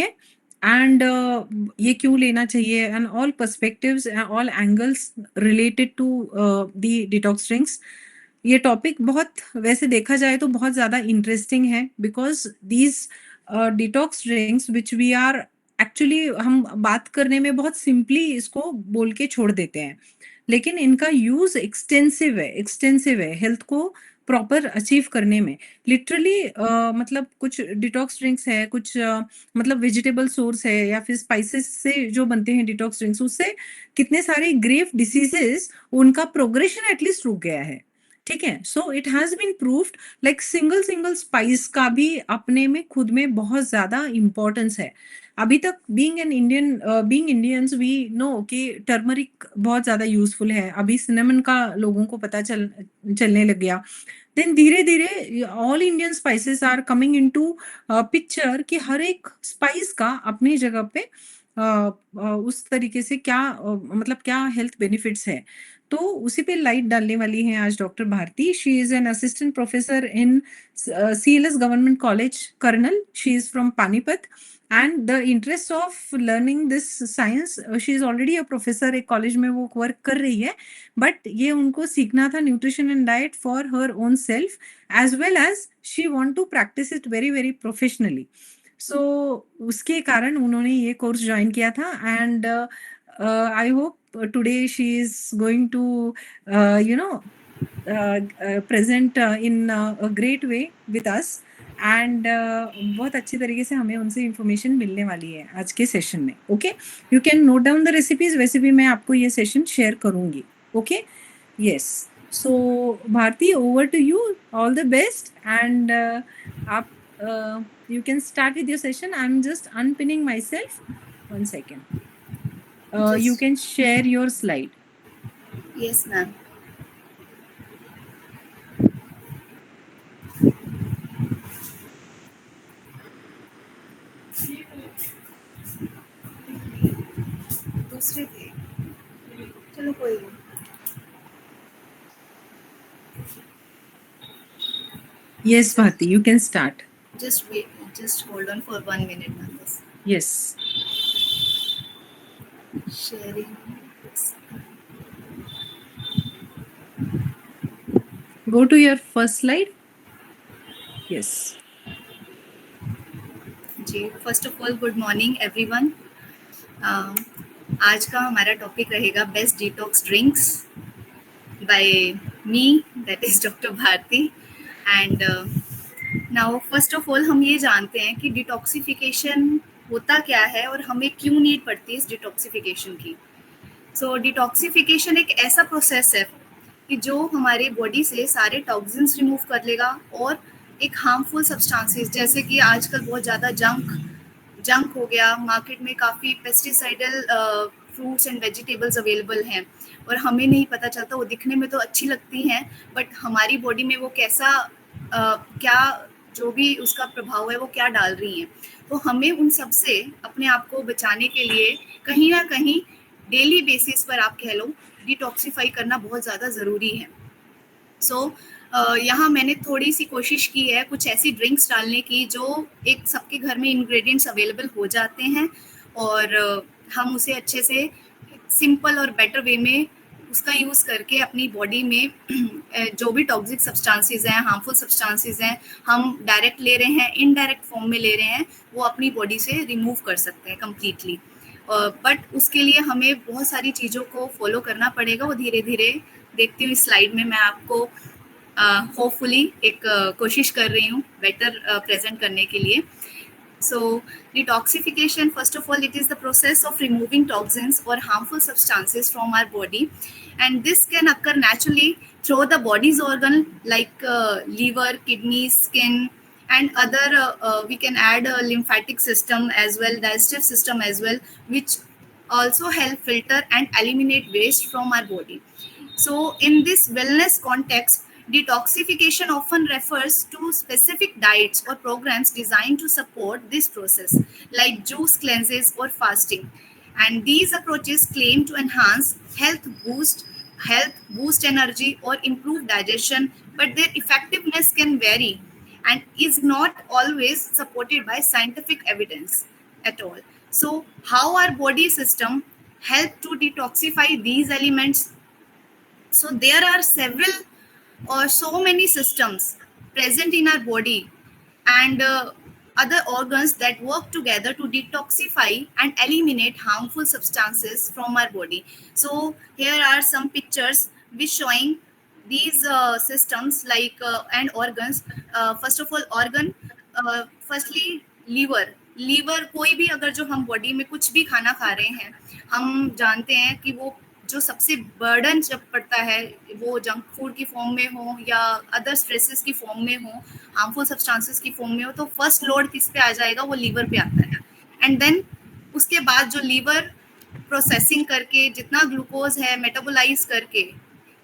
And ये क्यों लेना चाहिए and all perspectives and all angles related to the detox drinks. ये टॉपिक बहुत वैसे देखा जाए तो बहुत ज़्यादा इंटरेस्टिंग है because these detox drinks which we are actually हम बात करने में बहुत सिंपली इसको बोल के छोड़ देते हैं, लेकिन इनका यूज एक्सटेंसिव है हेल्थ को प्रॉपर अचीव करने में। लिटरली मतलब कुछ डिटॉक्स ड्रिंक्स है, कुछ मतलब वेजिटेबल सोर्स है या फिर स्पाइसेस से जो बनते हैं डिटॉक्स ड्रिंक्स, उससे कितने सारे ग्रेव डिसीजेस उनका प्रोग्रेशन एटलीस्ट रुक गया है। ठीक है, so it has been proved like single spice का भी अपने में खुद में बहुत ज्यादा इंपॉर्टेंस है। अभी तक बीइंग इंडियंस वी नो कि टर्मरिक बहुत ज्यादा यूजफुल है, अभी सिनेमन का लोगों को पता चलने लग गया। देन धीरे धीरे all Indian spices are coming into picture कि हर एक स्पाइस का अपनी जगह पे उस तरीके से क्या मतलब क्या हेल्थ बेनिफिट्स है। तो उसी पे लाइट डालने वाली हैं आज doctor Bharti. She is an assistant professor in CLS government college Karnal, she is from Panipat and the interest of learning this science, she is already a professor, एक कॉलेज में वो वर्क कर रही है, बट ये उनको सीखना था nutrition and diet for her own self as well as she want to practice it very very professionally. So उसके कारण उन्होंने ये कोर्स ज्वाइन किया था and I hope today she is going to you know present in a great way with us and बहुत अच्छी तरीके से हमें उनसे इंफॉर्मेशन मिलने वाली है आज के सेशन में। Okay, you can note down the recipes, वैसे भी मैं आपको ये सेशन शेयर करूंगी। Okay, yes, so Bharti over to you, all the best and आप you can start with your session. I'm just unpinning myself. 1 second. You Just can share your slide. yes, ma'am. दूसरे थे, चलो कोई नहीं. Yes, Bharti, you can start. Just wait, just hold on for 1 minute, ma'am. Yes. Sharing. Go to your first slide. Yes. जी, first of all good morning everyone. आज का हमारा topic रहेगा best detox drinks by me, that is doctor Bharti. And now first of all हम ये जानते हैं कि डिटॉक्सिफिकेशन होता क्या है और हमें क्यों नीड पड़ती है इस डिटॉक्सिफिकेशन की. सो डिटॉक्सिफिकेशन एक ऐसा प्रोसेस है कि जो हमारे बॉडी से सारे टॉक्सिन्स रिमूव कर लेगा और एक हार्मफुल सब्सटेंसेस जैसे कि आजकल बहुत ज़्यादा जंक हो गया, मार्केट में काफ़ी pesticidal fruits and vegetables available हैं और हमें नहीं पता चलता, वो दिखने में तो अच्छी लगती हैं बट हमारी बॉडी में वो कैसा क्या जो भी उसका प्रभाव है वो क्या डाल रही हैं. तो हमें उन सब से अपने आप को बचाने के लिए कहीं ना कहीं डेली बेसिस पर आप कह लो डिटॉक्सिफाई करना बहुत ज़्यादा ज़रूरी है. सो यहाँ मैंने थोड़ी सी कोशिश की है कुछ ऐसी ड्रिंक्स डालने की जो एक सबके घर में इंग्रेडिएंट्स अवेलेबल हो जाते हैं और हम उसे अच्छे से सिंपल और बेटर वे में उसका यूज़ करके अपनी बॉडी में जो भी टॉक्सिक सब्सटेंसेस हैं, हार्मफुल सब्सटेंसेस हैं, हम डायरेक्ट ले रहे हैं, इनडायरेक्ट फॉर्म में ले रहे हैं, वो अपनी बॉडी से रिमूव कर सकते हैं कम्प्लीटली. बट उसके लिए हमें बहुत सारी चीज़ों को फॉलो करना पड़ेगा. वो धीरे धीरे देखती हूँ इस स्लाइड में मैं आपको होपफुली एक कोशिश कर रही हूँ बेटर प्रेजेंट करने के लिए. So detoxification, first of all, it is the process of removing toxins or harmful substances from our body, and this can occur naturally through the body's organ like liver, kidneys, skin, and other we can add a lymphatic system as well, digestive system as well, which also help filter and eliminate waste from our body. So in this wellness context, detoxification often refers to specific diets or programs designed to support this process, like juice cleanses or fasting. And these approaches claim to enhance boost energy or improve digestion, but their effectiveness can vary and is not always supported by scientific evidence. at all. So how our body system help to detoxify these elements? So there are several or so many systems present in our body and other organs that work together to detoxify and eliminate harmful substances from our body. So here are some pictures which showing these systems like and organs. First of all, organ, firstly liver. Liver कोई भी अगर जो हम body में कुछ भी खाना खा रहे हैं, हम जानते हैं कि वो जो सबसे बर्डन जब पड़ता है, वो जंक फूड की फॉर्म में हो या अदर स्ट्रेसेस की फॉर्म में हो, हार्मफुल सब्सटेंसेस की फॉर्म में हो, तो फर्स्ट लोड किस पे आ जाएगा? वो लीवर पे आता है. एंड देन उसके बाद जो लीवर प्रोसेसिंग करके जितना ग्लूकोज है मेटाबोलाइज करके,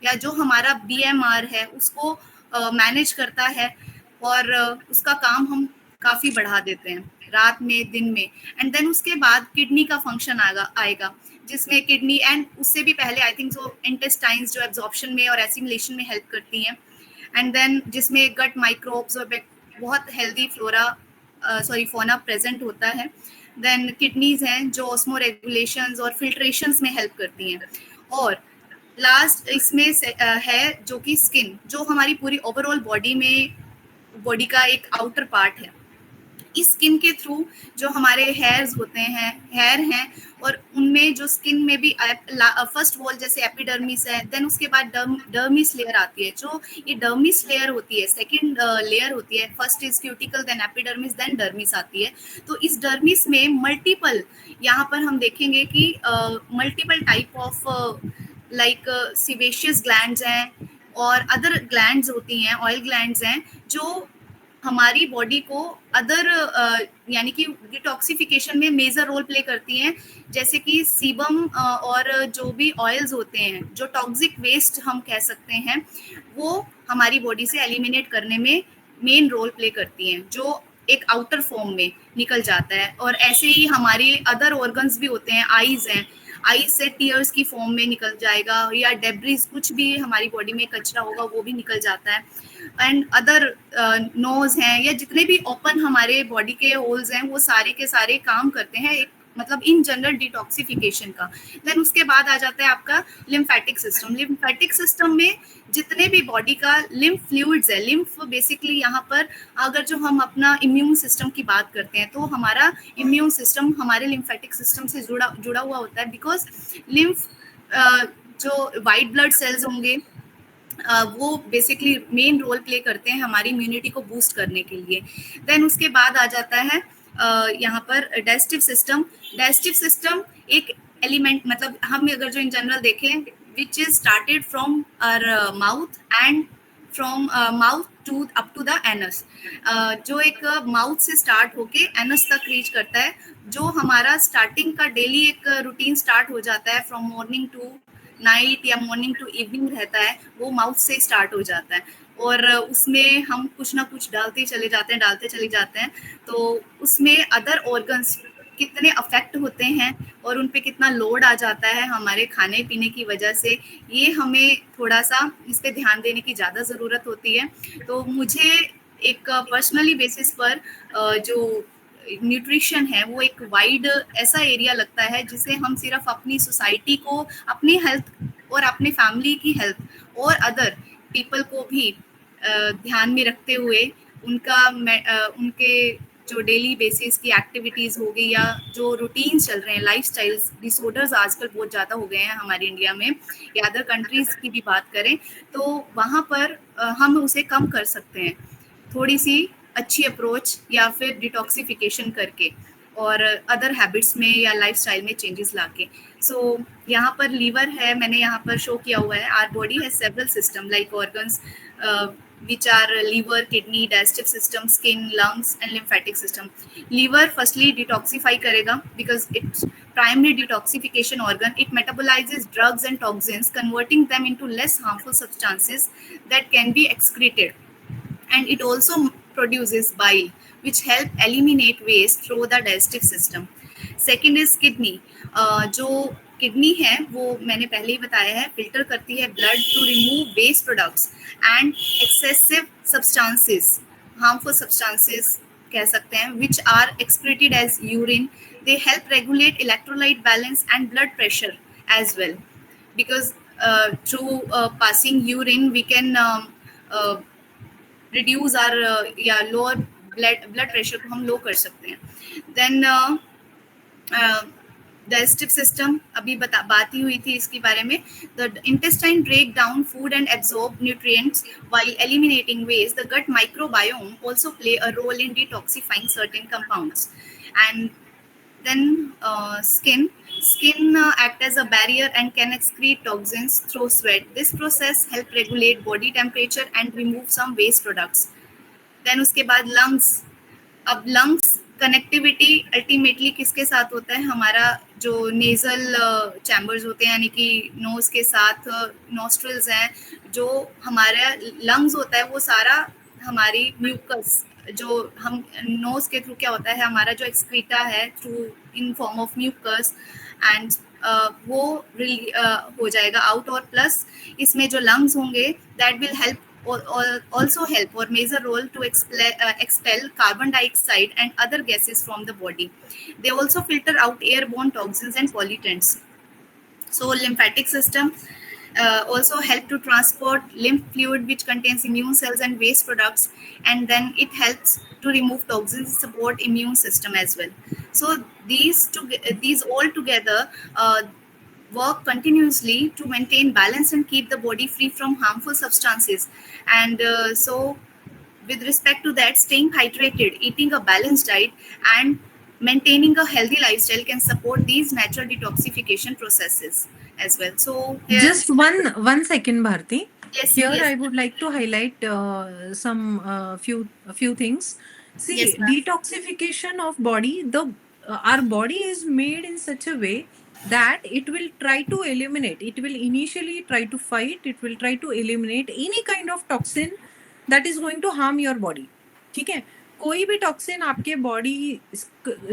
या जो हमारा BMR है उसको मैनेज करता है, और उसका काम हम काफ़ी बढ़ा देते हैं रात में, दिन में. एंड देन उसके बाद किडनी का फंक्शन आएगा जिसमें किडनी एंड उससे भी पहले आई थिंक सो इंटेस्टाइन्स जो एब्जॉर्प्शन में और एसिमिलेशन में हेल्प करती हैं. एंड देन जिसमें गट माइक्रोब्स और बहुत हेल्दी फोना प्रेजेंट होता है. देन किडनीज हैं जो ऑस्मो रेगुलेशंस और फिल्ट्रेशंस में हेल्प करती हैं. और लास्ट इसमें है जो कि स्किन, जो हमारी पूरी ओवरऑल बॉडी का एक आउटर पार्ट है. इस स्किन के थ्रू जो हमारे हेयर हैं, और उनमें जो स्किन में भी फर्स्ट वॉल जैसे एपिडर्मिस है, देन उसके बाद डर्मिस लेयर आती है. जो ये डर्मिस लेयर होती है, सेकंड लेयर होती है. First is cuticle, then epidermis, then dermis आती है. तो इस डर्मिस में मल्टीपल, यहाँ पर हम देखेंगे कि मल्टीपल टाइप ऑफ लाइक सीवेशियस ग्लैंड्स हैं और अदर ग्लैंड्स होती हैं, ऑयल ग्लैंड्स हैं, जो हमारी बॉडी को अदर यानी कि डिटॉक्सिफिकेशन में मेजर रोल प्ले करती हैं. जैसे कि सीबम और जो भी ऑयल्स होते हैं, जो टॉक्सिक वेस्ट हम कह सकते हैं, वो हमारी बॉडी से एलिमिनेट करने में मेन रोल प्ले करती हैं, जो एक आउटर फॉर्म में निकल जाता है. और ऐसे ही हमारे अदर ऑर्गन्स भी होते हैं. आईज हैं, आईज से टीयर्स की फॉर्म में निकल जाएगा, या डेब्रिस कुछ भी हमारी बॉडी में कचरा होगा वो भी निकल जाता है. एंड अदर नोज हैं, या जितने भी ओपन हमारे बॉडी के होल्स हैं, वो सारे के सारे काम करते हैं एक मतलब इन जनरल डिटॉक्सिफिकेशन का. देन उसके बाद आ जाता है आपका लिम्फेटिक सिस्टम. लिम्फेटिक सिस्टम में जितने भी बॉडी का लिम्फ फ्लूइड्स है, लिम्फ बेसिकली यहाँ पर अगर जो हम अपना इम्यून सिस्टम की बात करते हैं, तो हमारा इम्यून सिस्टम हमारे लिम्फेटिक सिस्टम से जुड़ा हुआ होता है. बिकॉज लिम्फ जो वाइट ब्लड सेल्स होंगे, वो बेसिकली मेन रोल प्ले करते हैं हमारी इम्यूनिटी को बूस्ट करने के लिए. देन उसके बाद आ जाता है यहाँ पर डाइजेस्टिव सिस्टम. डाइजेस्टिव सिस्टम एक एलिमेंट, मतलब हम अगर जो इन जनरल देखें, which is started from our mouth and from mouth to up to the anus. जो एक माउथ से स्टार्ट होके एनस तक रीच करता है. जो हमारा स्टार्टिंग का डेली एक रूटीन स्टार्ट हो जाता है फ्रॉम मॉर्निंग टू नाइट या मॉर्निंग टू इवनिंग रहता है, वो माउथ से स्टार्ट हो जाता है. और उसमें हम कुछ ना कुछ डालते चले जाते हैं. तो उसमें अदर ऑर्गन्स कितने अफेक्ट होते हैं और उन पे कितना लोड आ जाता है हमारे खाने पीने की वजह से, ये हमें थोड़ा सा इस पे ध्यान देने की ज़्यादा ज़रूरत होती है. तो मुझे एक पर्सनली बेसिस पर जो न्यूट्रिशन है वो एक वाइड ऐसा एरिया लगता है जिसे हम सिर्फ अपनी सोसाइटी को, अपनी हेल्थ और अपने फैमिली की हेल्थ और अदर पीपल को भी ध्यान में रखते हुए उनके जो डेली बेसिस की एक्टिविटीज़ हो गई, या जो रूटीन चल रहे हैं, लाइफस्टाइल डिसऑर्डर्स आजकल बहुत ज़्यादा हो गए हैं हमारी इंडिया में, या अदर कंट्रीज़ की भी बात करें, तो वहाँ पर हम उसे कम कर सकते हैं थोड़ी सी अच्छी अप्रोच या फिर डिटॉक्सिफिकेशन करके, और अदर हैबिट्स में या लाइफस्टाइल में चेंजेस लाके. सो यहाँ पर लीवर है, मैंने यहाँ पर शो किया हुआ है. Our body has several system like organs which are liver, kidney, digestive system, skin, lungs and lymphatic system. Liver firstly detoxify करेगा because it's primary detoxification organ. It metabolizes drugs and toxins, converting them into less harmful substances that can be excreted. And it also produces bile, which help eliminate waste through the digestive system. Second is kidney. जो kidney है वो मैंने पहले ही बताया है, filter करती है blood to remove waste products and excessive substances, harmful substances कह सकते हैं, which are excreted as urine. They help regulate electrolyte balance and blood pressure as well, because through passing urine we can uh, reduce our lower blood pressure को हम low कर सकते हैं. Then digestive system, अभी बात ही हुई थी इसके बारे में. The intestine break down food and absorb nutrients while eliminating waste. The gut microbiome also play a role in detoxifying certain compounds. And then skin act as a barrier and can excrete toxins through sweat. This process help regulate body temperature and remove some waste products. Then उसके बाद lungs. अब lungs connectivity ultimately किसके साथ होता है, हमारा जो nasal chambers होते हैं, यानी कि नोज के साथ नॉस्ट्रल्स हैं, जो हमारा लंग्स होता है वो सारा हमारी म्यूकस, जो हम नोज के थ्रू क्या होता है, हमारा जो एक्सक्रीटा है through in form of mucus, and वो हो जाएगा आउट. और प्लस इसमें जो लंग्स होंगे that will help also help or major role to expel carbon dioxide and other gases from the body. They also filter out airborne toxins and pollutants. So lymphatic system also help to transport lymph fluid, which contains immune cells and waste products, and then it helps to remove toxins, support immune system as well. So these all together work continuously to maintain balance and keep the body free from harmful substances. And so with respect to that, staying hydrated, eating a balanced diet, and maintaining a healthy lifestyle can support these natural detoxification processes as well. So just one second, Bharti. Yes, here yes. I would like to highlight some few things. See, Yes, ma'am. detoxification of body, our body is made in such a way that it will try to eliminate, it will initially try to fight, it will try to eliminate any kind of toxin that is going to harm your body. ठीक है, कोई भी toxin आपके body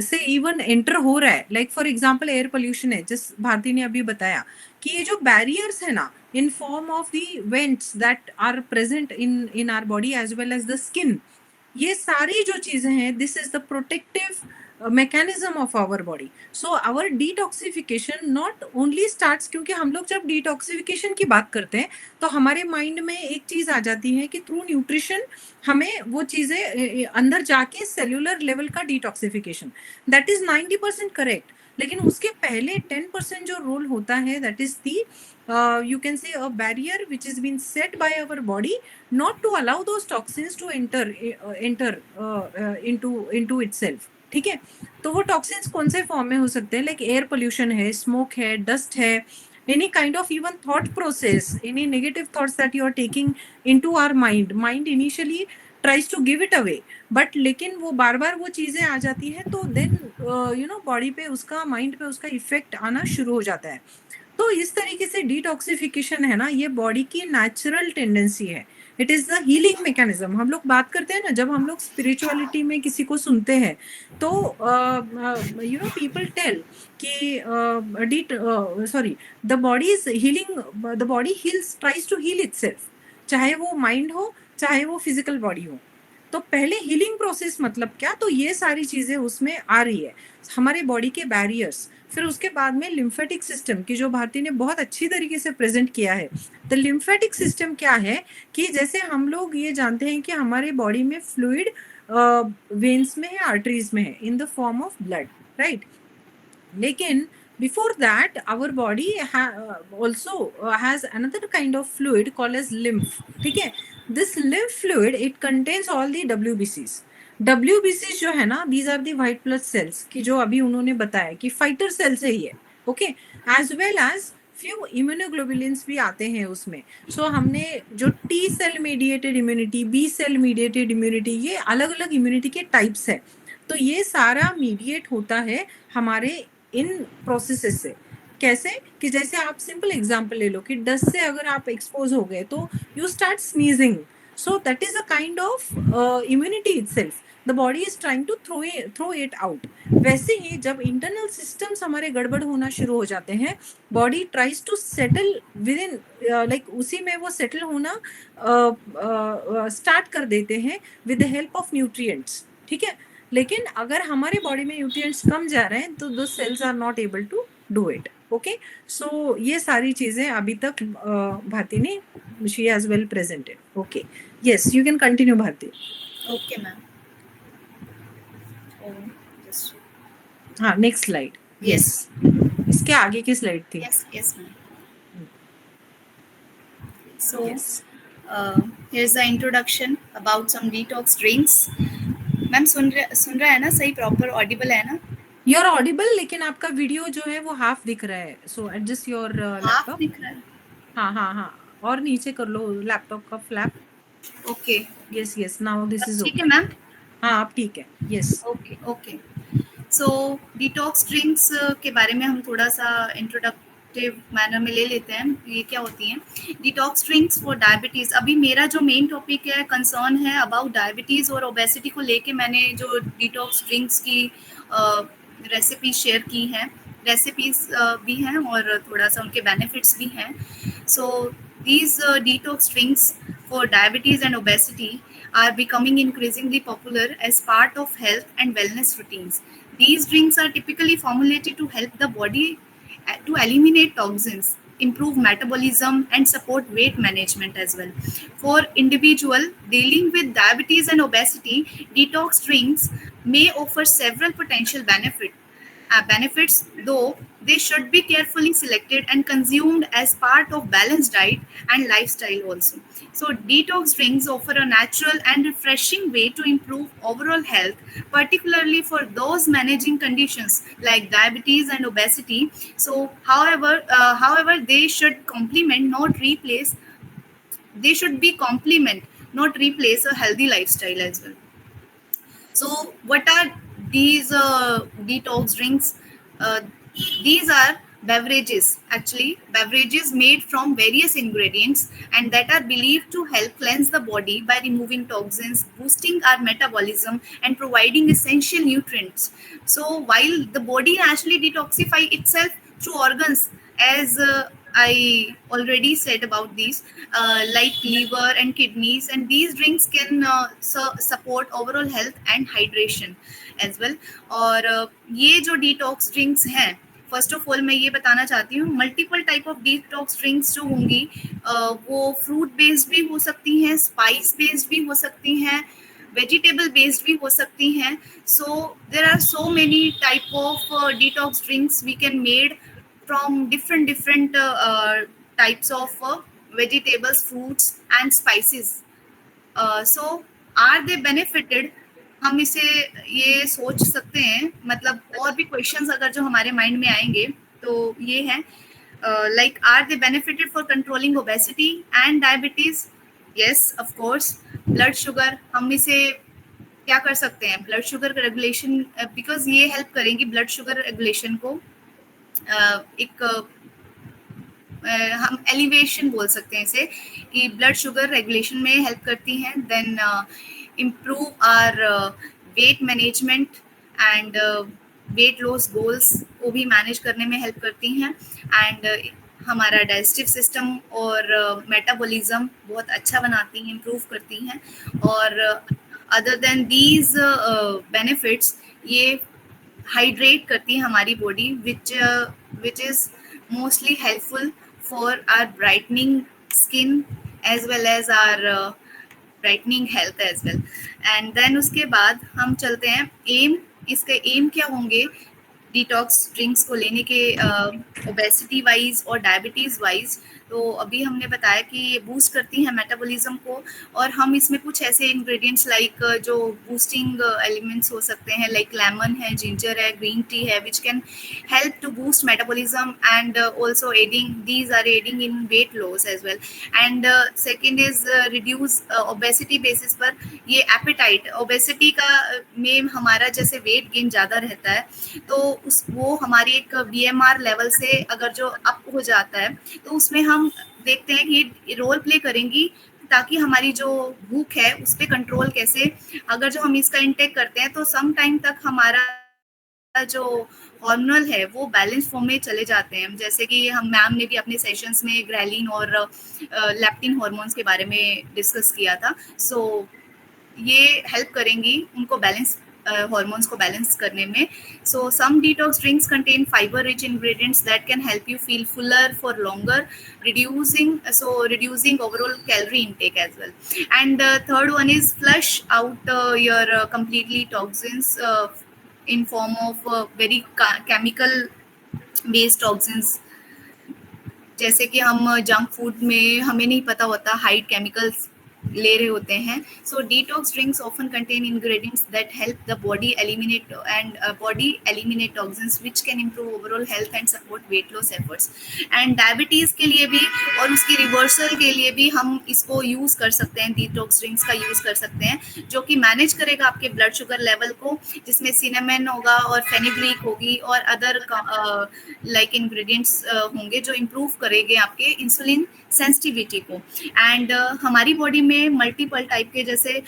से even enter हो रहा है, like for example air pollution है, जिस भारती ने अभी बताया कि ये जो बैरियर्स है ना, in form of the vents that are present in our body as well as the skin, ये सारी जो चीजें हैं, this is the protective mechanism of our body. So our detoxification not only starts, क्योंकि हम लोग जब detoxification की बात करते हैं तो हमारे माइंड में एक चीज आ जाती है कि थ्रू न्यूट्रिशन हमें वो चीजें अंदर जाके सेल्यूलर लेवल का डिटॉक्सिफिकेशन, दैट इज 90% करेक्ट. लेकिन उसके पहले 10% जो रोल होता है, that is the you can say a barrier which has been set by our body not to allow those toxins to enter into itself. ठीक है, तो वो टॉक्सिन्स कौन से फॉर्म में हो सकते हैं, लाइक एयर पोल्यूशन है, स्मोक है, डस्ट है, any kind of even thought process, any negative thoughts that you are taking into our mind initially tries to give it away, but लेकिन वो बार बार वो चीजें आ जाती है, तो then बॉडी पे उसका, माइंड पे उसका इफेक्ट आना शुरू हो जाता है. तो इस तरीके से डिटॉक्सिफिकेशन है ना, ये बॉडी की नेचुरल टेंडेंसी है. It is the healing mechanism. हम लोग बात करते हैं ना, जब हम लोग स्पिरिचुअलिटी में किसी को सुनते हैं तो पीपल टेल कि the body is healing, the body heals, tries to heal itself, चाहे वो माइंड हो चाहे वो फिजिकल बॉडी हो. तो पहले हीलिंग प्रोसेस मतलब क्या, तो ये सारी चीजें उसमें आ रही है, हमारे बॉडी के बैरियर्स. फिर उसके बाद में लिम्फेटिक सिस्टम की जो भारती ने बहुत अच्छी तरीके से प्रेजेंट किया है. तो लिम्फेटिक सिस्टम क्या है कि जैसे हम लोग ये जानते हैं कि हमारे बॉडी में फ्लूइड वेन्स में है, आर्टरीज में है, in the form of blood, right. लेकिन before that our body also has another kind of fluid called as lymph. ठीक है, this lymph fluid it contains all the WBCs. WBCs जो है ना, these are the white blood cells कि जो अभी उन्होंने बताया कि फाइटर सेल से ही है, okay, as well as few immunoglobulins भी आते हैं उसमें. सो हमने जो T cell mediated immunity, B cell mediated immunity, ये अलग अलग इम्यूनिटी के टाइप्स है. तो ये सारा मीडिएट होता है हमारे इन प्रोसेसेस से. कैसे कि जैसे आप सिंपल एग्जांपल ले लो कि डस्ट से अगर आप एक्सपोज हो गए तो you start sneezing, so that is a kind of immunity itself. The body is trying to throw it out. वैसे ही जब इंटरनल सिस्टम्स हमारे गड़बड़ होना शुरू हो जाते हैं, body tries to settle within, like उसी में वो सेटल होना स्टार्ट कर देते हैं with the help of nutrients. ठीक है, लेकिन अगर हमारे बॉडी में न्यूट्रिएंट्स कम जा रहे हैं तो दो cells are not able to do it. Okay, so ये सारी चीजें अभी तक भारती ने she has well presented. Okay, yes you can continue Bharti. Okay ma'am. हाँ, नेक्स्ट स्लाइड. यस, इसके आगे की स्लाइड थी. Yes yes ma'am. So Yes. here's the introduction about some detox drinks. Ma'am सुन रहा है ना? सही प्रॉपर ऑडिबल है ना? यू आर ऑडिबल, लेकिन आपका वीडियो जो है वो हाफ दिख रहा है. So adjust your laptop. दिख रहा है? हाँ हाँ हाँ, और नीचे कर लो लैपटॉप का flap. Okay. Yes yes, now this is ठीक ओके. है मैम. हाँ, आप ठीक है. Yes. Okay okay. So detox drinks के बारे में हम थोड़ा सा इंट्रोडक्टिव मैनर में ले लेते हैं. ये क्या होती हैं? Detox drinks for diabetes. अभी मेरा जो मेन टॉपिक है, कंसर्न है अबाउट डायबिटीज़ और ओबेसिटी को लेके मैंने जो डिटॉक्स ड्रिंक्स की रेसिपी शेयर की हैं. रेसिपीज भी हैं और थोड़ा सा उनके बेनिफिट्स भी हैं. सो these detox drinks for diabetes and obesity are becoming increasingly popular as part of health and wellness routines. These drinks are typically formulated to help the body to eliminate toxins, improve metabolism, and support weight management as well. For individual dealing with diabetes and obesity, detox drinks may offer several potential benefits, though they should be carefully selected and consumed as part of balanced diet and lifestyle also. So detox drinks offer a natural and refreshing way to improve overall health, particularly for those managing conditions like diabetes and obesity. So however they should complement, not replace. They should be complement, not replace a healthy lifestyle as well. So what are these detox drinks? Uh, these are beverages made from various ingredients and that are believed to help cleanse the body by removing toxins, boosting our metabolism, and providing essential nutrients. So while the body actually detoxify itself through organs, as I already said about these, like liver and kidneys, and these drinks can support overall health and hydration as well. और ये जो detox drinks हैं, first of all मैं ये बताना चाहती हूँ, multiple type of detox drinks जो होंगी वो फ्रूट बेस्ड भी हो सकती हैं, स्पाइस बेस्ड भी हो सकती हैं, वेजिटेबल बेस्ड भी हो सकती हैं. So there are so many type of detox drinks we can made from different types of vegetables, fruits and spices. So are they benefited? हम इसे ये सोच सकते हैं. मतलब और भी क्वेश्चंस अगर जो हमारे माइंड में आएंगे तो ये है, like are they benefited for controlling obesity and diabetes? Yes, of course. Blood sugar, हम इसे क्या कर सकते हैं? ब्लड शुगर रेगुलेशन, बिकॉज ये हेल्प करेंगी ब्लड शुगर रेगुलेशन को. एक हम एलिवेशन बोल सकते हैं इसे, कि ब्लड शुगर रेगुलेशन में हेल्प करती हैं. Then improve our weight management and weight loss goals को भी मैनेज करने में हेल्प करती हैं. एंड हमारा डाइजेस्टिव सिस्टम और मेटाबॉलिज्म बहुत अच्छा बनाती हैं, इम्प्रूव करती हैं. और अदर देन दीज बेनिफिट्स, ये हाइड्रेट करती है हमारी body, which is mostly helpful for our brightening skin as well as our brightening health as well. And then उसके बाद हम चलते हैं एम. इसके एम क्या होंगे डिटॉक्स ड्रिंक्स को लेने के ओबेसिटी वाइज और डायबिटीज़ वाइज? तो अभी हमने बताया कि ये बूस्ट करती हैं मेटाबॉलिज्म को, और हम इसमें कुछ ऐसे इंग्रेडिएंट्स लाइक जो बूस्टिंग एलिमेंट्स हो सकते हैं, लाइक लेमन है, जिंजर है, ग्रीन टी है, which can help to boost metabolism and also these are adding in weight loss as well. And second is reduce obesity basis पर ये apatite. Obesity का में हमारा जैसे वेट गेन ज़्यादा रहता है, तो वो हमारी एक BMR लेवल से अगर जो अप हो जाता है तो उसमें हम देखते हैं कि ये रोल प्ले करेंगी, ताकि हमारी जो भूख है उस पर कंट्रोल कैसे, अगर जो हम इसका इंटेक करते हैं तो सम टाइम तक हमारा जो हार्मोनल है वो बैलेंस फॉर्म में चले जाते हैं. जैसे कि हम मैम ने भी अपने सेशंस में ग्रेलिन और लेप्टिन हार्मोन्स के बारे में डिस्कस किया था. सो ये हेल्प करेंगी उनको बैलेंस hormones को balance करने में. So some detox drinks contain fiber-rich ingredients that can help you feel fuller for longer, reducing overall calorie intake as well. And third one is flush out your completely toxins in form of very chemical based toxins. जैसे कि हम junk food में हमें नहीं पता होता hide chemicals ले रहे होते हैं. So detox drinks often contain ingredients that help the body eliminate toxins which can improve overall health and support weight loss efforts. And diabetes के लिए भी और उसकी रिवर्सल के लिए भी हम इसको यूज कर सकते हैं, डिटॉक्स ड्रिंक्स का यूज कर सकते हैं, जो कि मैनेज करेगा आपके ब्लड शुगर लेवल को, जिसमें सिनेमन होगा और फेनिग्रीक होगी और अदर लाइक इंग्रेडिएंट्स होंगे जो इम्प्रूव करेंगे आपके इंसुलिन सेंसिटिविटी को. एंड हमारी बॉडी में मल्टीपल टाइप के जैसे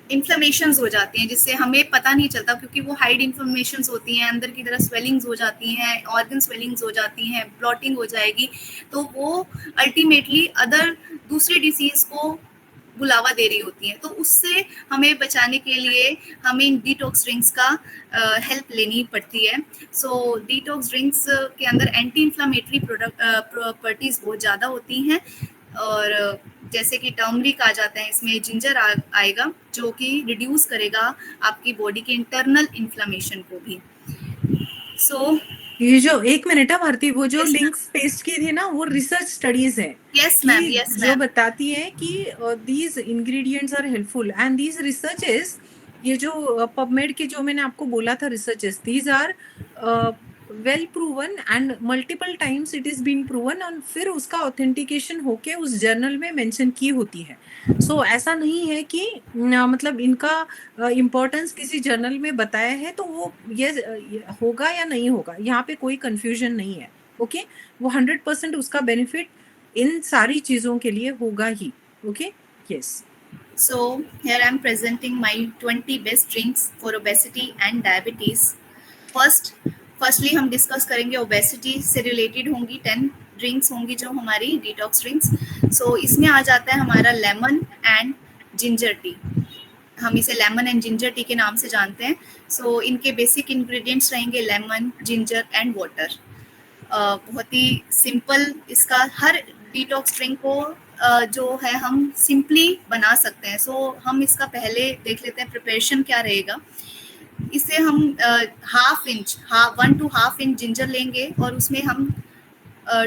इन्फ्लेमेशंस हो जाती हैं जिससे हमें पता नहीं चलता, क्योंकि वो हाइड इन्फ्लेमेशंस होती हैं, अंदर की तरह स्वेलिंग्स हो जाती हैं, ऑर्गन स्वेलिंग्स हो जाती हैं, ब्लॉटिंग हो जाएगी, तो वो अल्टीमेटली अदर दूसरी डिसीज को बुलावा दे रही होती हैं. तो उससे हमें बचाने के लिए हमें इन डिटॉक्स ड्रिंक्स का हेल्प लेनी पड़ती है. सो डिटॉक्स ड्रिंक्स के अंदर एंटी इन्फ्लामेटरी प्रॉपर्टीज बहुत ज़्यादा होती हैं, और जैसे कि टर्मरिक आ जाता है, इसमें जिंजर आएगा जो कि रिड्यूस करेगा आपकी बॉडी के इंटरनल इन्फ्लामेशन को भी. सो ये जो एक मिनट है भारती, वो जो Yes, लिंक्स पेस्ट की थी ना, वो रिसर्च स्टडीज है. यस मैम, कि यस जो मैम. बताती है कि these ingredients are helpful and these researches, ये जो पबमेड की जो मैंने आपको बोला था researches, these are well proven and multiple times it is been proven, और फिर उसका ऑथेंटिकेशन होके उस जर्नल में मेंशन की होती है. सो ऐसा नहीं है कि मतलब इनका इम्पोर्टेंस किसी जर्नल में बताया है तो वो ये होगा या नहीं होगा, यहाँ पे कोई कंफ्यूजन नहीं है. ओके, वो 100% उसका बेनिफिट इन सारी चीजों के लिए होगा ही. Okay, yes. So here I am presenting my 20 best drinks for obesity and diabetes. Firstly हम डिस्कस करेंगे ओबेसिटी से रिलेटेड होंगी 10 ड्रिंक्स होंगी जो हमारी डिटॉक्स ड्रिंक्स. सो इसमें आ जाता है हमारा लेमन एंड जिंजर टी. हम इसे लेमन एंड जिंजर टी के नाम से जानते हैं. सो इनके बेसिक इंग्रेडिएंट्स रहेंगे लेमन, जिंजर एंड वाटर. बहुत ही सिंपल, इसका हर डिटॉक्स ड्रिंक को जो है हम सिंपली बना सकते हैं. सो हम इसका पहले देख लेते हैं प्रिपरेशन क्या रहेगा. इसे हम 1 to half इंच जिंजर लेंगे और उसमें हम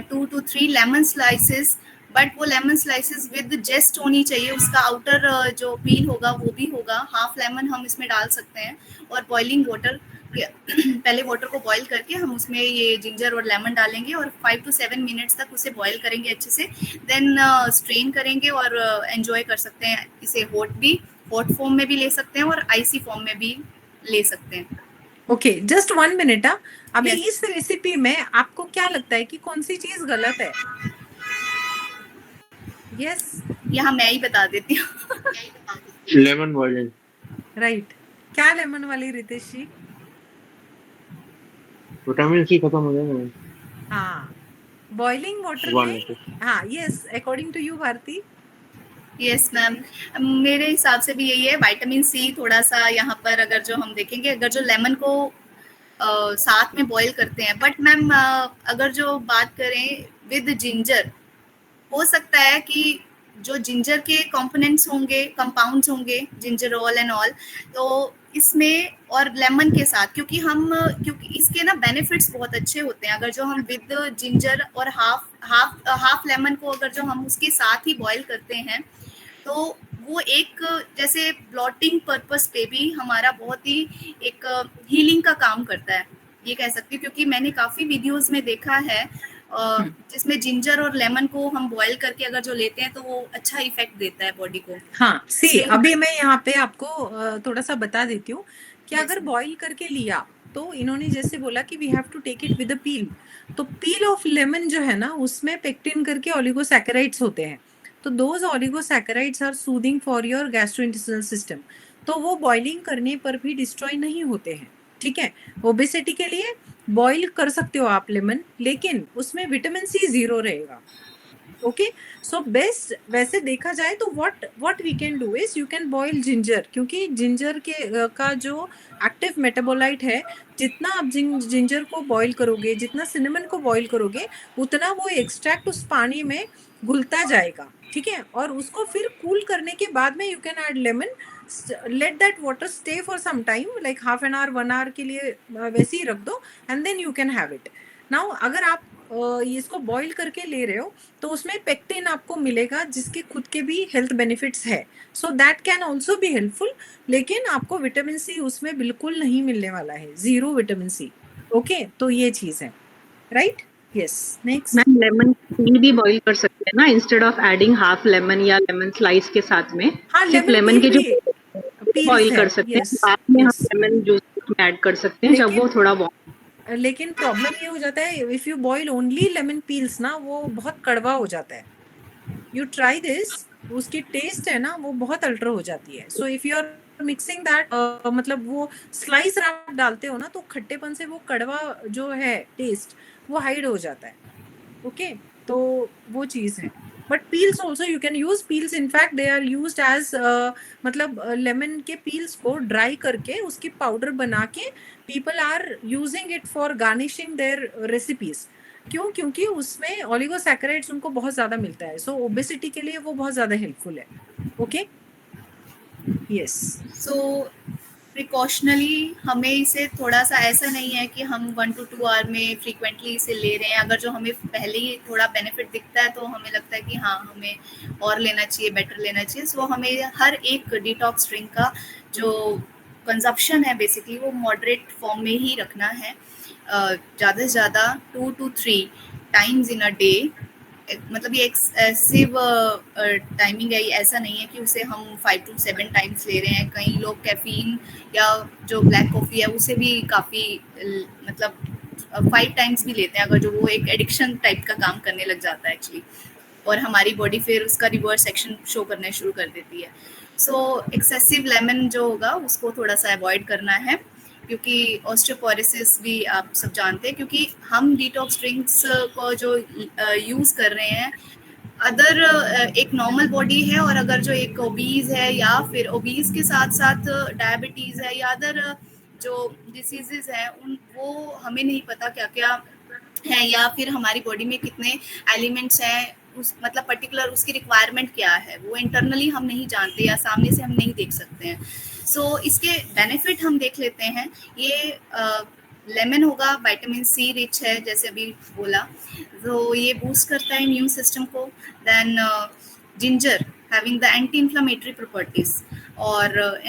2 to 3 लेमन स्लाइसेस, बट वो लेमन स्लाइसेस विद जेस्ट होनी चाहिए, उसका आउटर जो पील होगा वो भी होगा. हाफ लेमन हम इसमें डाल सकते हैं और बॉइलिंग वाटर पहले वाटर को बॉईल करके हम उसमें ये जिंजर और लेमन डालेंगे और 5 to 7 मिनट्स तक उसे बॉईल करेंगे अच्छे से. देन स्ट्रेन करेंगे और एंजॉय कर सकते हैं इसे. हॉट फॉर्म में भी ले सकते हैं और आइसी फॉर्म में भी ले सकते हैं. Okay, just 1 minute. अभी Yes. इस रेसिपी में आपको क्या लगता है कि कौन सी चीज गलत है? यस, यहाँ मैं ही बता देती हूँ. लेमन वाली. राइट. क्या लेमन वाली, रितेश जी? विटामिन सी खत्म हो जाएगा. हाँ, बॉइलिंग वाटर में. हाँ, yes, according to you Bharti. Yes ma'am, मेरे हिसाब से भी यही है. विटामिन सी थोड़ा सा यहाँ पर अगर जो हम देखेंगे, अगर जो लेमन को साथ में बॉईल करते हैं, बट मैम अगर जो बात करें विद जिंजर, हो सकता है कि जो जिंजर के कंपोनेंट्स होंगे, कंपाउंड्स होंगे, जिंजरॉल एंड ऑल, तो इसमें और लेमन के साथ, क्योंकि इसके ना बेनिफिट्स बहुत अच्छे होते हैं. अगर जो हम विद जिंजर और हाफ लेमन को अगर जो हम उसके साथ ही बॉईल करते हैं, तो वो एक जैसे ब्लॉटिंग पर्पस पे भी हमारा बहुत ही एक हीलिंग का काम करता है, ये कह सकती हूँ. क्योंकि मैंने काफ़ी वीडियोस में देखा है जिसमें जिंजर और लेमन को हम बॉईल करके अगर जो लेते हैं तो वो अच्छा इफेक्ट देता है बॉडी को. हाँ, सी अभी मैं यहाँ पे आपको थोड़ा सा बता देती हूँ कि अगर बॉईल करके लिया तो इन्होंने जैसे बोला कि we have to take it with a peel. तो पील ऑफ लेमन जो है ना, उसमें पेक्टिन करके ओलिगोसैकेराइड्स होते हैं. तो those oligosaccharides are soothing for your gastrointestinal system. तो वो बॉइलिंग करने पर भी डिस्ट्रॉय नहीं होते हैं. ठीक है, ओबेसिटी के लिए बॉईल कर सकते हो आप लेमन, लेकिन उसमें विटामिन सी 0 रहेगा. ओके। सो बेस्ट वैसे देखा जाए तो what we can do is you can boil ginger, क्योंकि जिंजर के का जो एक्टिव मेटाबोलाइट है, जितना आप जिंजर को बॉईल करोगे, जितना सिनेमन को बॉईल करोगे, उतना वो एक्सट्रैक्ट उस पानी में घुलता जाएगा, ठीक है। और उसको फिर कूल करने के बाद में you can add lemon, let that water stay for some time, like half an hour 1 hour के लिए वैसे ही रख दो, and then you can have it. Now अगर आप इसको बॉईल करके ले रहे हो तो उसमें पेक्टिन आपको मिलेगा, जिसके खुद के भी हेल्थ बेनिफिट्स है, so that can also be helpful. लेकिन आपको विटामिन सी उसमें बिल्कुल नहीं मिलने वाला है, 0 विटामिन सी। ओके, तो ये चीज है, right. Yes, next. Ma'am lemon पील भी बॉईल कर सकते हैं ना, instead of adding half lemon या लेमन स्लाइस के साथ में हाँ, सिर्फ लेमन लेमन पील के जो भी पील्स बॉईल है, कर सकते हैं, यस बाद में हम यस। लेमन जूस में ऐड कर सकते हैं जब वो थोड़ा लेकिन प्रॉब्लम ये हो जाता है, if you boil only lemon peels ना, वो बहुत कड़वा हो जाता है। यू ट्राई दिस, उसकी टेस्ट है ना वो बहुत अल्टर हो जाती है। So if you are mixing that, मतलब वो स्लाइस आप डालते हो ना, तो खट्टेपन से वो कड़वा जो है टेस्ट, वो हाइड हो जाता है। ओके, तो वो चीज है। But peels also you can use peels, in fact they are used as, मतलब लेमन के पील्स को ड्राई करके उसकी पाउडर बना के people are using it for garnishing their recipes. क्यों? क्योंकि उसमें ओलिगोसैकेराइड्स उनको बहुत ज्यादा मिलता है, सो ओबेसिटी के लिए वो बहुत ज्यादा हेल्पफुल है। Okay, yes. सो प्रिकॉशनली हमें इसे थोड़ा सा, ऐसा नहीं है कि हम 1 to 2 आवर में फ्रीक्वेंटली इसे ले रहे हैं। अगर जो हमें पहले ही थोड़ा बेनिफिट दिखता है तो हमें लगता है कि हाँ हमें और लेना चाहिए, बेटर लेना चाहिए। सो हमें हर एक डिटॉक्स ड्रिंक का जो कंजप्शन है बेसिकली वो मॉडरेट फॉर्म में ही रखना है। ज़्यादा से ज़्यादा 2 to 3 times in a day. मतलब ये एक्सेसिव टाइमिंग है, ऐसा नहीं है कि उसे हम 5 to 7 टाइम्स ले रहे हैं। कई लोग कैफीन या जो ब्लैक कॉफ़ी है उसे भी काफ़ी मतलब 5 टाइम्स भी लेते हैं, अगर जो वो एक एडिक्शन टाइप का काम करने लग जाता है एक्चुअली, और हमारी बॉडी फिर उसका रिवर्स एक्शन शो करना शुरू कर देती है। सो एक्सेसिव लेमन जो होगा उसको थोड़ा सा अवॉइड करना है, क्योंकि ऑस्टियोपोरोसिस भी आप सब जानते हैं। क्योंकि हम डिटॉक्स ड्रिंक्स को जो यूज़ कर रहे हैं, अदर एक नॉर्मल बॉडी है, और अगर जो एक ओबीज है या फिर ओबीज के साथ साथ डायबिटीज़ है या अदर जो डिसीजेज हैं, उन वो हमें नहीं पता क्या क्या है, या फिर हमारी बॉडी में कितने एलिमेंट्स हैं, उस मतलब पर्टिकुलर उसकी रिक्वायरमेंट क्या है, वो इंटरनली हम नहीं जानते या सामने से हम नहीं देख सकते हैं। सो इसके बेनिफिट हम देख लेते हैं। ये लेमन होगा, विटामिन सी रिच है जैसे अभी बोला, तो ये बूस्ट करता है इम्यून सिस्टम को। Then ginger having the anti inflammatory properties, और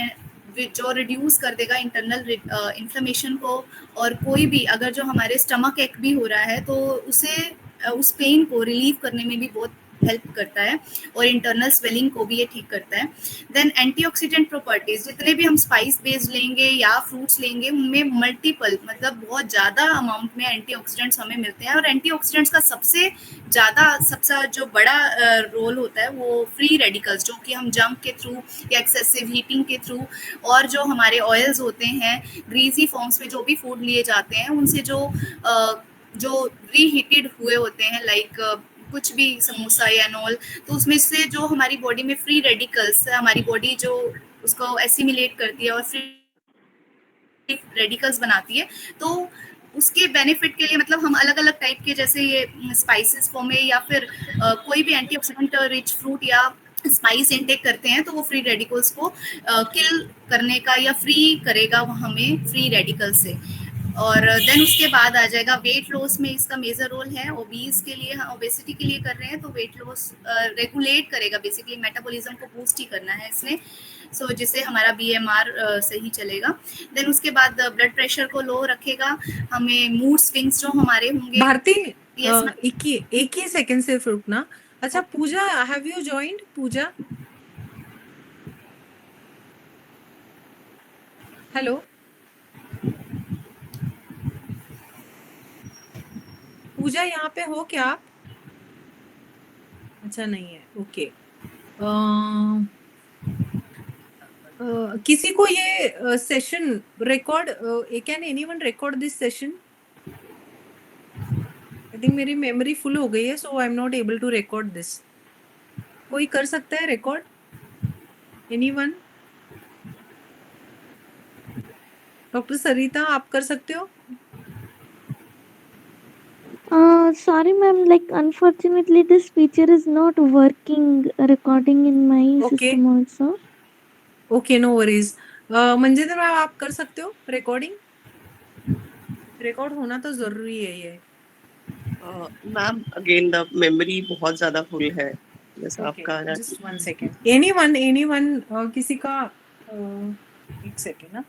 जो रिड्यूस कर देगा इंटरनल इन्फ्लेमेशन को। और कोई भी अगर जो हमारे स्टमक एक भी हो रहा है तो उसे उस पेन को रिलीव करने में भी बहुत हेल्प करता है, और इंटरनल स्वेलिंग को भी ये ठीक करता है। देन एंटीऑक्सीडेंट प्रॉपर्टीज, जितने भी हम स्पाइस बेस्ड लेंगे या फ्रूट्स लेंगे उनमें मल्टीपल मतलब बहुत ज़्यादा अमाउंट में एंटीऑक्सीडेंट्स हमें मिलते हैं। और एंटीऑक्सीडेंट्स का सबसे जो बड़ा रोल होता है वो फ्री रेडिकल्स, जो कि हम जंक के थ्रू या एक्सेसिव हीटिंग के थ्रू, और जो हमारे ऑयल्स होते हैं ग्रीजी फॉर्म्स में जो भी फूड लिए जाते हैं उनसे जो रीहीटेड हुए होते हैं, लाइक कुछ भी समोसा या नॉल, तो उसमें से जो हमारी बॉडी में फ्री रेडिकल्स, हमारी बॉडी जो उसको एसिमिलेट करती है और फ्री रेडिकल्स बनाती है, तो उसके बेनिफिट के लिए मतलब हम अलग अलग टाइप के, जैसे ये स्पाइसेस फॉर्म में या फिर कोई भी एंटीऑक्सीडेंट रिच फ्रूट या स्पाइस इनटेक करते हैं, तो वो फ्री रेडिकल्स को किल करने का या फ्री करेगा हमें फ्री रेडिकल से। और देन उसके बाद आ जाएगा वेट लॉस में इसका मेजर रोल है। ओबीज के लिए, हाँ ओबेसिटी के लिए कर रहे हैं तो वेट लॉस रेगुलेट करेगा, बेसिकली मेटाबॉलिज्म को बूस्ट ही करना है इसने। सो जिससे हमारा बीएमआर सही चलेगा। देन उसके बाद ब्लड प्रेशर को लो रखेगा, हमें मूड स्विंग्स जो हमारे होंगे। भारती, yes, एक ही सेकंड से रुकना। अच्छा Pooja, have you joined? Pooja, hello Pooja, यहाँ पे हो क्या आप? अच्छा नहीं है, ओके। किसी को ये session record, can anyone record this session? I think मेरी मेमोरी फुल हो गई है, so I am not able to record this. कोई कर सकता है रिकॉर्ड? एनीवन? डॉक्टर सरिता, आप कर सकते हो? Sorry, ma'am. Like, unfortunately, this feature is not working. Recording in my okay system also. Okay, no worries. Manjinder ma'am, आप कर सकते हो रिकॉर्डिंग? रिकॉर्ड होना तो जरूरी है ये। मैम अगेन द मेमोरी बहुत ज्यादा फुल है, जैसा ओके, आपका जस्ट वन सेकेंड। एनीवन किसी का एक सेकेंड ना।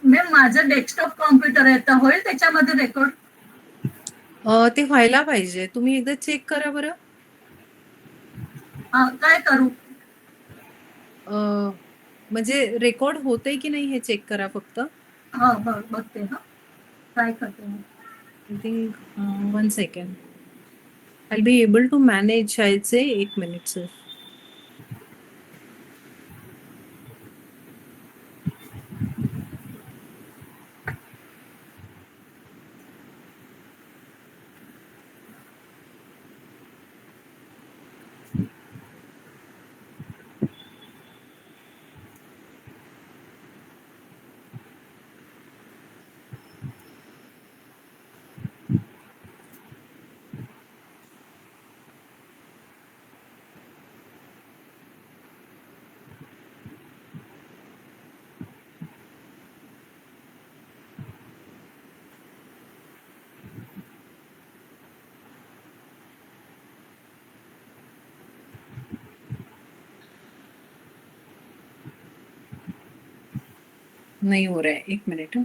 मॅम माझं डेस्कटॉप कॉम्प्युटर आहे तर होईल त्याच्यामध्ये रेकॉर्ड? ते व्हायला पाहिजे, तुम्ही एकदा चेक करा बरं। काय करू? म्हणजे रेकॉर्ड होतंय की नाही हे चेक करा फक्त। हा बघते हा, ट्राय करते मी. I think 1 second, I will be able to manage शायद से। 1 मिनट सर। नहीं हो रहा है, 1 मिनट।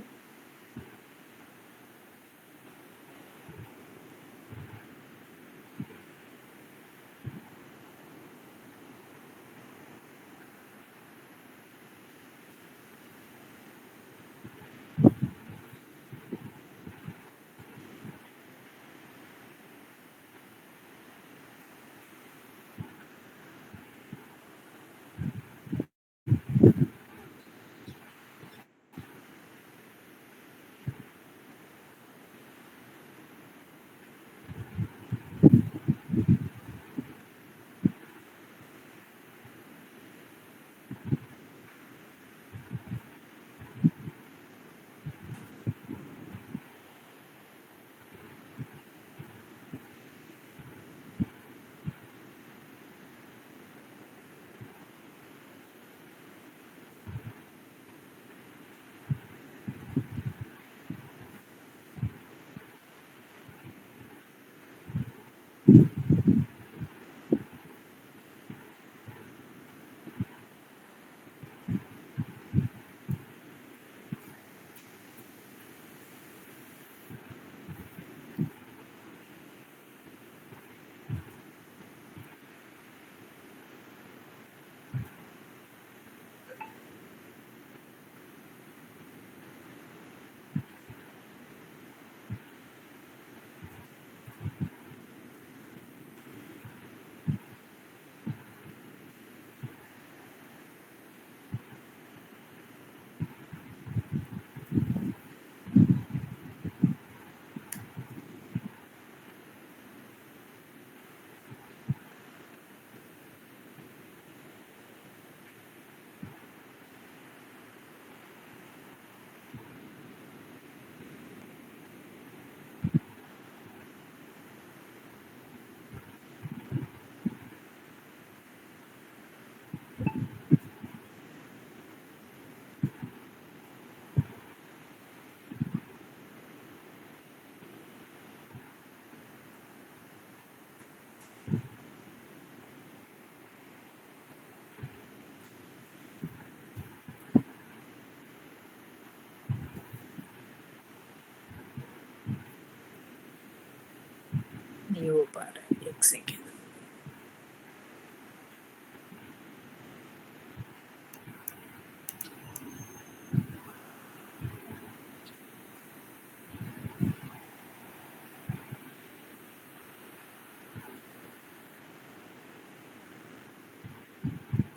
नहीं हो पा रहा है, 1 सेकेंड।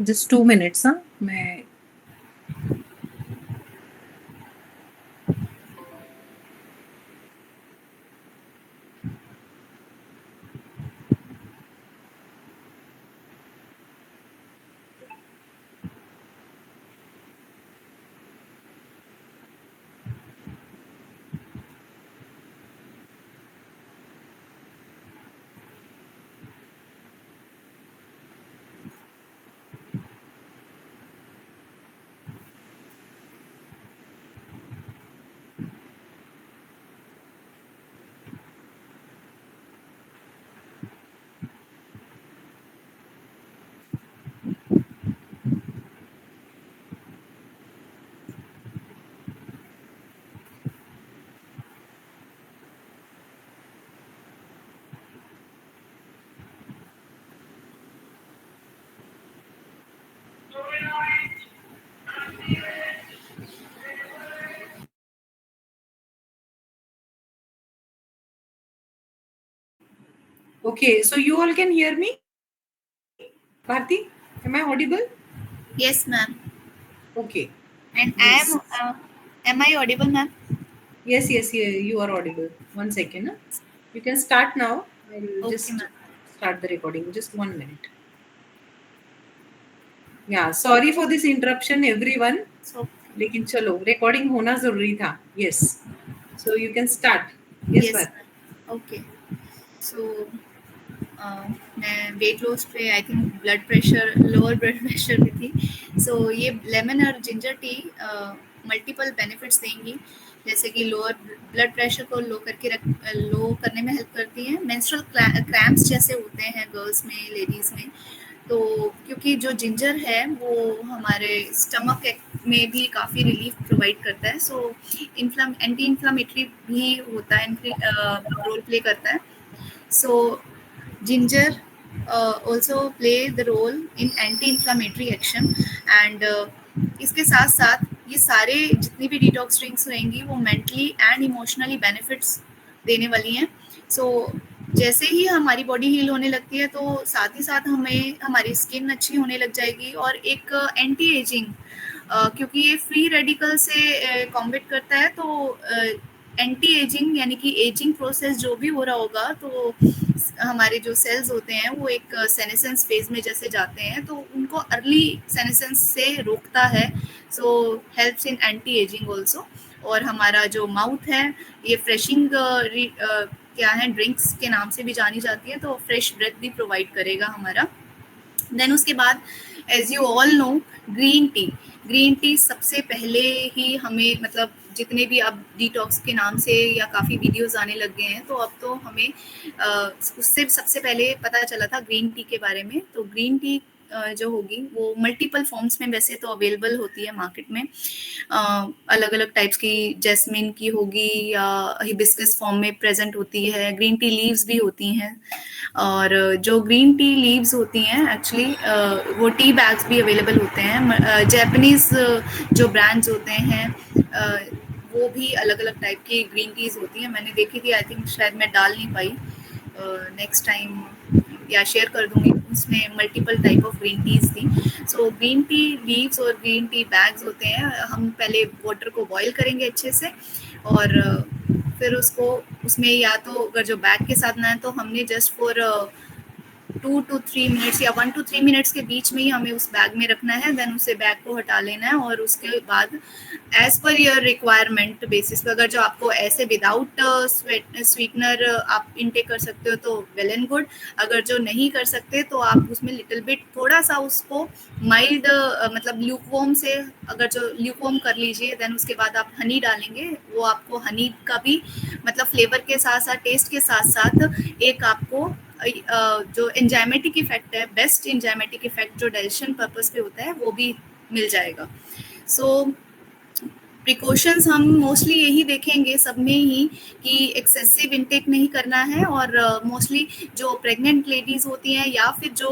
जस्ट 2 minutes, हाँ मैं Okay, so you all can hear me? Bharti, am I audible? Yes, ma'am. Okay. And Yes. am I audible, ma'am? Yes, you are audible. 1 second. Huh? You can start now. I'll Okay, just ma'am. start the recording. Just 1 minute. Yeah, sorry for this interruption, everyone. So, लेकिन चलो recording होना जरूरी था. Yes. So you can start. Yes, yes, Bharti. ma'am. Okay. So, मैं weight loss पे I think blood pressure lower blood pressure भी थी. सो ये लेमन और जिंजर टी मल्टीपल बेनिफिट्स देंगी, जैसे कि लोअर ब्लड प्रेशर को लो करने में हेल्प करती है. मेंस्ट्रुअल क्रैम्प्स जैसे होते हैं गर्ल्स में, लेडीज़ में, तो क्योंकि जो जिंजर है वो हमारे स्टमक में भी काफ़ी रिलीफ प्रोवाइड करता है. सो एंटी इन्फ्लामेटरी भी होता है, रोल प्ले करता है. So ginger also play the role in anti-inflammatory action and इसके साथ साथ ये सारे जितनी भी डिटॉक्स ड्रिंक्स रहेंगी वो मेंटली एंड इमोशनली बेनिफिट्स देने वाली हैं. सो जैसे ही हमारी बॉडी हील होने लगती है तो साथ ही साथ हमें हमारी स्किन अच्छी होने लग जाएगी. और एक एंटी एजिंग, क्योंकि ये फ्री रेडिकल से कॉम्बैट करता है, तो एंटी एजिंग यानी कि एजिंग प्रोसेस जो भी हो रहा होगा तो हमारे जो सेल्स होते हैं वो एक सेनेसेंस फेज में जैसे जाते हैं तो उनको अर्ली सेनेसेंस से रोकता है. So helps in anti ageing also. और हमारा जो माउथ है ये फ्रेशिंग क्या है, ड्रिंक्स के नाम से भी जानी जाती है, तो फ्रेश ब्रेथ भी प्रोवाइड करेगा हमारा. देन उसके बाद as you all know green tea सबसे पहले ही हमें, मतलब जितने भी अब डिटॉक्स के नाम से या काफ़ी वीडियोस आने लग गए हैं, तो अब तो हमें उससे सबसे पहले पता चला था ग्रीन टी के बारे में. तो ग्रीन टी जो होगी वो मल्टीपल फॉर्म्स में वैसे तो अवेलेबल होती है मार्केट में. अलग अलग टाइप्स की, जैस्मिन की होगी या हिबिस्कस फॉर्म में प्रेजेंट होती है. ग्रीन टी लीव्स भी होती हैं, और जो ग्रीन टी लीव्स होती हैं एक्चुअली वो टी बैग्स भी अवेलेबल होते हैं. जापानीज जो ब्रांड्स होते हैं वो भी अलग अलग टाइप की ग्रीन टीज होती हैं. मैंने देखी थी, आई थिंक शायद मैं डाल नहीं पाई, नेक्स्ट टाइम या शेयर कर दूंगी. उसमें multiple type of green teas थी. सो ग्रीन टी लीव्स और ग्रीन टी बैग्स होते हैं. हम पहले वाटर को बॉईल करेंगे अच्छे से, और फिर उसको उसमें या तो अगर जो बैग के साथ ना है तो हमने जस्ट फॉर 2 to 3 मिनट्स या 1 to 3 मिनट्स के बीच में ही हमें उस बैग में रखना है. देन उसे बैग को हटा लेना है, और उसके बाद as per your requirement basis पे, अगर जो आपको ऐसे विदाउट स्वीटनर आप इनटेक कर सकते हो तो वेल एंड गुड. अगर जो नहीं कर सकते तो आप उसमें लिटिल बिट थोड़ा सा उसको माइल्ड मतलब ल्यूकवॉर्म से, अगर जो ल्यूकवॉर्म कर लीजिए, देन उसके बाद आप हनी डालेंगे. वो आपको हनी का भी मतलब फ्लेवर के साथ साथ, टेस्ट के साथ साथ एक आपको जो एंजाइमेटिक इफेक्ट है, बेस्ट एंजाइमेटिक इफेक्ट जो डाइजेशन पर्पस पे होता है, वो भी मिल जाएगा. सो प्रिकॉशंस हम मोस्टली यही देखेंगे सब में ही कि एक्सेसिव इनटेक नहीं करना है. और मोस्टली जो प्रेग्नेंट लेडीज होती हैं या फिर जो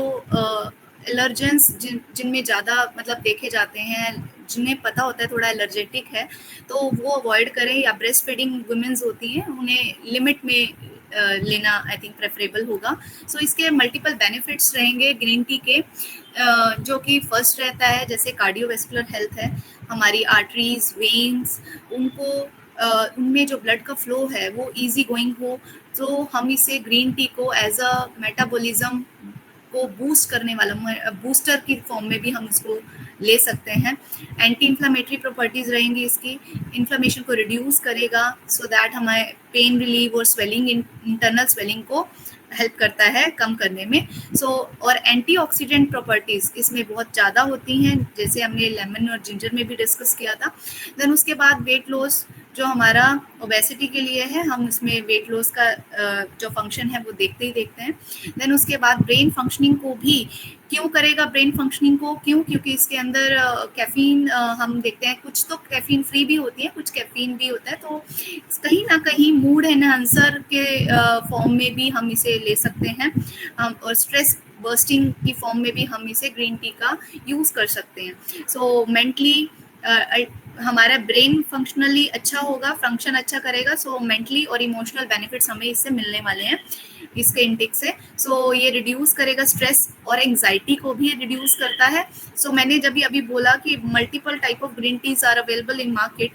एलर्जेंस जिनमें ज़्यादा मतलब देखे जाते हैं, जिन्हें पता होता है थोड़ा एलर्जेटिक है, तो वो अवॉइड करें. या ब्रेस्ट फीडिंग वुमेन्स होती हैं, उन्हें लिमिट में लेना आई थिंक प्रेफरेबल होगा। सो इसके मल्टीपल बेनिफिट्स रहेंगे ग्रीन टी के, जो कि फर्स्ट रहता है जैसे कार्डियोवैस्कुलर हेल्थ है, हमारी आर्टरीज वेन्स उनको उनमें जो ब्लड का फ्लो है वो इजी गोइंग हो, तो हम इसे ग्रीन टी को एज अ मेटाबॉलिज्म को बूस्ट करने वाला बूस्टर की फॉर्म में भी हम इसको ले सकते हैं। एंटी इन्फ्लामेटरी प्रॉपर्टीज रहेंगी इसकी, इन्फ्लामेशन को रिड्यूस करेगा सो दैट हमारे पेन रिलीव और स्वेलिंग, इंटरनल स्वेलिंग को हेल्प करता है कम करने में। और एंटीऑक्सीडेंट प्रॉपर्टीज इसमें बहुत ज़्यादा होती हैं, जैसे हमने लेमन और जिंजर में भी डिस्कस किया था। देन उसके बाद वेट लॉस जो हमारा ओबेसिटी के लिए है, हम इसमें वेट लॉस का जो फंक्शन है वो देखते ही देखते हैं। देन उसके बाद ब्रेन फंक्शनिंग को भी क्यों करेगा, ब्रेन फंक्शनिंग को क्यों, क्योंकि इसके अंदर कैफीन हम देखते हैं, कुछ तो कैफीन फ्री भी होती है, कुछ कैफीन भी होता है, तो कहीं ना कहीं मूड एनहांसर के फॉर्म में भी हम इसे ले सकते हैं, और स्ट्रेस बर्स्टिंग की फॉर्म में भी हम इसे ग्रीन टी का यूज़ कर सकते हैं। सो मेंटली हमारा ब्रेन फंक्शनली अच्छा होगा, फंक्शन अच्छा करेगा, सो मेंटली और इमोशनल बेनिफिट्स हमें इससे मिलने वाले हैं इसके इंटेक से। सो ये रिड्यूस करेगा स्ट्रेस और एंजाइटी को भी रिड्यूस करता है। सो मैंने जब अभी बोला कि multiple type of green teas are available in market,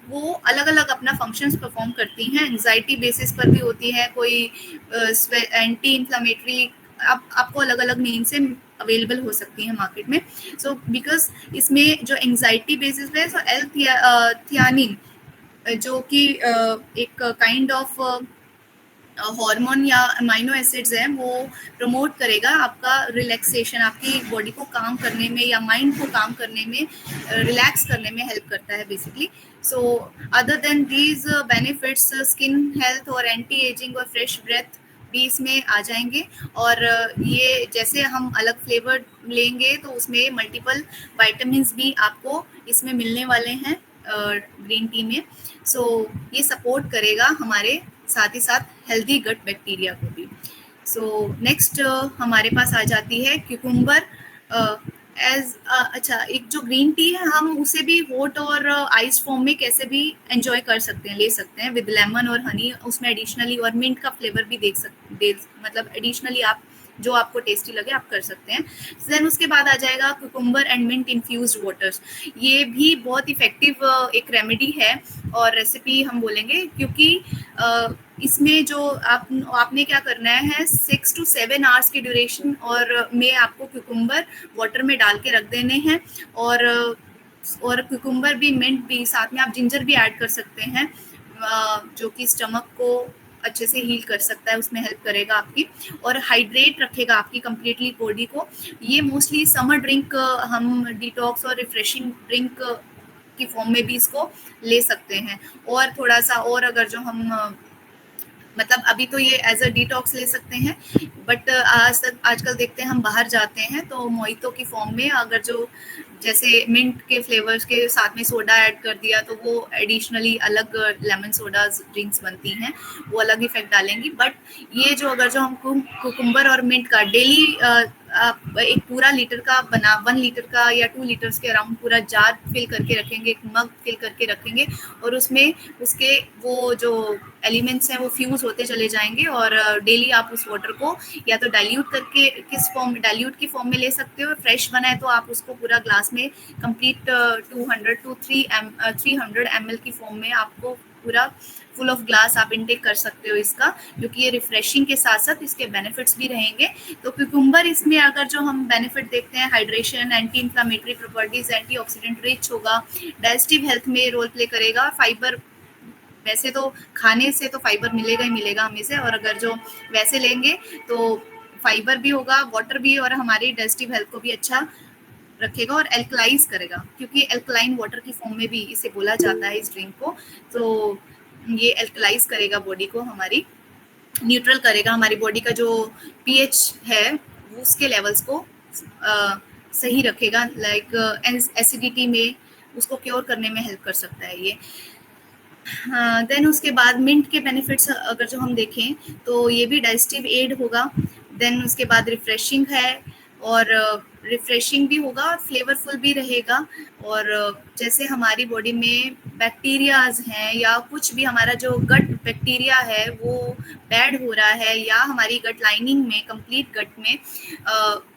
वो अलग अलग अपना फंक्शंस परफॉर्म करती हैं, एंजाइटी बेसिस पर भी होती है, कोई एंटी इन्फ्लामेटरी, आपको अलग अलग नेम से अवेलेबल हो सकती है मार्केट में। सो बिकॉज इसमें जो एंजाइटी बेसिस पे, सो थियानिन जो कि एक काइंड ऑफ हार्मोन या अमाइनो एसिड्स हैं, वो प्रमोट करेगा आपका रिलैक्सेशन, आपकी बॉडी को काम करने में या माइंड को काम करने में, रिलैक्स करने में हेल्प करता है basically. So other than these benefits, skin health और एंटी एजिंग और फ्रेश ब्रेथ भी इसमें आ जाएंगे। और ये जैसे हम अलग फ्लेवर लेंगे तो उसमें मल्टीपल विटामिन्स भी आपको इसमें मिलने वाले हैं ग्रीन टी में। सो ये सपोर्ट करेगा हमारे साथ ही साथ हेल्दी गट बैक्टीरिया को भी। सो नेक्स्ट हमारे पास आ जाती है क्यूकुम्बर अच्छा, एक जो ग्रीन टी है हम उसे भी हॉट और आइस फॉर्म में कैसे भी एंजॉय कर सकते हैं, ले सकते हैं विद लेमन और हनी, उसमें एडिशनली और मिंट का फ्लेवर भी मतलब एडिशनली आप जो आपको टेस्टी लगे आप कर सकते हैं। देन उसके बाद आ जाएगा cucumber and mint infused waters, ये भी बहुत इफेक्टिव एक रेमेडी है और रेसिपी हम बोलेंगे, क्योंकि इसमें जो आपने क्या करना है 6 to 7 आवर्स की ड्यूरेशन और में आपको कुकुम्बर वाटर में डाल के रख देने हैं, और कुकुम्बर भी मिंट भी साथ में आप जिंजर भी ऐड कर सकते हैं, जो कि स्टमक को अच्छे से हील कर सकता है, उसमें हेल्प करेगा आपकी और हाइड्रेट रखेगा आपकी कंप्लीटली बॉडी को। ये मोस्टली समर ड्रिंक हम डिटॉक्स और रिफ्रेशिंग ड्रिंक की फॉर्म में भी इसको ले सकते हैं। और थोड़ा सा और अगर जो हम मतलब अभी तो ये एज अ डिटॉक्स ले सकते हैं, बट आजकल देखते हैं हम बाहर जाते हैं तो मोइतो की फॉर्म में अगर जो जैसे मिंट के फ्लेवर्स के साथ में सोडा ऐड कर दिया तो वो एडिशनली अलग लेमन सोडा ड्रिंक्स बनती हैं, वो अलग इफेक्ट डालेंगी। बट ये जो अगर जो हम कुकुम्बर और मिंट का डेली आप एक पूरा लीटर का 1 लीटर का या 2 लीटर्स के अराउंड पूरा जार फिल करके रखेंगे, एक मग फिल करके रखेंगे और उसमें उसके वो जो एलिमेंट्स हैं वो फ्यूज होते चले जाएंगे और डेली आप उस वाटर को या तो डाइल्यूट करके डाइल्यूट की फॉर्म में ले सकते हो, फ्रेश बना है तो आप उसको पूरा ग्लास में कंप्लीट 200 to 300 ml की फॉर्म में आपको पूरा फुल ऑफ ग्लास आप इनटेक कर सकते हो इसका, क्योंकि ये रिफ्रेशिंग के साथ साथ इसके बेनिफिट्स भी रहेंगे। तो क्यूकुम्बर इसमें अगर जो हम बेनिफिट देखते हैं hydration, anti inflammatory properties, antioxidant rich होगा, डाइजेस्टिव हेल्थ में रोल प्ले करेगा, फाइबर वैसे तो खाने से तो फाइबर मिलेगा ही मिलेगा हमें से, और अगर जो वैसे लेंगे तो फाइबर भी होगा, वाटर भी, और हमारी डाइजेस्टिव हेल्थ को भी अच्छा रखेगा और एल्कलाइज करेगा, क्योंकि एल्कलाइन वाटर की फॉर्म में भी इसे बोला जाता है इस ड्रिंक को। तो ये एल्कलाइज करेगा बॉडी को, हमारी न्यूट्रल करेगा, हमारी बॉडी का जो पीएच है उसके लेवल्स को सही रखेगा, लाइक एसिडिटी में उसको क्योर करने में हेल्प कर सकता है ये। देन उसके बाद मिंट के बेनिफिट्स अगर जो हम देखें तो ये भी डाइजेस्टिव एड होगा। देन उसके बाद रिफ्रेशिंग है, और रिफ्रेशिंग भी होगा, फ्लेवरफुल भी रहेगा, और जैसे हमारी बॉडी में बैक्टीरियाज हैं या कुछ भी हमारा जो गट बैक्टीरिया है वो बैड हो रहा है, या हमारी गट लाइनिंग में, कंप्लीट गट में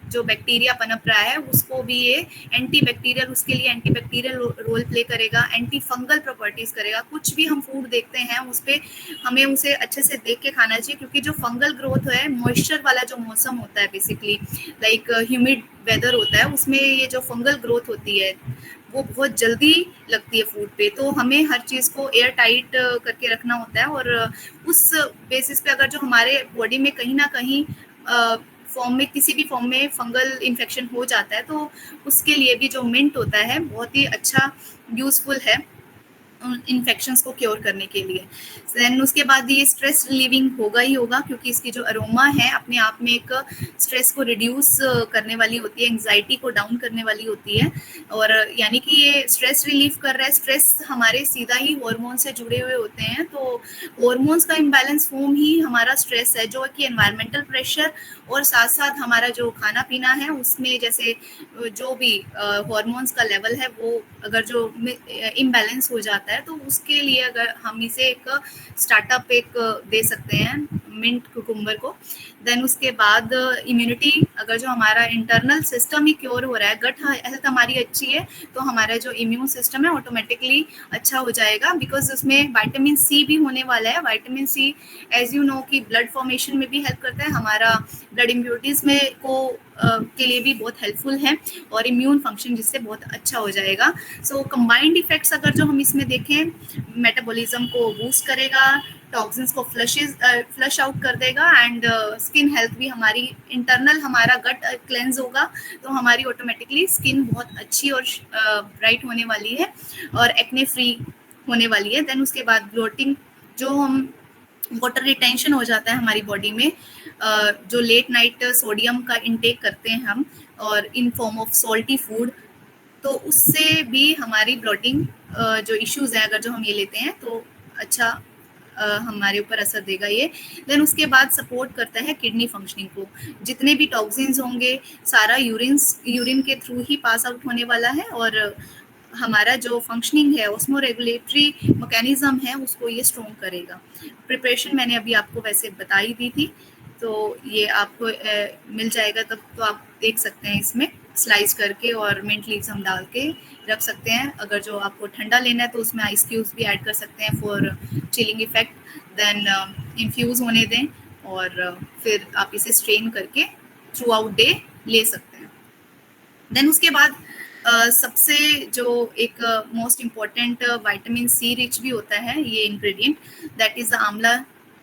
जो बैक्टीरिया पनप रहा है उसको भी ये एंटी बैक्टीरियल, उसके लिए एंटी बैक्टीरियल रोल प्ले करेगा, एंटी फंगल प्रॉपर्टीज करेगा। कुछ भी हम फूड देखते हैं उस पर हमें उसे अच्छे से देख के खाना चाहिए, क्योंकि जो फंगल ग्रोथ है, मॉइस्चर वाला जो मौसम होता है, बेसिकली लाइक ह्यूमिड वेदर होता है, उसमें ये जो फंगल ग्रोथ होती है वो बहुत जल्दी लगती है फूड पे। तो हमें हर चीज़ को एयर टाइट करके रखना होता है, और उस बेसिस पे अगर जो हमारे बॉडी में कहीं ना कहीं फॉर्म में, किसी भी फॉर्म में फंगल इन्फेक्शन हो जाता है, तो उसके लिए भी जो मिंट होता है बहुत ही अच्छा यूजफुल है इन्फेक्शंस को क्योर करने के लिए। देन उसके बाद ये स्ट्रेस रिलीविंग होगा ही होगा, क्योंकि इसकी जो अरोमा है अपने आप में एक स्ट्रेस को रिड्यूस करने वाली होती है, एंग्जाइटी को डाउन करने वाली होती है, और यानी कि ये स्ट्रेस रिलीफ कर रहा है। स्ट्रेस हमारे सीधा ही हार्मोन से जुड़े हुए होते हैं, तो हार्मोन्स का इम्बैलेंस फॉर्म ही हमारा स्ट्रेस है, जो कि एनवायरमेंटल प्रेशर और साथ साथ हमारा जो खाना पीना है उसमें जैसे जो भी हार्मोन्स का लेवल है वो अगर जो इम्बैलेंस हो जाता है, तो उसके लिए अगर हम इसे एक स्टार्टअप एक दे सकते हैं मिंट कुकुम्बर को। देन उसके बाद इम्यूनिटी, अगर जो हमारा इंटरनल सिस्टम ही क्योर हो रहा है, गट हेल्थ हमारी अच्छी है, तो हमारा जो इम्यून सिस्टम है ऑटोमेटिकली अच्छा हो जाएगा, बिकॉज उसमें विटामिन सी भी होने वाला है। Vitamin C as you know कि ब्लड फॉर्मेशन में भी हेल्प करता है, हमारा ब्लड इम्प्योरिटीज में के लिए भी बहुत हेल्पफुल है, और इम्यून फंक्शन जिससे बहुत अच्छा हो जाएगा। सो कंबाइंड इफेक्ट्स अगर जो हम इसमें देखें, मेटाबॉलिज्म को बूस्ट करेगा, टॉक्सिन्स को फ्लश आउट कर देगा, एंड स्किन हेल्थ भी हमारी इंटरनल, हमारा गट क्लेंज होगा, तो हमारी ऑटोमेटिकली स्किन बहुत अच्छी और ब्राइट होने वाली है और एक्ने फ्री होने वाली है। देन उसके बाद ब्लोटिंग, जो हम वाटर रिटेंशन हो जाता है हमारी बॉडी में, जो लेट नाइट सोडियम का इंटेक करते हैं हम और इन फॉर्म ऑफ सॉल्टी फूड, तो उससे भी हमारी ब्लोटिंग जो इश्यूज हैं अगर जो हम ये लेते हैं तो अच्छा हमारे ऊपर असर देगा ये। देन उसके बाद सपोर्ट करता है किडनी फंक्शनिंग को। जितने भी टॉक्सिन्स होंगे सारा यूरिन के थ्रू ही पास आउट होने वाला है, और हमारा जो फंक्शनिंग है उसमें रेगुलेटरी मैकेनिज्म है उसको ये स्ट्रॉन्ग करेगा। प्रिपरेशन मैंने अभी आपको वैसे बता ही दी थी, तो ये आपको मिल जाएगा तब, तो आप देख सकते हैं इसमें स्लाइस करके, और मिंट लीव्स हम डाल के रख सकते हैं। अगर जो आपको ठंडा लेना है तो उसमें आइस क्यूब्स भी ऐड कर सकते हैं for chilling effect. Then infuse होने दें, और फिर आप इसे स्ट्रेन करके थ्रू आउट डे ले सकते हैं। देन उसके बाद सबसे जो एक most important vitamin C rich भी होता है ये इंग्रेडिएंट, दैट इज़ द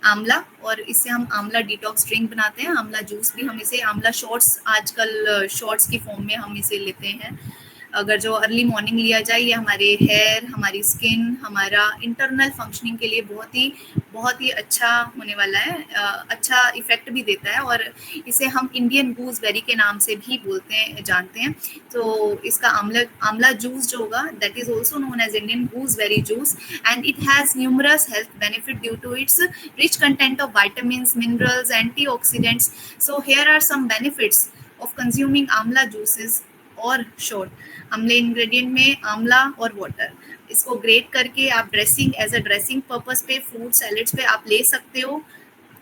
आंवला, और इससे हम आंवला डिटॉक्स ड्रिंक बनाते हैं। आंवला जूस भी हम इसे, आंवला शॉट्स आजकल शॉट्स की फॉर्म में हम इसे लेते हैं। अगर जो अर्ली मॉर्निंग लिया जाए, ये हमारे हेयर, हमारी स्किन, हमारा इंटरनल फंक्शनिंग के लिए बहुत ही अच्छा होने वाला है, अच्छा इफेक्ट भी देता है, और इसे हम इंडियन गूसबेरी के नाम से भी जानते हैं। तो इसका आंवला जूस जो होगा that is also known as Indian gooseberry juice, and it has numerous health benefit due to its rich content of vitamins, minerals, antioxidants. So here are some benefits of consuming amla juices और shot. अम्ले ingredient में आंवला और water, इसको grate करके आप dressing as a dressing purpose पे fruit salads पे आप ले सकते हो।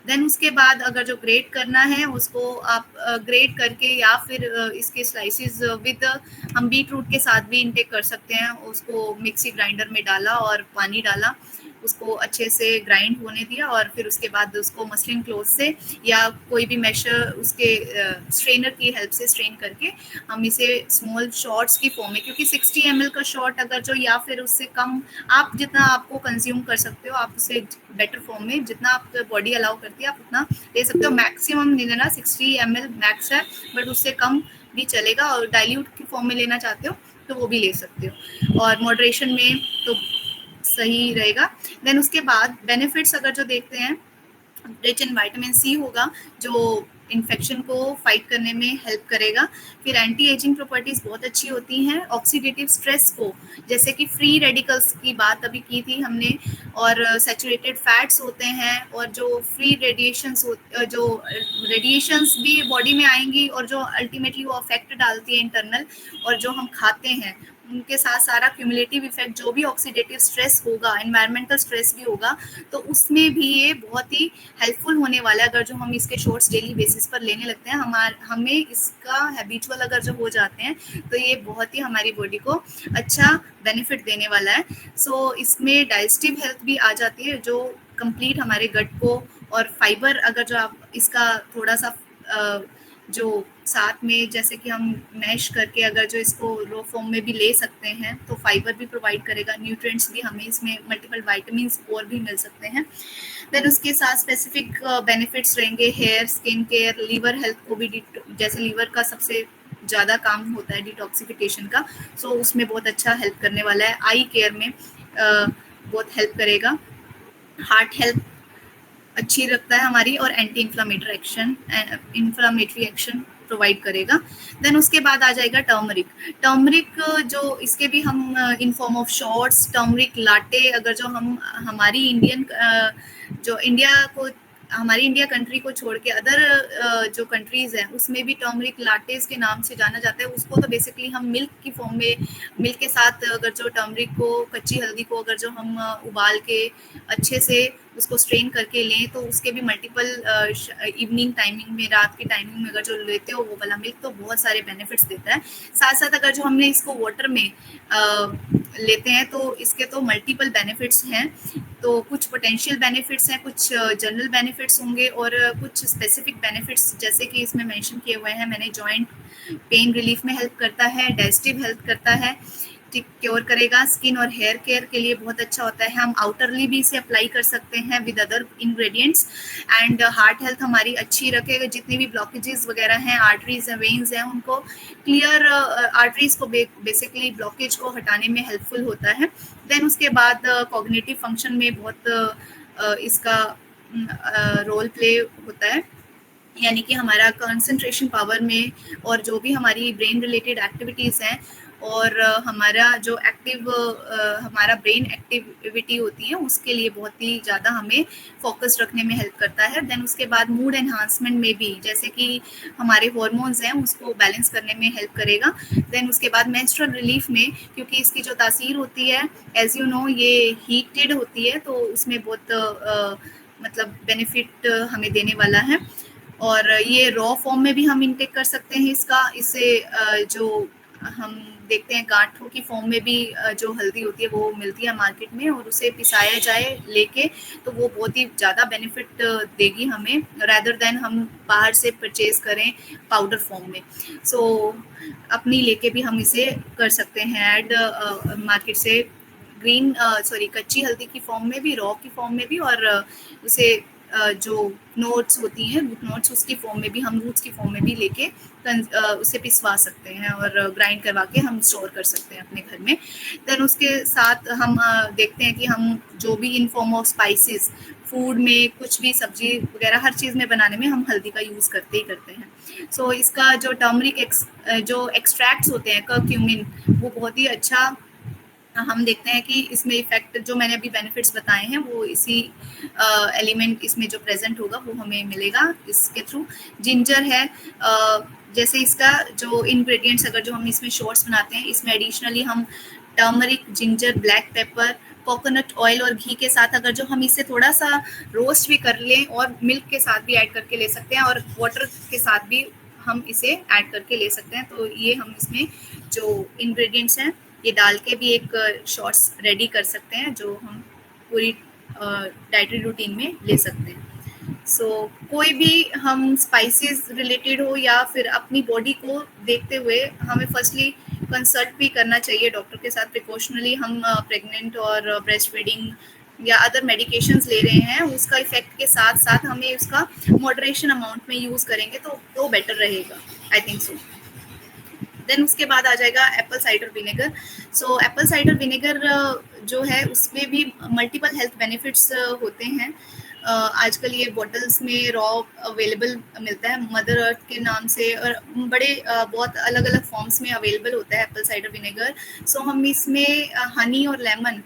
देन उसके बाद अगर जो ग्रेट करना है उसको आप ग्रेट करके, या फिर इसके स्लाइसेस विद हम बीट रूट के साथ भी इंटेक कर सकते हैं। उसको मिक्सी ग्राइंडर में डाला और पानी डाला, उसको अच्छे से ग्राइंड होने दिया, और फिर उसके बाद उसको मसलिन क्लोथ से या कोई भी मैशर उसके स्ट्रेनर की हेल्प से स्ट्रेन करके हम इसे स्मॉल शॉट्स की फॉर्म में, क्योंकि 60 ml का शॉट अगर जो, या फिर उससे कम आप जितना आपको कंज्यूम कर सकते हो, आप उसे बेटर फॉर्म में जितना आप बॉडी अलाउ करती है आप उतना ले सकते हो। मैक्सिमम नहीं लेना, 60 ml मैक्स है, बट उससे कम भी चलेगा, और डाइल्यूट की फॉर्म में लेना चाहते हो तो वो भी ले सकते हो, और मॉडरेशन में तो सही रहेगा। देन उसके बाद बेनिफिट्स अगर जो देखते हैं, रिच इन विटामिन सी होगा जो इन्फेक्शन को फाइट करने में हेल्प करेगा। फिर एंटी एजिंग प्रॉपर्टीज बहुत अच्छी होती हैं, ऑक्सीडेटिव स्ट्रेस को, जैसे कि फ्री रेडिकल्स की बात अभी की थी हमने, और सैचुरेटेड फैट्स होते हैं, और जो फ्री जो रेडिएशंस भी बॉडी में आएंगी और जो अल्टीमेटली वो अफेक्ट डालती है इंटरनल, और जो हम खाते हैं उनके साथ सारा क्यूमुलेटिव इफेक्ट जो भी ऑक्सीडेटिव स्ट्रेस होगा, एनवायरमेंटल स्ट्रेस भी होगा, तो उसमें भी ये बहुत ही हेल्पफुल होने वाला है। अगर जो हम इसके शॉर्ट्स डेली बेसिस पर लेने लगते हैं, हमें इसका हैबिचुअल अगर जो हो जाते हैं, तो ये बहुत ही हमारी बॉडी को अच्छा बेनिफिट देने वाला है। सो इसमें डाइजेस्टिव हेल्थ भी आ जाती है, जो कंप्लीट हमारे गट को, और फाइबर अगर जो आप इसका थोड़ा सा जो साथ में जैसे कि हम मैश करके अगर जो इसको रो फॉर्म में भी ले सकते हैं, तो फाइबर भी प्रोवाइड करेगा, न्यूट्रिएंट्स भी, हमें इसमें मल्टीपल विटामिन्स और भी मिल सकते हैं। देन उसके साथ स्पेसिफिक बेनिफिट्स रहेंगे hair, skin care, liver health को भी, जैसे लिवर का सबसे ज़्यादा काम होता है डिटॉक्सिफिकेशन का, सो उसमें बहुत अच्छा हेल्प करने वाला है। आई केयर में बहुत हेल्प करेगा। हार्ट हेल्थ अच्छी रखता है हमारी, और एंटी इन्फ्लामेटरी एक्शन प्रोवाइड करेगा। देन उसके बाद आ जाएगा टर्मरिक जो इसके भी हम इन form of shorts, turmeric latte, अगर जो हम हमारी हमारी इंडिया कंट्री को छोड़ के अदर जो कंट्रीज हैं, उसमें भी टर्मरिक लाटेस के नाम से जाना जाता है उसको। तो बेसिकली हम मिल्क की फॉर्म में, मिल्क के साथ अगर जो टर्मरिक को, कच्ची हल्दी को अगर जो हम उबाल के अच्छे से उसको स्ट्रेन करके लें, तो उसके भी मल्टीपल इवनिंग टाइमिंग में, रात की टाइमिंग में अगर जो लेते हो वो वाला मिल्क, तो बहुत सारे बेनिफिट्स देता है। साथ साथ अगर जो हमने इसको वाटर में लेते हैं, तो इसके तो मल्टीपल बेनिफिट्स हैं। तो कुछ पोटेंशियल बेनिफिट्स हैं, कुछ जनरल बेनिफिट्स होंगे, और कुछ स्पेसिफिक बेनिफिट्स जैसे कि इसमें मेंशन किए हुए हैं मैंने। जॉइंट पेन रिलीफ में हेल्प करता है, डाइजेस्टिव हेल्प करता है, क्योर करेगा, स्किन और हेयर केयर के लिए बहुत अच्छा होता है। हम आउटरली भी इसे अप्लाई कर सकते हैं with other ingredients. And heart health हमारी अच्छी रखेगा, जितनी भी ब्लॉकेजेस वगैरह हैं, आर्टरीज हैं, वेन्स हैं, उनको क्लियर, आर्टरीज को बेसिकली ब्लॉकेज को हटाने में हेल्पफुल होता है। देन उसके बाद कॉग्निटिव फंक्शन में बहुत इसका रोल प्ले होता है, यानी कि हमारा कंसंट्रेशन पावर में, और जो भी हमारी ब्रेन रिलेटेड एक्टिविटीज़ हैं, और हमारा जो हमारा ब्रेन एक्टिविटी होती है, उसके लिए बहुत ही ज़्यादा हमें फोकस रखने में हेल्प करता है। देन उसके बाद मूड एनहांसमेंट में भी, जैसे कि हमारे हार्मोन्स हैं उसको बैलेंस करने में हेल्प करेगा। देन उसके बाद मेंस्ट्रुअल रिलीफ में, क्योंकि इसकी जो तासीर होती है, एज यू नो, ये हीटेड होती है, तो उसमें बहुत मतलब बेनिफिट हमें देने वाला है। और ये रॉ फॉर्म में भी हम इनटेक कर सकते हैं इससे जो हम देखते हैं गांठों की फॉर्म में भी जो हल्दी होती है वो मिलती है मार्केट में, और उसे पिसाया जाए लेके, तो वो बहुत ही ज़्यादा बेनिफिट देगी हमें, रादर देन हम बाहर से परचेज करें पाउडर फॉर्म में। सो अपनी लेके भी हम इसे कर सकते हैं ऐड मार्केट से, कच्ची हल्दी की फॉर्म में भी, रॉ की फॉर्म में भी, और उसे जो नोट्स होती हैं, नोट्स, उसकी फॉर्म में भी, हम रूट्स की फॉर्म में भी लेके उसे पिसवा सकते हैं और ग्राइंड करवा के हम स्टोर कर सकते हैं अपने घर में। देन उसके साथ हम देखते हैं कि हम जो भी इन फॉर्म ऑफ स्पाइसेस, फूड में कुछ भी सब्जी वगैरह हर चीज़ में बनाने में हम हल्दी का यूज़ करते ही करते हैं। सो इसका जो टर्मरिक जो एक्सट्रैक्ट्स होते हैं, कर्क्यूमिन, वो बहुत ही अच्छा हम देखते हैं कि इसमें इफेक्ट, जो मैंने अभी बेनिफिट्स बताए हैं, वो इसी एलिमेंट इसमें जो प्रेजेंट होगा वो हमें मिलेगा इसके थ्रू। जिंजर है, जैसे इसका जो इंग्रेडिएंट्स, अगर जो हम इसमें शॉर्ट्स बनाते हैं, इसमें एडिशनली हम turmeric, ginger, black pepper, coconut oil और घी के साथ अगर जो हम इसे थोड़ा सा रोस्ट भी कर लें, और मिल्क के साथ भी ऐड करके ले सकते हैं, और वाटर के साथ भी हम इसे ऐड करके ले सकते हैं। तो ये हम इसमें जो इंग्रेडिएंट्स हैं ये डाल के भी एक शॉर्ट्स रेडी कर सकते हैं, जो हम पूरी डाइटरी रूटीन में ले सकते हैं। सो कोई भी हम स्पाइसेस रिलेटेड हो, या फिर अपनी बॉडी को देखते हुए हमें फर्स्टली कंसल्ट भी करना चाहिए डॉक्टर के साथ। प्रिकॉशनली हम प्रेग्नेंट और ब्रेस्ट फीडिंग या अदर मेडिकेशंस ले रहे हैं, उसका इफेक्ट के साथ साथ हमें उसका मॉडरेशन अमाउंट में यूज़ करेंगे तो बेटर रहेगा, आई थिंक सो। देन उसके बाद आ जाएगा Apple cider vinegar. So Apple cider vinegar जो है उसमें भी मल्टीपल हेल्थ बेनिफिट्स होते हैं। आजकल ये बॉटल्स में रॉ अवेलेबल मिलता है मदर अर्थ के नाम से, और बड़े बहुत अलग अलग फॉर्म्स में अवेलेबल होता है एप्पल साइडर विनेगर। सो हम इसमें हनी और लेमन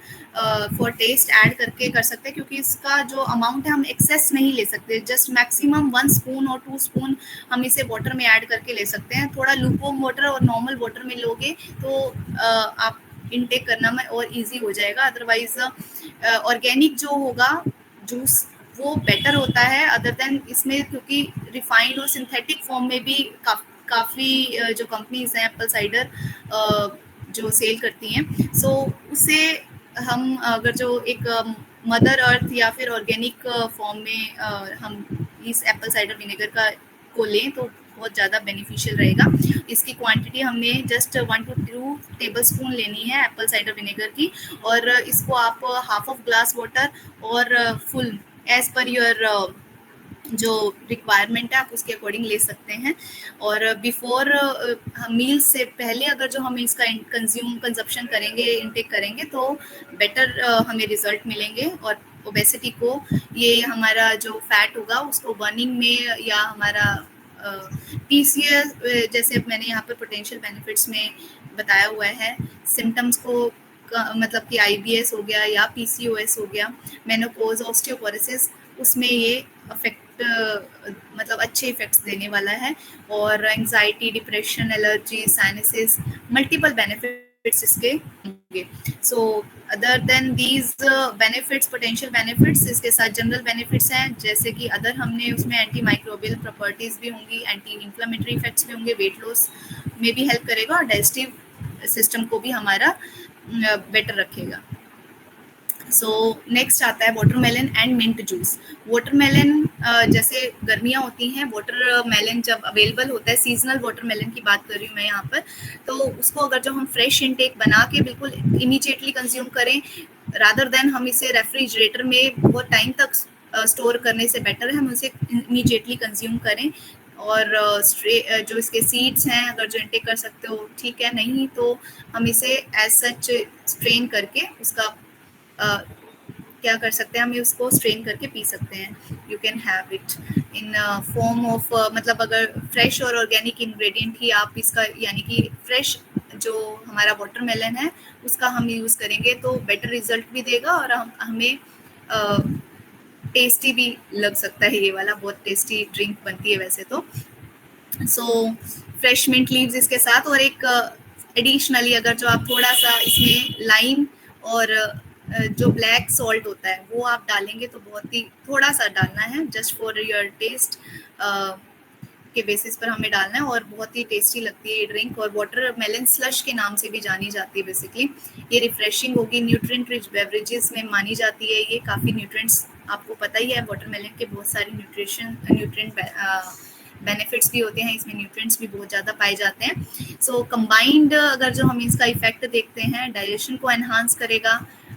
फॉर टेस्ट ऐड करके कर सकते हैं, क्योंकि इसका जो अमाउंट है हम एक्सेस नहीं ले सकते, जस्ट मैक्सिमम 1 स्पून और 2 स्पून हम इसे वाटर में ऐड करके ले सकते हैं। थोड़ा लूपवॉर्म वाटर और नॉर्मल वाटर में लोगे तो आप इनटेक करना में और इजी हो जाएगा। अदरवाइज ऑर्गेनिक जो होगा जूस वो बेटर होता है अदर देन इसमें, क्योंकि रिफाइंड और सिंथेटिक फॉर्म में भी काफ़ी जो कंपनीज हैं एप्पल साइडर जो सेल करती हैं, सो उससे हम अगर जो एक मदर अर्थ या फिर ऑर्गेनिक फॉर्म में हम इस एप्पल साइडर विनेगर को लें तो बहुत ज़्यादा बेनिफिशियल रहेगा। इसकी क्वांटिटी हमें जस्ट 1 to 2 टेबल स्पून लेनी है एप्पल साइडर विनेगर की, और इसको आप हाफ ऑफ ग्लास वाटर और फुल एज पर योर जो रिक्वायरमेंट है आप उसके अकॉर्डिंग ले सकते हैं। और बिफोर मील से पहले अगर जो हम इसका कंजप्शन करेंगे, इनटेक करेंगे तो बेटर हमें रिजल्ट मिलेंगे। और ओबेसिटी को ये हमारा जो फैट होगा उसको बर्निंग में या हमारा पीसीएस जैसे मैंने यहाँ पर पोटेंशियल बेनिफिट्स में बताया हुआ है, सिम्टम्स को मतलब कि आईबीएस हो गया या पीसीओएस हो गया, मेनोपॉज, ऑस्टियोपोरोसिस, उसमें ये अफेक्ट मतलब अच्छे इफेक्ट्स देने वाला है। और anxiety, depression, allergy, sinuses, multiple benefits इसके होंगे। So other than these benefits, potential benefits, इसके साथ जनरल बेनिफिट्स हैं जैसे कि अदर हमने उसमें एंटी माइक्रोबियल प्रॉपर्टीज भी होंगी, एंटी इन्फ्लेमेटरी इफेक्ट्स भी होंगे, वेट लॉस में भी हेल्प करेगा और डाइजेस्टिव सिस्टम को भी हमारा बेटर रखेगा। सो नेक्स्ट आता है watermelon and mint juice. Watermelon जैसे गर्मियाँ होती हैं, वाटरमेलन जब अवेलेबल होता है, सीजनल वाटरमेलन की बात कर रही हूँ मैं यहाँ पर, तो उसको अगर जो हम फ्रेश इनटेक बना के बिल्कुल इमीडिएटली कंज्यूम करें रादर देन हम इसे रेफ्रिजरेटर में बहुत टाइम तक स्टोर करने से बेटर है हम उसे इमीडिएटली कंज्यूम करें। और जो इसके सीड्स हैं अगर जो इनटेक कर सकते हो ठीक है, नहीं तो हम इसे एज सच स्ट्रेन करके उसका क्या कर सकते हैं, हम उसको स्ट्रेन करके पी सकते हैं। You can have it in form of मतलब अगर फ्रेश और ऑर्गेनिक इंग्रेडिएंट ही आप इसका यानी कि फ्रेश जो हमारा वाटरमेलन है उसका हम यूज़ करेंगे तो बेटर रिजल्ट भी देगा और हमें टेस्टी भी लग सकता है। ये वाला बहुत टेस्टी ड्रिंक बनती है वैसे तो। सो फ्रेश मिंट लीव्स इसके साथ, और एक एडिशनली अगर जो आप थोड़ा सा इसमें लाइम और जो ब्लैक सॉल्ट होता है वो आप डालेंगे तो बहुत ही थोड़ा सा डालना है, जस्ट फॉर योर टेस्ट के बेसिस पर हमें डालना है, और बहुत ही टेस्टी लगती है ये ड्रिंक। और वाटरमेलन स्लश के नाम से भी जानी जाती है बेसिकली। ये रिफ्रेशिंग होगी, न्यूट्रिएंट रिच बेवरेजेस में मानी जाती है। ये काफ़ी न्यूट्रिएंट्स आपको पता ही है, वाटरमेलन के बहुत सारे न्यूट्रिएंट बेनिफिट्स भी होते हैं, इसमें न्यूट्रिएंट्स भी बहुत ज़्यादा पाए जाते हैं। सो कंबाइंड अगर जो हम इसका इफेक्ट देखते हैं, डाइजेशन को एनहांस करेगा,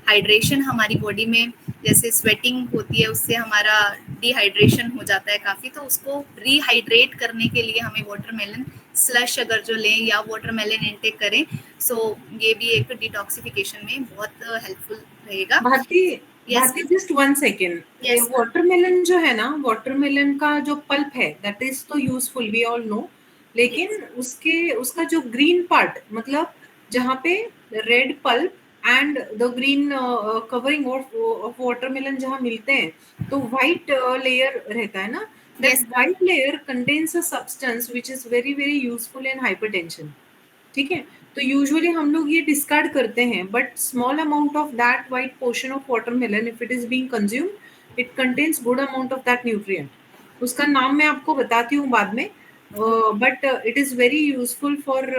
हाइड्रेशन हमारी बॉडी में जैसे स्वेटिंग होती है उससे हमारा डिहाइड्रेशन हो जाता है काफ़ी, तो उसको रीहाइड्रेट करने के लिए हमें वाटरमेलन स्लश अगर जो लें या वाटरमेलन इनटेक करें, सो ये भी एक डिटॉक्सिफिकेशन में बहुत हेल्पफुल रहेगा। भारती जस्ट 1 सेकेंड, वाटरमेलन जो है ना, वाटरमेलन का जो पल्प है दैट इज तो यूजफुल, वी ऑल नो, लेकिन उसका जो ग्रीन पार्ट मतलब जहाँ पे red pulp and the green covering of watermelon जहाँ मिलते हैं तो व्हाइट लेयर रहता है ना, that white layer contains a substance which is very very useful in hypertension. ठीक है, तो यूजुअली हम लोग ये डिस्कार्ड करते हैं, but small amount of that white portion of watermelon if it is being consumed it contains good amount of that nutrient. उसका नाम मैं आपको बताती हूँ बाद में, but it is very useful for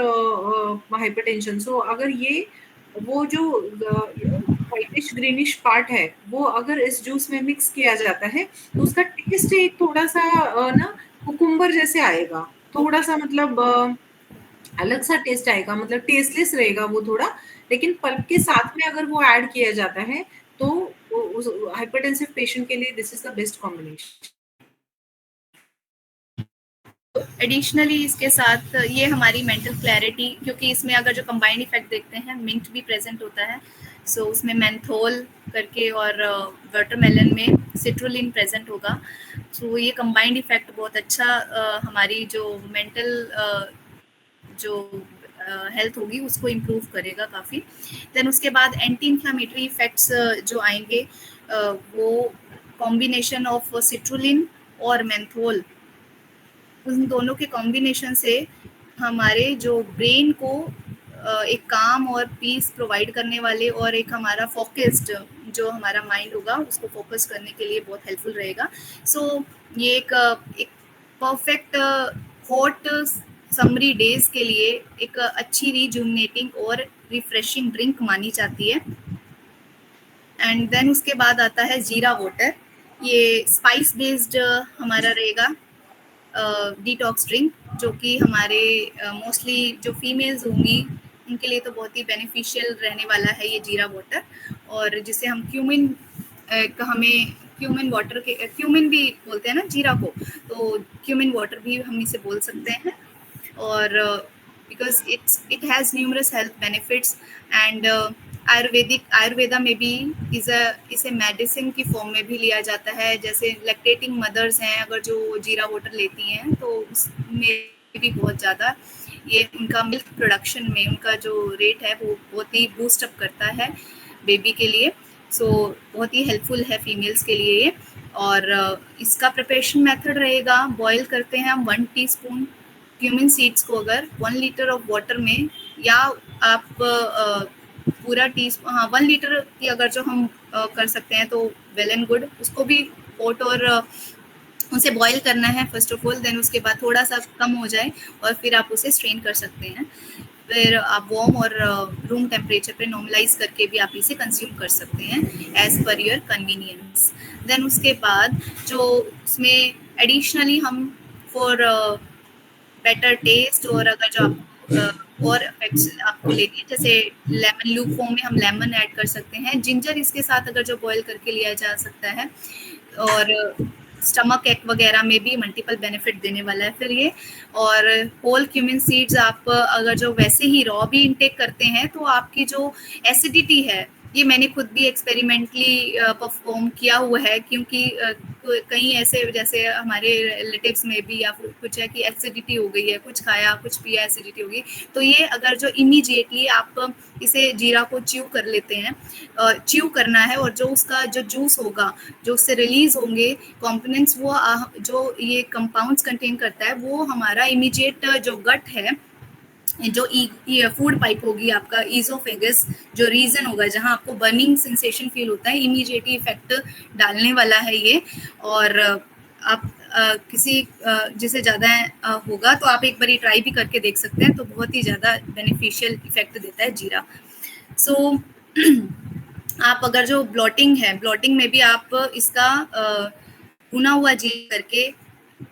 hypertension. So अगर ये वो जो व्हाइटिश ग्रीनिश पार्ट है वो अगर इस जूस में मिक्स किया जाता है तो उसका टेस्ट एक थोड़ा सा ना कुकुम्बर जैसे आएगा, थोड़ा सा मतलब अलग सा टेस्ट आएगा, मतलब टेस्टलेस रहेगा वो थोड़ा, लेकिन पल्प के साथ में अगर वो ऐड किया जाता है तो उस हाइपरटेंसिव पेशेंट के लिए this is the best combination. Additionally इसके साथ ये हमारी मेंटल क्लैरिटी, क्योंकि इसमें अगर जो कंबाइंड इफेक्ट देखते हैं मिंट भी प्रेजेंट होता है, सो उसमें मेंथोल करके और वाटरमेलन में सिट्रुलिन प्रेजेंट होगा। सो ये कंबाइंड इफेक्ट बहुत अच्छा हमारी जो मेंटल जो हेल्थ होगी उसको इम्प्रूव करेगा काफ़ी। देन उसके बाद एंटी इन्फ्लामेटरी इफेक्ट्स जो आएंगे वो कॉम्बिनेशन ऑफ सिट्रुलिन और मेंथोल, उन दोनों के कॉम्बिनेशन से हमारे जो ब्रेन को एक काम और पीस प्रोवाइड करने वाले और एक हमारा फोकस्ड जो हमारा माइंड होगा उसको फोकस करने के लिए बहुत हेल्पफुल रहेगा। सो ये एक परफेक्ट हॉट समरी डेज के लिए एक अच्छी रिजुविनेटिंग और रिफ्रेशिंग ड्रिंक मानी जाती है। एंड देन उसके बाद आता है जीरा वाटर। ये स्पाइस बेस्ड हमारा रहेगा डिटॉक्स ड्रिंक, जो कि हमारे मोस्टली जो फीमेल्स होंगी उनके लिए तो बहुत ही बेनिफिशियल रहने वाला है ये जीरा वाटर। और जिसे हम क्यूमिन हमें क्यूमिन वाटर के क्यूमिन भी बोलते हैं ना जीरा को, तो क्यूमिन वाटर भी हम इसे बोल सकते हैं। और because it has numerous health benefits and Ayurveda में भी इसे मेडिसिन की फॉर्म में भी लिया जाता है। जैसे लैक्टेटिंग मदर्स हैं अगर जो जीरा वाटर लेती हैं तो उसमें भी बहुत ज़्यादा ये उनका मिल्क प्रोडक्शन में उनका जो रेट है वो बहुत ही बूस्ट अप करता है बेबी के लिए। सो बहुत ही हेल्पफुल है फीमेल्स के लिए ये। और इसका प्रिपरेशन मेथड रहेगा, बॉईल करते हैं हम 1 टीस्पून क्यूमिन सीड्स को अगर 1 लीटर ऑफ वाटर में, या आप पूरा टीस्पून 1 लीटर की अगर जो हम कर सकते हैं तो वेल एंड गुड। उसको भी हॉट और उसे बॉईल करना है फर्स्ट ऑफ ऑल, देन उसके बाद थोड़ा सा कम हो जाए और फिर आप उसे स्ट्रेन कर सकते हैं। फिर आप वार्म और रूम टेम्परेचर पे नॉर्मलाइज करके भी आप इसे कंज्यूम कर सकते हैं as per your convenience. Then उसके बाद जो उसमें एडिशनली हम फॉर बेटर टेस्ट और अगर जो आप और इफेक्ट्स आपको लेंगे, जैसे लेमन लूप फॉर्म में हम लेमन ऐड कर सकते हैं, जिंजर इसके साथ अगर जो बॉईल करके लिया जा सकता है, और स्टमक एक वगैरह में भी मल्टीपल बेनिफिट देने वाला है फिर ये। और होल क्यूमिन सीड्स आप अगर जो वैसे ही रॉ भी इंटेक करते हैं तो आपकी जो एसिडिटी है, ये मैंने खुद भी एक्सपेरिमेंटली परफॉर्म किया हुआ है, क्योंकि कहीं ऐसे जैसे हमारे रिलेटिव्स में भी या कुछ है कि एसिडिटी हो गई है, कुछ खाया कुछ पिया एसिडिटी हो गई, तो ये अगर जो इमीडिएटली आप इसे जीरा को च्यू कर लेते हैं, च्यू करना है, और जो उसका जो जूस होगा जो उससे रिलीज होंगे कंपोनेंट्स, वो जो ये कंपाउंड्स कंटेन करता है वो हमारा इमीडिएट जो गट है, जो फूड पाइप होगी आपका ईजोफेगस, जो रीजन होगा जहां आपको बर्निंग सेंसेशन फील होता है, इमीडिएटली इफेक्ट डालने वाला है ये। और आप किसी जिसे ज़्यादा होगा तो आप एक बार ट्राई भी करके देख सकते हैं, तो बहुत ही ज़्यादा बेनिफिशियल इफेक्ट देता है जीरा। सो आप अगर जो ब्लॉटिंग है, ब्लॉटिंग में भी आप इसका भुना हुआ जीरा करके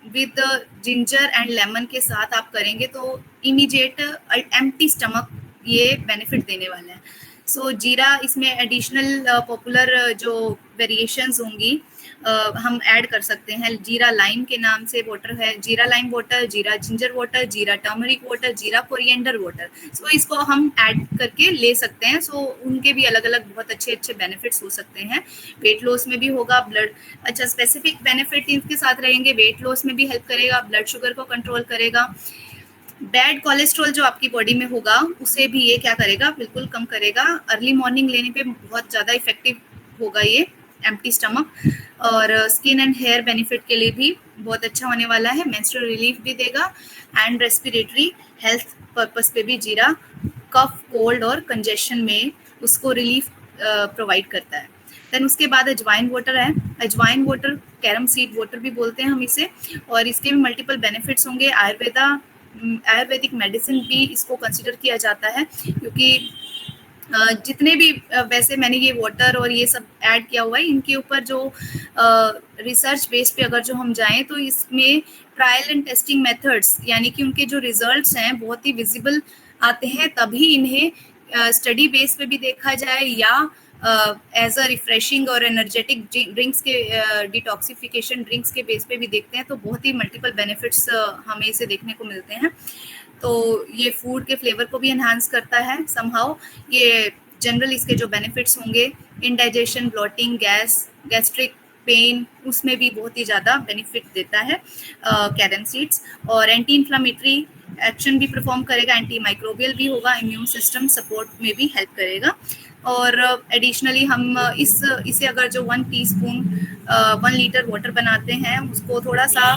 विद जिंजर एंड लेमन के साथ आप करेंगे तो इमीडिएट एम्प्टी स्टमक ये बेनिफिट देने वाला है। सो जीरा इसमें एडिशनल पॉपुलर जो वेरिएशंस होंगी हम ऐड कर सकते हैं। जीरा लाइम के नाम से वाटर है, जीरा लाइम वाटर, जीरा जिंजर वाटर, जीरा टर्मरिक वाटर, जीरा कोरिएंडर वाटर। सो इसको हम ऐड करके ले सकते हैं। सो उनके भी अलग अलग बहुत अच्छे अच्छे बेनिफिट्स हो सकते हैं। वेट लॉस में भी होगा, ब्लड अच्छा स्पेसिफिक बेनिफिट इनके साथ रहेंगे, वेट लॉस में भी हेल्प करेगा, ब्लड शुगर को कंट्रोल करेगा, बैड कोलेस्ट्रॉल जो आपकी बॉडी में होगा उसे भी ये क्या करेगा, बिल्कुल कम करेगा। अर्ली मॉर्निंग लेने पे बहुत ज़्यादा इफेक्टिव होगा ये एम्प्टी स्टमक। और स्किन एंड हेयर बेनिफिट के लिए भी बहुत अच्छा होने वाला है, मेंस्ट्रुअल रिलीफ भी देगा, एंड रेस्पिरेटरी हेल्थ पर्पस पे भी जीरा कफ, कोल्ड और कंजेशन में उसको रिलीफ प्रोवाइड करता है। देन उसके बाद अजवाइन वाटर है, अजवाइन वाटर कैरम सीड वाटर भी बोलते हैं हम इसे, और इसके भी मल्टीपल बेनिफिट्स होंगे। आयुर्वेदिक मेडिसिन भी इसको कंसिडर किया जाता है, क्योंकि जितने भी वैसे मैंने ये वाटर और ये सब ऐड किया हुआ है, इनके ऊपर जो रिसर्च बेस पे अगर जो हम जाएं तो इसमें ट्रायल एंड टेस्टिंग मेथड्स, यानी कि उनके जो रिजल्ट्स हैं बहुत ही विजिबल आते हैं, तभी इन्हें स्टडी बेस पे भी देखा जाए या एज अ रिफ्रेशिंग और एनर्जेटिक ड्रिंक्स के डिटॉक्सिफिकेशन ड्रिंक्स के बेस पे भी देखते हैं, तो बहुत ही मल्टीपल बेनिफिट्स हमें इसे देखने को मिलते हैं। तो ये फूड के फ्लेवर को भी एनहांस करता है समहाउ, ये जनरल इसके जो बेनिफिट्स होंगे, इंडाइजेशन, ब्लॉटिंग, गैस्ट्रिक पेन, उसमें भी बहुत ही ज़्यादा बेनिफिट देता है कैरम सीड्स। और एंटी इन्फ्लामेटरी एक्शन भी परफॉर्म करेगा, एंटी माइक्रोबियल भी होगा, इम्यून सिस्टम सपोर्ट में भी हेल्प करेगा। और एडिशनली हम इसे अगर जो 1 टीस्पून 1 लीटर वाटर बनाते हैं, उसको थोड़ा सा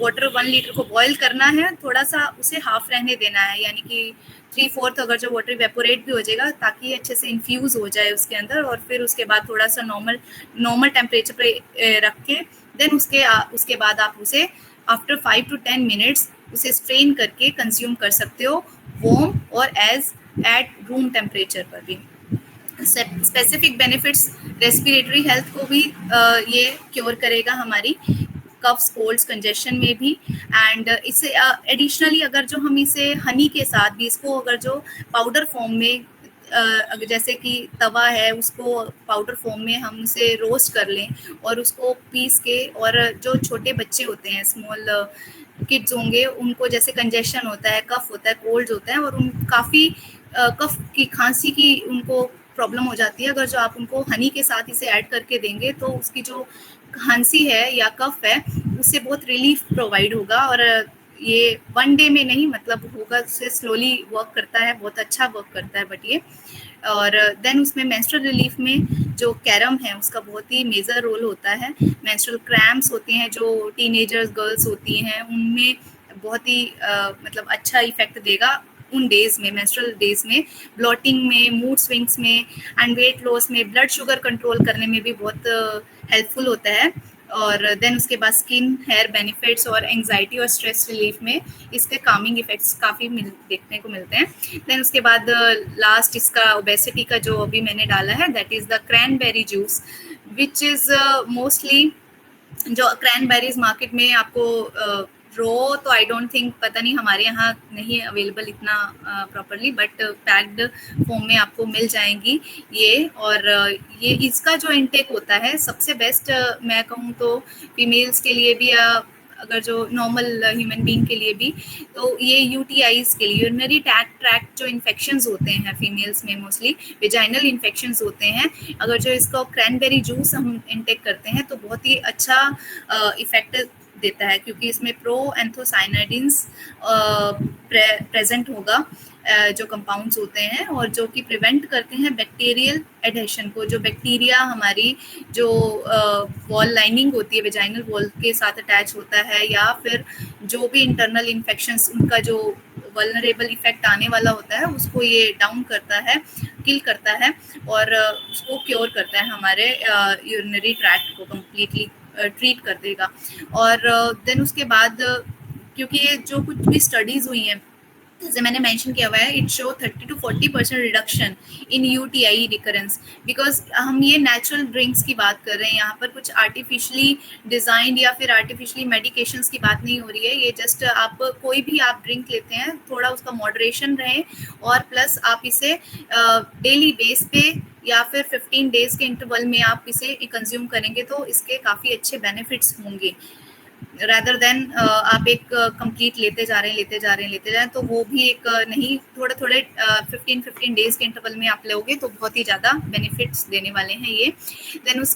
वाटर 1 लीटर को बॉईल करना है, थोड़ा सा उसे हाफ रहने देना है, यानी कि 3/4 अगर जो वाटर इवेपोरेट भी हो जाएगा, ताकि अच्छे से इन्फ्यूज़ हो जाए उसके अंदर। और फिर उसके बाद थोड़ा सा नॉर्मल टेम्परेचर पे रख के देन उसके बाद आप उसे आफ्टर 5 to 10 मिनट्स उसे स्ट्रेन करके कंज्यूम कर सकते हो, वार्म और एट रूम टेम्परेचर पर भी। स्पेसिफिक बेनिफिट्स, रेस्पिरेटरी हेल्थ को भी ये क्योर करेगा हमारी, कफ्स, कोल्ड्स, कंजेशन में भी। एंड इसे एडिशनली अगर जो हम इसे हनी के साथ भी इसको अगर जो पाउडर फॉर्म में अगर जैसे कि तवा है उसको पाउडर फॉर्म में हम उसे रोस्ट कर लें और उसको पीस के, और जो छोटे बच्चे होते हैं, स्मॉल किड्स होंगे, उनको जैसे कंजेशन होता है, कफ होता है, कोल्ड होता है, और उन काफ़ी कफ की, खांसी की उनको प्रॉब्लम हो जाती है। अगर जो आप उनको हनी के साथ इसे ऐड करके देंगे तो उसकी जो खांसी है या कफ है उससे बहुत रिलीफ प्रोवाइड होगा। और ये 1 डे में नहीं, मतलब होगा, उससे स्लोली वर्क करता है, बहुत अच्छा वर्क करता है बट ये। और देन उसमें मेंस्ट्रुअल रिलीफ में जो कैरम है उसका बहुत ही मेजर रोल होता है। मेंस्ट्रुअल क्रैम्प्स होते हैं जो टीनेजर्स गर्ल्स होती हैं, उनमें बहुत ही मतलब अच्छा इफेक्ट देगा उन डेज में, मेंस्ट्रुअल डेज में, ब्लॉटिंग में, मूड स्विंग्स में, एंड वेट लॉस में, ब्लड शुगर कंट्रोल करने में भी बहुत हेल्पफुल होता है। और देन उसके बाद स्किन, हेयर बेनिफिट्स और एंजाइटी और स्ट्रेस रिलीफ में इसके कामिंग इफेक्ट्स काफ़ी देखने को मिलते हैं। देन उसके बाद लास्ट इसका ओबेसिटी का जो अभी मैंने डाला है, that is the cranberry juice, which is mostly जो क्रैनबेरीज मार्केट में आपको रो तो आई डोंट थिंक, पता नहीं, हमारे यहाँ नहीं अवेलेबल इतना प्रॉपरली, बट पैक्ड फॉर्म में आपको मिल जाएंगी ये। और ये इसका जो इनटेक होता है सबसे बेस्ट मैं कहूँ तो फीमेल्स के लिए भी, अगर जो नॉर्मल ह्यूमन बीइंग के लिए भी, तो ये यूटीआईज के लिए, यूरिनरी ट्रैक्ट जो इन्फेक्शंस होते हैं फीमेल्स में, मोस्टली वेजाइनल इन्फेक्शंस होते हैं, अगर जो इसका क्रैनबेरी जूस हम इनटेक करते हैं तो बहुत ही अच्छा इफेक्ट देता है, क्योंकि इसमें प्रो एंथोसाइनाइडिन्स प्रेजेंट होगा, जो कंपाउंड्स होते हैं, और जो कि प्रिवेंट करते हैं बैक्टीरियल एडहेशन को। जो बैक्टीरिया हमारी जो वॉल लाइनिंग होती है, वेजाइनल वॉल के साथ अटैच होता है, या फिर जो भी इंटरनल इन्फेक्शंस, उनका जो वल्नरेबल इफेक्ट आने वाला होता है, उसको ये डाउन करता है, किल करता है, और उसको क्योर करता है, हमारे यूरिनरी ट्रैक्ट को कम्प्लीटली ट्रीट कर देगा। और देन उसके बाद क्योंकि ये जो कुछ भी स्टडीज़ हुई हैं, जैसे मैंने मेंशन किया हुआ है, it show 30 to 40% reduction in UTI recurrence, because हम ये नेचुरल ड्रिंक्स की बात कर रहे हैं, यहाँ पर कुछ आर्टिफिशियली डिज़ाइंड या फिर आर्टिफिशियली मेडिकेशंस की बात नहीं हो रही है। ये जस्ट आप कोई भी आप ड्रिंक लेते हैं, थोड़ा उसका मॉडरेशन रहे, और प्लस आप इसे डेली बेस पे या फिर 15 डेज के इंटरवल में आप इसे कंज्यूम करेंगे तो इसके काफ़ी अच्छे बेनिफिट्स होंगे, rather देन आप एक कंप्लीट लेते जा रहे हैं, तो वो भी एक नहीं, थोड़े 15 डेज के इंटरवल में आप लोगे तो बहुत ही ज़्यादा बेनिफिट्स देने वाले हैं ये। देन उस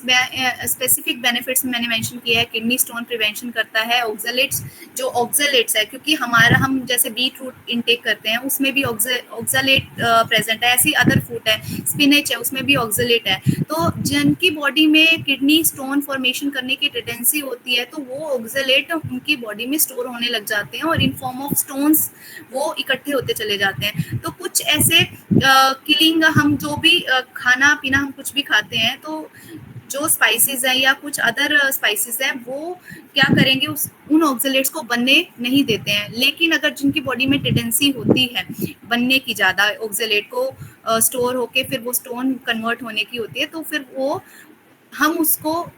स्पेसिफिक बेनिफिट्स मैंने मेंशन किया है, किडनी स्टोन प्रिवेंशन करता है, ऑक्सलेट्स, जो ऑक्सलेट्स है, क्योंकि हम जैसे बीट रूट इनटेक करते हैं उसमें भी ऑक्सलेट प्रेजेंट है, ऐसी अदर फूड है, स्पिनच है, उसमें भी ऑक्सलेट है। तो जिनकी बॉडी में किडनी स्टोन फॉर्मेशन करने की टेंडेंसी होती है, तो वो ऑक्सलेट उनकी बॉडी में स्टोर होने लग जाते हैं, और इन फॉर्म ऑफ स्टोन्स वो इकट्ठे होते चले जाते हैं। तो कुछ ऐसे किलिंग, हम जो भी खाना पीना, हम कुछ भी खाते हैं, तो जो स्पाइसेस हैं या कुछ अदर स्पाइसेस हैं, वो क्या करेंगे, उन ऑक्सलेट्स को बनने नहीं देते हैं। लेकिन अगर जिनकी बॉडी में टेंडेंसी होती है बनने की, ज़्यादा ऑक्सलेट को स्टोर होके फिर वो स्टोन कन्वर्ट होने की होती है, तो फिर वो हम उसको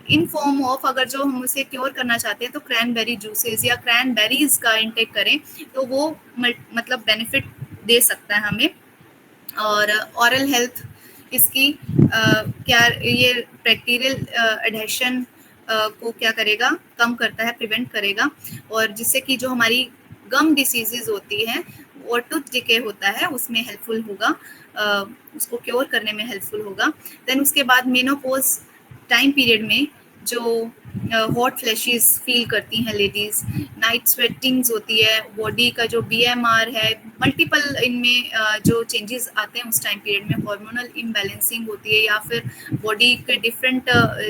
इन फॉर्म ऑफ, अगर जो हम उसे क्योर करना चाहते हैं, तो क्रैनबेरी जूसेस या क्रैनबेरीज का इंटेक करें तो वो मतलब बेनिफिट दे सकता है हमें। और ऑरल हेल्थ इसकी क्या, ये बैक्टीरियल एडहेशन को क्या करेगा, कम करता है, प्रिवेंट करेगा, और जिससे कि जो हमारी गम डिसीजेज होती हैं और टूथ डिके होता है उसमें हेल्पफुल होगा, उसको क्योर करने में हेल्पफुल होगा। देन उसके बाद मेनोपॉज टाइम पीरियड में जो हॉट फ्लैशेस फील करती हैं लेडीज, नाइट स्वेटिंग्स होती है, बॉडी का जो BMR है, मल्टीपल इनमें जो चेंजेस आते हैं उस टाइम पीरियड में, हार्मोनल इम्बैलेंसिंग होती है या फिर बॉडी के डिफरेंट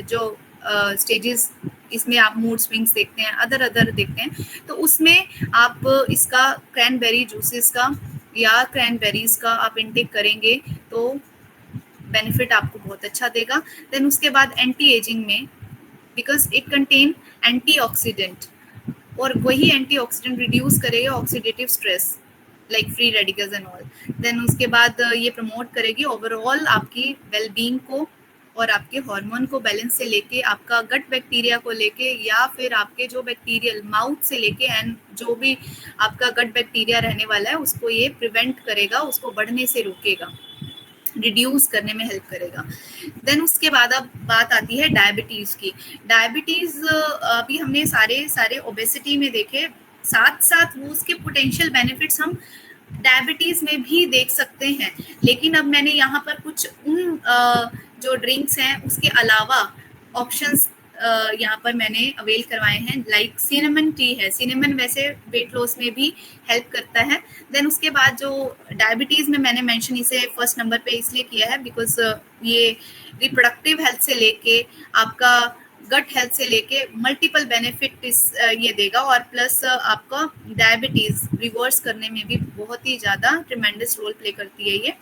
जो स्टेजेस, इसमें आप मूड स्विंग्स देखते हैं, अदर देखते हैं, तो उसमें आप इसका क्रैनबेरी जूसेस का या क्रैनबेरीज का आप इनटेक करेंगे तो बेनिफिट आपको बहुत अच्छा देगा। देन उसके बाद एंटी एजिंग में, बिकॉज इट कंटेन एंटीऑक्सीडेंट, और वही एंटीऑक्सीडेंट रिड्यूस करेगा oxidative stress like free radicals and all. Then उसके बाद ये प्रमोट करेगी ओवरऑल आपकी वेलबींग को और आपके हार्मोन को बैलेंस से लेके, आपका गट बैक्टीरिया को लेके, या फिर आपके जो बैक्टीरियल माउथ से लेके एंड जो भी आपका गट बैक्टीरिया रहने वाला है उसको ये प्रिवेंट करेगा, उसको बढ़ने से रोकेगा, रिड्यूस करने में हेल्प करेगा। देन उसके बाद अब बात आती है डायबिटीज की। डायबिटीज अभी हमने सारे ओबेसिटी में देखे, साथ साथ वो उसके पोटेंशियल बेनिफिट्स हम डायबिटीज में भी देख सकते हैं, लेकिन अब मैंने यहाँ पर कुछ उन जो ड्रिंक्स हैं उसके अलावा ऑप्शंस यहाँ पर मैंने अवेल करवाए हैं, लाइक सिनेमन टी है। सिनेमन वैसे वेट लॉस में भी हेल्प करता है। देन उसके बाद जो डायबिटीज में मैंने मेंशन इसे फर्स्ट नंबर पे इसलिए किया है बिकॉज ये रिप्रोडक्टिव हेल्थ से लेके आपका गट हेल्थ से लेके मल्टीपल बेनिफिट ये देगा, और प्लस आपका डायबिटीज रिवर्स करने में भी बहुत ही ज़्यादा ट्रिमेंडस रोल प्ले करती है ये।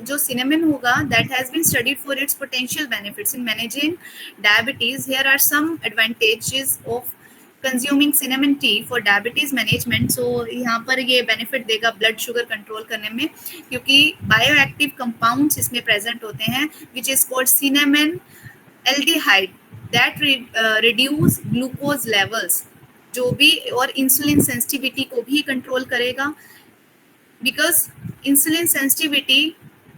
जो सिनेमन होगा that has been studied for its potential benefits in managing diabetes. Here are some advantages of consuming cinnamon tea for diabetes management. So यहाँ पर ये बेनिफिट देगा ब्लड शुगर कंट्रोल करने में, क्योंकि बायोएक्टिव कंपाउंड्स इसमें प्रेजेंट होते हैं which is called cinnamon aldehyde that reduce glucose levels, जो भी, और इंसुलिन सेंसिटिविटी को भी कंट्रोल करेगा। बिकॉज इंसुलिन सेंसिटिविटी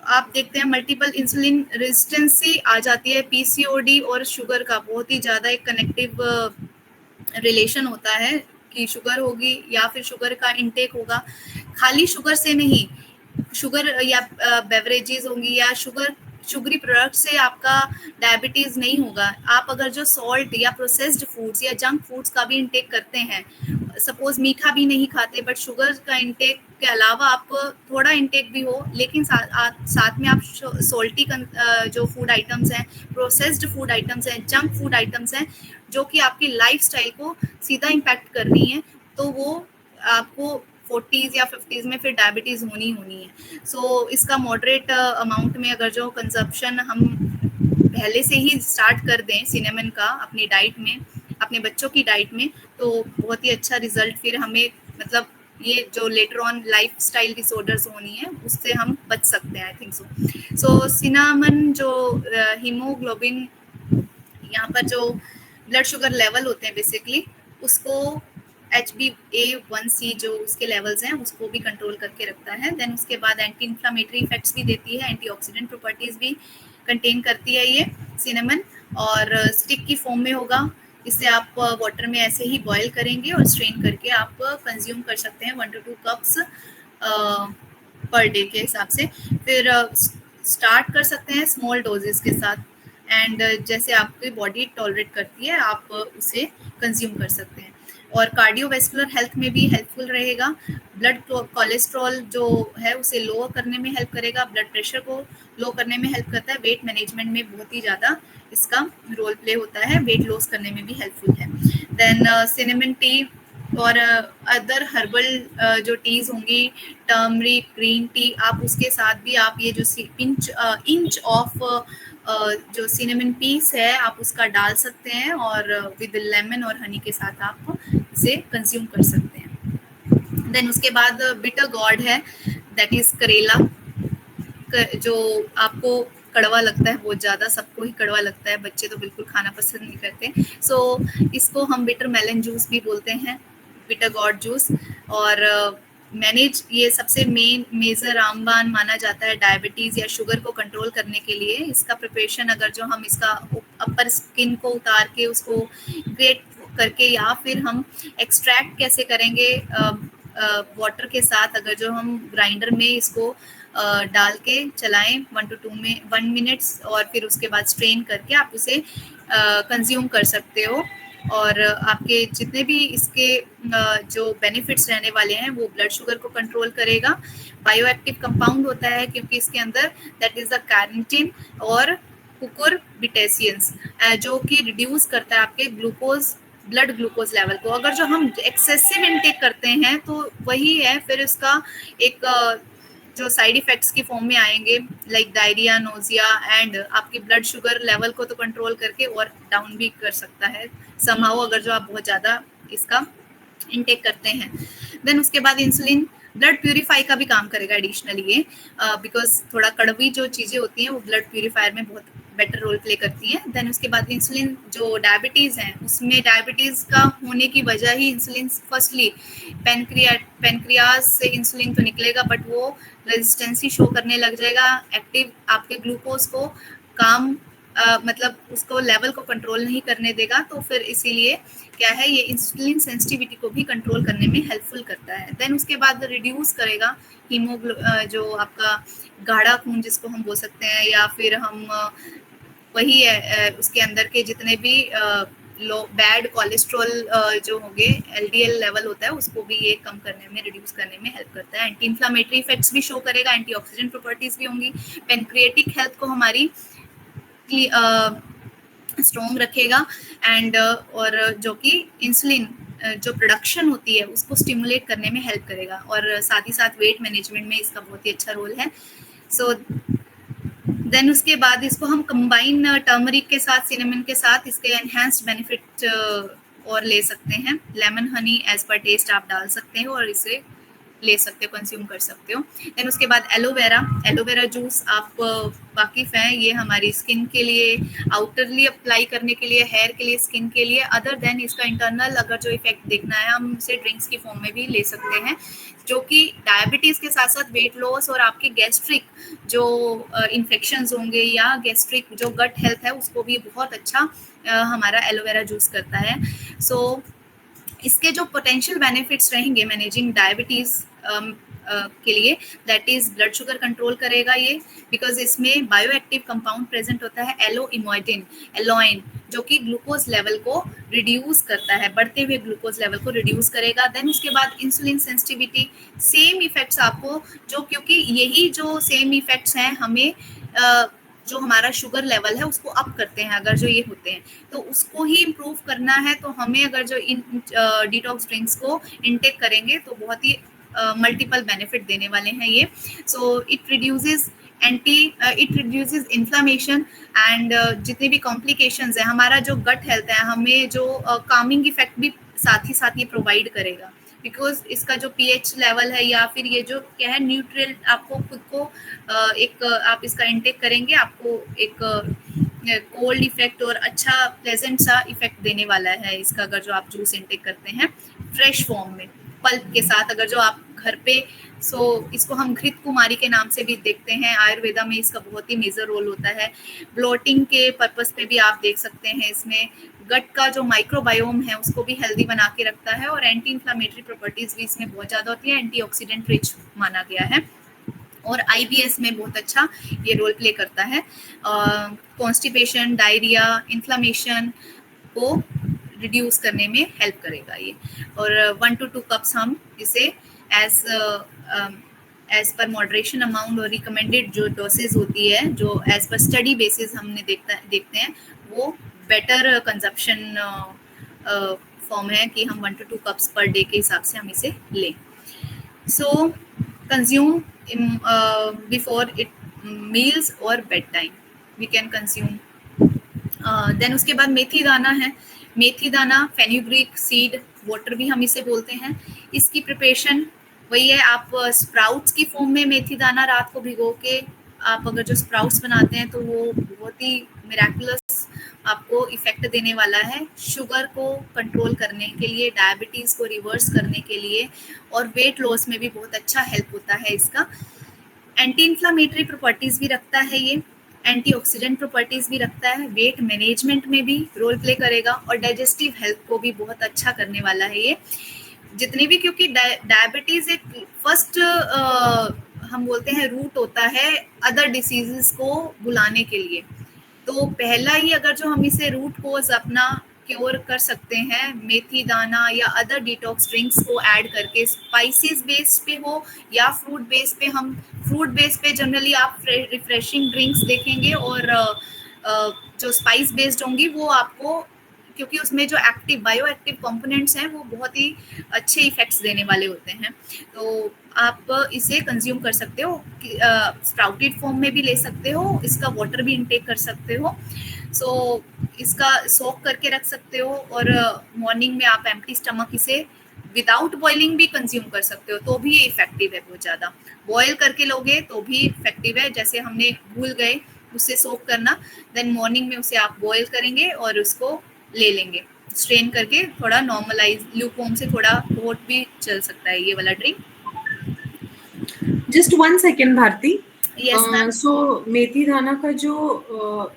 आप देखते हैं मल्टीपल इंसुलिन रेजिस्टेंसी आ जाती है, PCOD और शुगर का बहुत ही ज़्यादा एक कनेक्टिव रिलेशन होता है कि शुगर होगी या फिर शुगर का इनटेक होगा। खाली शुगर से नहीं, शुगर या बेवरेजेस होंगी या शुगरी प्रोडक्ट से आपका डायबिटीज नहीं होगा। आप अगर जो सॉल्ट या प्रोसेस्ड फूड्स या जंक फूड्स का भी इंटेक करते हैं, सपोज मीठा भी नहीं खाते बट शुगर का इंटेक के अलावा आप थोड़ा इंटेक भी हो, लेकिन साथ में आप सॉल्टी जो फूड आइटम्स हैं, प्रोसेस्ड फूड आइटम्स हैं, जंक फूड आइटम्स हैं जो कि आपकी लाइफस्टाइल को सीधा इम्पैक्ट कर रही हैं, तो वो आपको 40s या 50s में फिर डायबिटीज होनी है। सो इसका मॉडरेट अमाउंट में अगर जो कंजप्शन हम पहले से ही स्टार्ट कर दें सिनेमन का अपनी डाइट में, अपने बच्चों की डाइट में, तो बहुत ही अच्छा रिजल्ट फिर हमें, मतलब ये जो लेटर ऑन लाइफस्टाइल डिसऑर्डर्स होनी है उससे हम बच सकते हैं, I think so. So cinnamon जो हीमोग्लोबिन, यहाँ पर जो ब्लड शुगर लेवल होते हैं बेसिकली, उसको HbA1c जो उसके लेवल्स हैं उसको भी कंट्रोल करके रखता है। देन उसके बाद एंटी इन्फ्लामेटरी इफेक्ट्स भी देती है, एंटीऑक्सीडेंट प्रॉपर्टीज भी कंटेन करती है ये सिनेमन, और स्टिक की फॉर्म में होगा। इससे आप वाटर में ऐसे ही बॉयल करेंगे और स्ट्रेन करके आप कंज्यूम कर सकते हैं 1 to 2 कप्स पर डे के हिसाब से। फिर स्टार्ट कर सकते हैं स्मॉल डोजेस के साथ, एंड जैसे आपकी बॉडी टॉलरेट करती है आप उसे कंज्यूम कर सकते हैं। और कार्डियोवैस्कुलर हेल्थ में भी हेल्पफुल रहेगा। ब्लड कोलेस्ट्रॉल जो है उसे लो करने में हेल्प करेगा, ब्लड प्रेशर को लो करने में हेल्प करता है, वेट मैनेजमेंट में बहुत ही ज़्यादा इसका रोल प्ले होता है, वेट लॉस करने में भी हेल्पफुल है। देन सिनेमन टी और अदर हर्बल जो टीज होंगी, टर्मरिक, ग्रीन टी, आप उसके साथ भी आप ये जो इंच ऑफ जो सिनेमन पीस है आप उसका डाल सकते हैं, और विद लेमन और हनी के साथ आप इसे कंज्यूम कर सकते हैं। देन उसके बाद बिटर गॉड है, दैट इज करेला, जो आपको कड़वा लगता है बहुत ज़्यादा, सबको ही कड़वा लगता है, बच्चे तो बिल्कुल खाना पसंद नहीं करते। सो इसको हम बिटर मेलन जूस भी बोलते हैं, बिटर गॉड जूस। और मैनेज ये सबसे मेजर रामबाण माना जाता है डायबिटीज़ या शुगर को कंट्रोल करने के लिए। इसका प्रिपरेशन अगर जो हम इसका अपर स्किन को उतार के उसको ग्रेट करके, या फिर हम एक्सट्रैक्ट कैसे करेंगे वाटर के साथ अगर जो हम ग्राइंडर में इसको डाल के चलाएं 1 मिनट्स और फिर उसके बाद स्ट्रेन करके आप उसे कंज्यूम कर सकते हो। और आपके जितने भी इसके जो बेनिफिट्स रहने वाले हैं वो ब्लड शुगर को कंट्रोल करेगा। बायोएक्टिव कंपाउंड होता है क्योंकि इसके अंदर दैट इज द कैरनिटिन और कुकुरबिटेशियंस जो कि रिड्यूस करता है आपके ब्लड ग्लूकोज लेवल को। अगर जो हम एक्सेसिव इनटेक करते हैं तो वही है फिर इसका एक जो साइड इफेक्ट्स की फॉर्म में आएंगे लाइक डायरिया, नोजिया एंड आपकी ब्लड शुगर लेवल को तो कंट्रोल करके और डाउन भी कर सकता है समहाउ अगर जो आप बहुत ज़्यादा इसका इनटेक करते हैं। देन उसके बाद इंसुलिन ब्लड प्यूरिफाई का भी काम करेगा एडिशनली ये बिकॉज थोड़ा कड़वी जो चीज़ें होती हैं वो ब्लड प्यूरिफायर में बहुत बेटर रोल प्ले करती हैं। देन उसके बाद इंसुलिन जो डायबिटीज़ है उसमें डायबिटीज़ का होने की वजह ही इंसुलिन फर्स्टली पेनक्रियाज से इंसुलिन तो निकलेगा बट वो रेजिस्टेंसी शो करने लग जाएगा, एक्टिव आपके ग्लूकोज को काम मतलब उसको लेवल को कंट्रोल नहीं करने देगा। तो फिर इसीलिए क्या है ये इंसुलिन सेंसिटिविटी को भी कंट्रोल करने में हेल्पफुल करता है। देन उसके बाद रिड्यूस करेगा जो आपका गाढ़ा खून जिसको हम बोल सकते हैं या फिर हम वही है उसके अंदर के जितने भी लो बैड कोलेस्ट्रॉल जो होंगे LDL लेवल होता है उसको भी ये कम करने में रिड्यूस करने में हेल्प करता है। एंटी इन्फ्लामेटरी इफेक्ट्स भी शो करेगा, एंटीऑक्सीडेंट प्रॉपर्टीज भी होंगी, पेनक्रिएटिक हेल्थ को हमारी स्ट्रॉन्ग रखेगा एंड और जो कि इंसुलिन जो प्रोडक्शन होती है उसको स्टिमुलेट करने में हेल्प करेगा और साथ ही साथ वेट मैनेजमेंट में इसका बहुत ही अच्छा रोल है। सो देन उसके बाद इसको हम कंबाइन टर्मरिक के साथ सिनेमन के साथ इसके एनहांस्ड बेनिफिट और ले सकते हैं। Lemon honey as per taste आप डाल सकते हो और इसे ले सकते हो, कंज्यूम कर सकते हो। देन उसके बाद एलोवेरा जूस आप वाकिफ हैं, ये हमारी स्किन के लिए आउटरली अप्लाई करने के लिए, हेयर के लिए, स्किन के लिए। अदर देन इसका इंटरनल अगर जो इफेक्ट देखना है हम इसे ड्रिंक्स की फॉर्म में भी ले सकते हैं जो कि डायबिटीज़ के साथ साथ वेट लॉस और आपके गैस्ट्रिक जो इन्फेक्शंस होंगे या गैस्ट्रिक जो गट हेल्थ है उसको भी बहुत अच्छा हमारा एलोवेरा जूस करता है। सो इसके जो पोटेंशियल बेनिफिट्स रहेंगे मैनेजिंग डायबिटीज़ के लिए that is blood sugar control करेगा ये बिकॉज इसमें बायोएक्टिव कंपाउंड प्रेजेंट होता है एलोइन जो कि ग्लूकोज लेवल को रिड्यूस करता है, बढ़ते हुए ग्लूकोज लेवल को रिड्यूस करेगा। देन उसके बाद इंसुलिन सेंसिटिविटी, सेम इफेक्ट्स आपको जो क्योंकि यही जो सेम इफेक्ट्स हैं हमें जो हमारा शुगर लेवल है उसको अप करते हैं अगर जो ये होते हैं तो उसको ही इम्प्रूव करना है। तो हमें अगर जो इन डिटॉक्स ड्रिंक्स को इनटेक करेंगे तो बहुत ही मल्टीपल बेनिफिट देने वाले हैं ये। So it reduces inflammation and जितने भी कॉम्प्लिकेशंस है, हमारा जो गट हेल्थ है हमें जो कामिंग इफेक्ट भी साथ ही साथ ये प्रोवाइड करेगा बिकॉज इसका जो pH लेवल है या फिर ये जो क्या है न्यूट्रल आपको खुद को एक आप इसका इंटेक करेंगे आपको एक कोल्ड इफेक्ट और अच्छा प्लेजेंट सा इफेक्ट देने वाला है इसका अगर जो आप जूस इंटेक करते हैं फ्रेश फॉर्म में पल्प के साथ। अगर जो आप घर पे इसको हम घृत कुमारी के नाम से भी देखते हैं, आयुर्वेदा में इसका बहुत ही मेजर रोल होता है। ब्लोटिंग के पर्पस पे भी आप देख सकते हैं, इसमें गट का जो माइक्रोबायोम है उसको भी हेल्दी बना के रखता है और एंटी इन्फ्लामेटरी प्रॉपर्टीज भी इसमें बहुत ज़्यादा होती है, एंटीऑक्सीडेंट रिच माना गया है और IBS में बहुत अच्छा ये रोल प्ले करता है। कॉन्स्टिपेशन, डायरिया, इन्फ्लामेशन को रिड्यूस करने में हेल्प करेगा ये। और 1 to 2 कप्स हम इसे एज पर मॉडरेशन अमाउंट और रिकमेंडेड जो डोसेज होती है जो एज पर स्टडी बेसिस हमने देखते हैं वो बेटर कंजप्शन फॉर्म है कि हम 1 to 2 कप्स पर डे के हिसाब से हम इसे लें। So consume before it meals और bed time we can consume. Then उसके बाद मेथी दाना है, मेथी दाना फेनुग्रीक सीड वाटर भी हम इसे बोलते हैं। इसकी प्रिपरेशन वही है, आप स्प्राउट्स की फॉर्म में मेथी दाना रात को भिगो के आप अगर जो स्प्राउट्स बनाते हैं तो वो बहुत ही मिराकुलस आपको इफेक्ट देने वाला है शुगर को कंट्रोल करने के लिए, डायबिटीज़ को रिवर्स करने के लिए और वेट लॉस में भी बहुत अच्छा हेल्प होता है इसका। एंटी इन्फ्लामेटरी प्रॉपर्टीज़ भी रखता है ये, एंटीऑक्सीडेंट प्रॉपर्टीज़ भी रखता है, वेट मैनेजमेंट में भी रोल प्ले करेगा और डाइजेस्टिव हेल्थ को भी बहुत अच्छा करने वाला है ये। जितनी भी, क्योंकि डायबिटीज एक फर्स्ट हम बोलते हैं रूट होता है अदर डिसीजेस को बुलाने के लिए। तो पहला ही अगर जो हम इसे रूट कोज अपना क्योर कर सकते हैं, मेथी दाना या अदर डिटॉक्स ड्रिंक्स को ऐड करके, स्पाइसेस बेस्ड पे हो या फ्रूट बेस्ड पे, हम फ्रूट बेस्ड पे जनरली आप रिफ्रेशिंग ड्रिंक्स देखेंगे, और जो स्पाइस बेस्ड होंगी वो आपको, क्योंकि उसमें जो एक्टिव बायो एक्टिव कंपोनेंट्स हैं वो बहुत ही अच्छे इफेक्ट्स देने वाले होते हैं। तो आप इसे कंज्यूम कर सकते हो, स्प्राउटेड फॉर्म में भी ले सकते हो, इसका वाटर भी इंटेक कर सकते हो। सो इसका सोक करके रख सकते हो, और मॉर्निंग में आप एम्प्टी स्टमक इसे विदाउट बॉइलिंग भी कंज्यूम कर सकते हो, तो भी ये इफेक्टिव है बहुत ज़्यादा। बॉयल करके लोगे तो भी इफेक्टिव है, जैसे हमने भूल गए उससे सोक करना, देन मॉर्निंग में उसे आप बॉयल करेंगे और उसको ले लेंगे, स्ट्रेन करके थोड़ा नॉर्मलाइज ल्यूकवार्म से थोड़ा हॉट भी चल सकता है ये वाला drink. Just 1 second Bharti. Yes, ma'am. So मेथी दाना का जो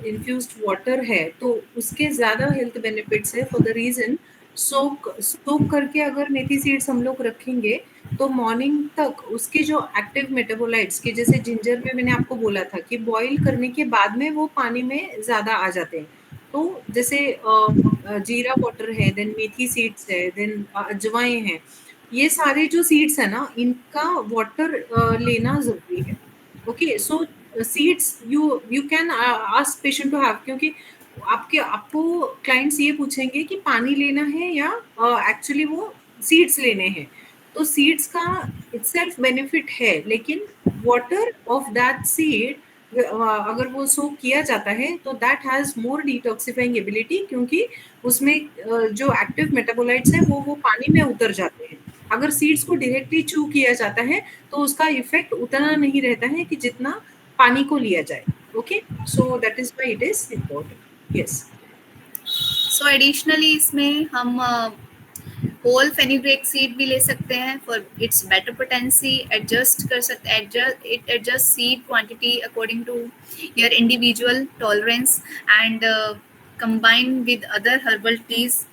इन्फ्यूज्ड वाटर है तो उसके ज़्यादा हेल्थ बेनिफिट्स है, फॉर द रीज़न सोक करके अगर मेथी सीड्स हम लोग रखेंगे तो मॉर्निंग तक उसके जो एक्टिव मेटाबोलाइट्स के, जैसे जिंजर में मैंने आपको बोला था कि बॉईल करने के बाद में वो पानी में ज़्यादा आ जाते हैं, तो जैसे जीरा वाटर है, देन मेथी सीड्स है, देन अजवाइन है, ये सारे जो सीड्स है ना इनका वाटर लेना ज़रूरी है। Okay, so seeds you can ask patient to have, क्योंकि आपको क्लाइंट्स ये पूछेंगे कि पानी लेना है या एक्चुअली वो सीड्स लेने हैं, तो सीड्स का इटसेल्फ बेनिफिट है, लेकिन वाटर ऑफ दैट सीड अगर वो सोक किया जाता है तो that has more detoxifying ability, क्योंकि उसमें जो एक्टिव मेटाबोलाइट्स हैं वो पानी में उतर जाते हैं। अगर सीड्स को डायरेक्टली चू किया जाता है तो उसका इफेक्ट उतना नहीं रहता है कि जितना पानी को लिया जाए। Okay, so that is why it is important. Yes, so additionally इसमें हम होल फेनुग्रीक सीड भी ले सकते हैं for its better potency, adjust कर सकते हैं, adjust seed quantity according to your individual tolerance, and combine with other herbal teas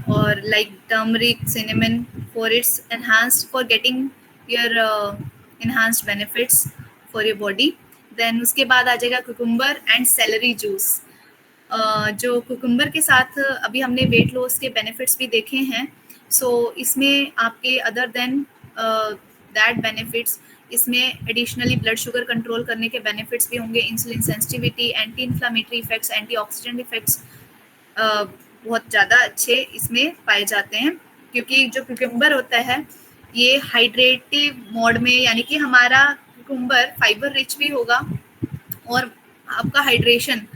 or like turmeric, cinnamon for its enhanced, for getting your enhanced benefits for your body. Then उसके बाद आ जाएगा cucumber and salary juice. जो cucumber के साथ अभी हमने weight loss के बेनिफिट्स भी देखे हैं, सो इसमें आपके अदर देन दैट बेनिफिट्स, इसमें एडिशनली ब्लड शुगर कंट्रोल करने के बेनिफिट्स भी होंगे, insulin sensitivity, anti inflammatory effects, antioxidant effects बहुत ज़्यादा अच्छे इसमें पाए जाते हैं, क्योंकि जो कुकुम्बर होता है ये हाइड्रेटिव मोड में, यानी कि हमारा कुकुम्बर फाइबर रिच भी होगा और आपका हाइड्रेशन,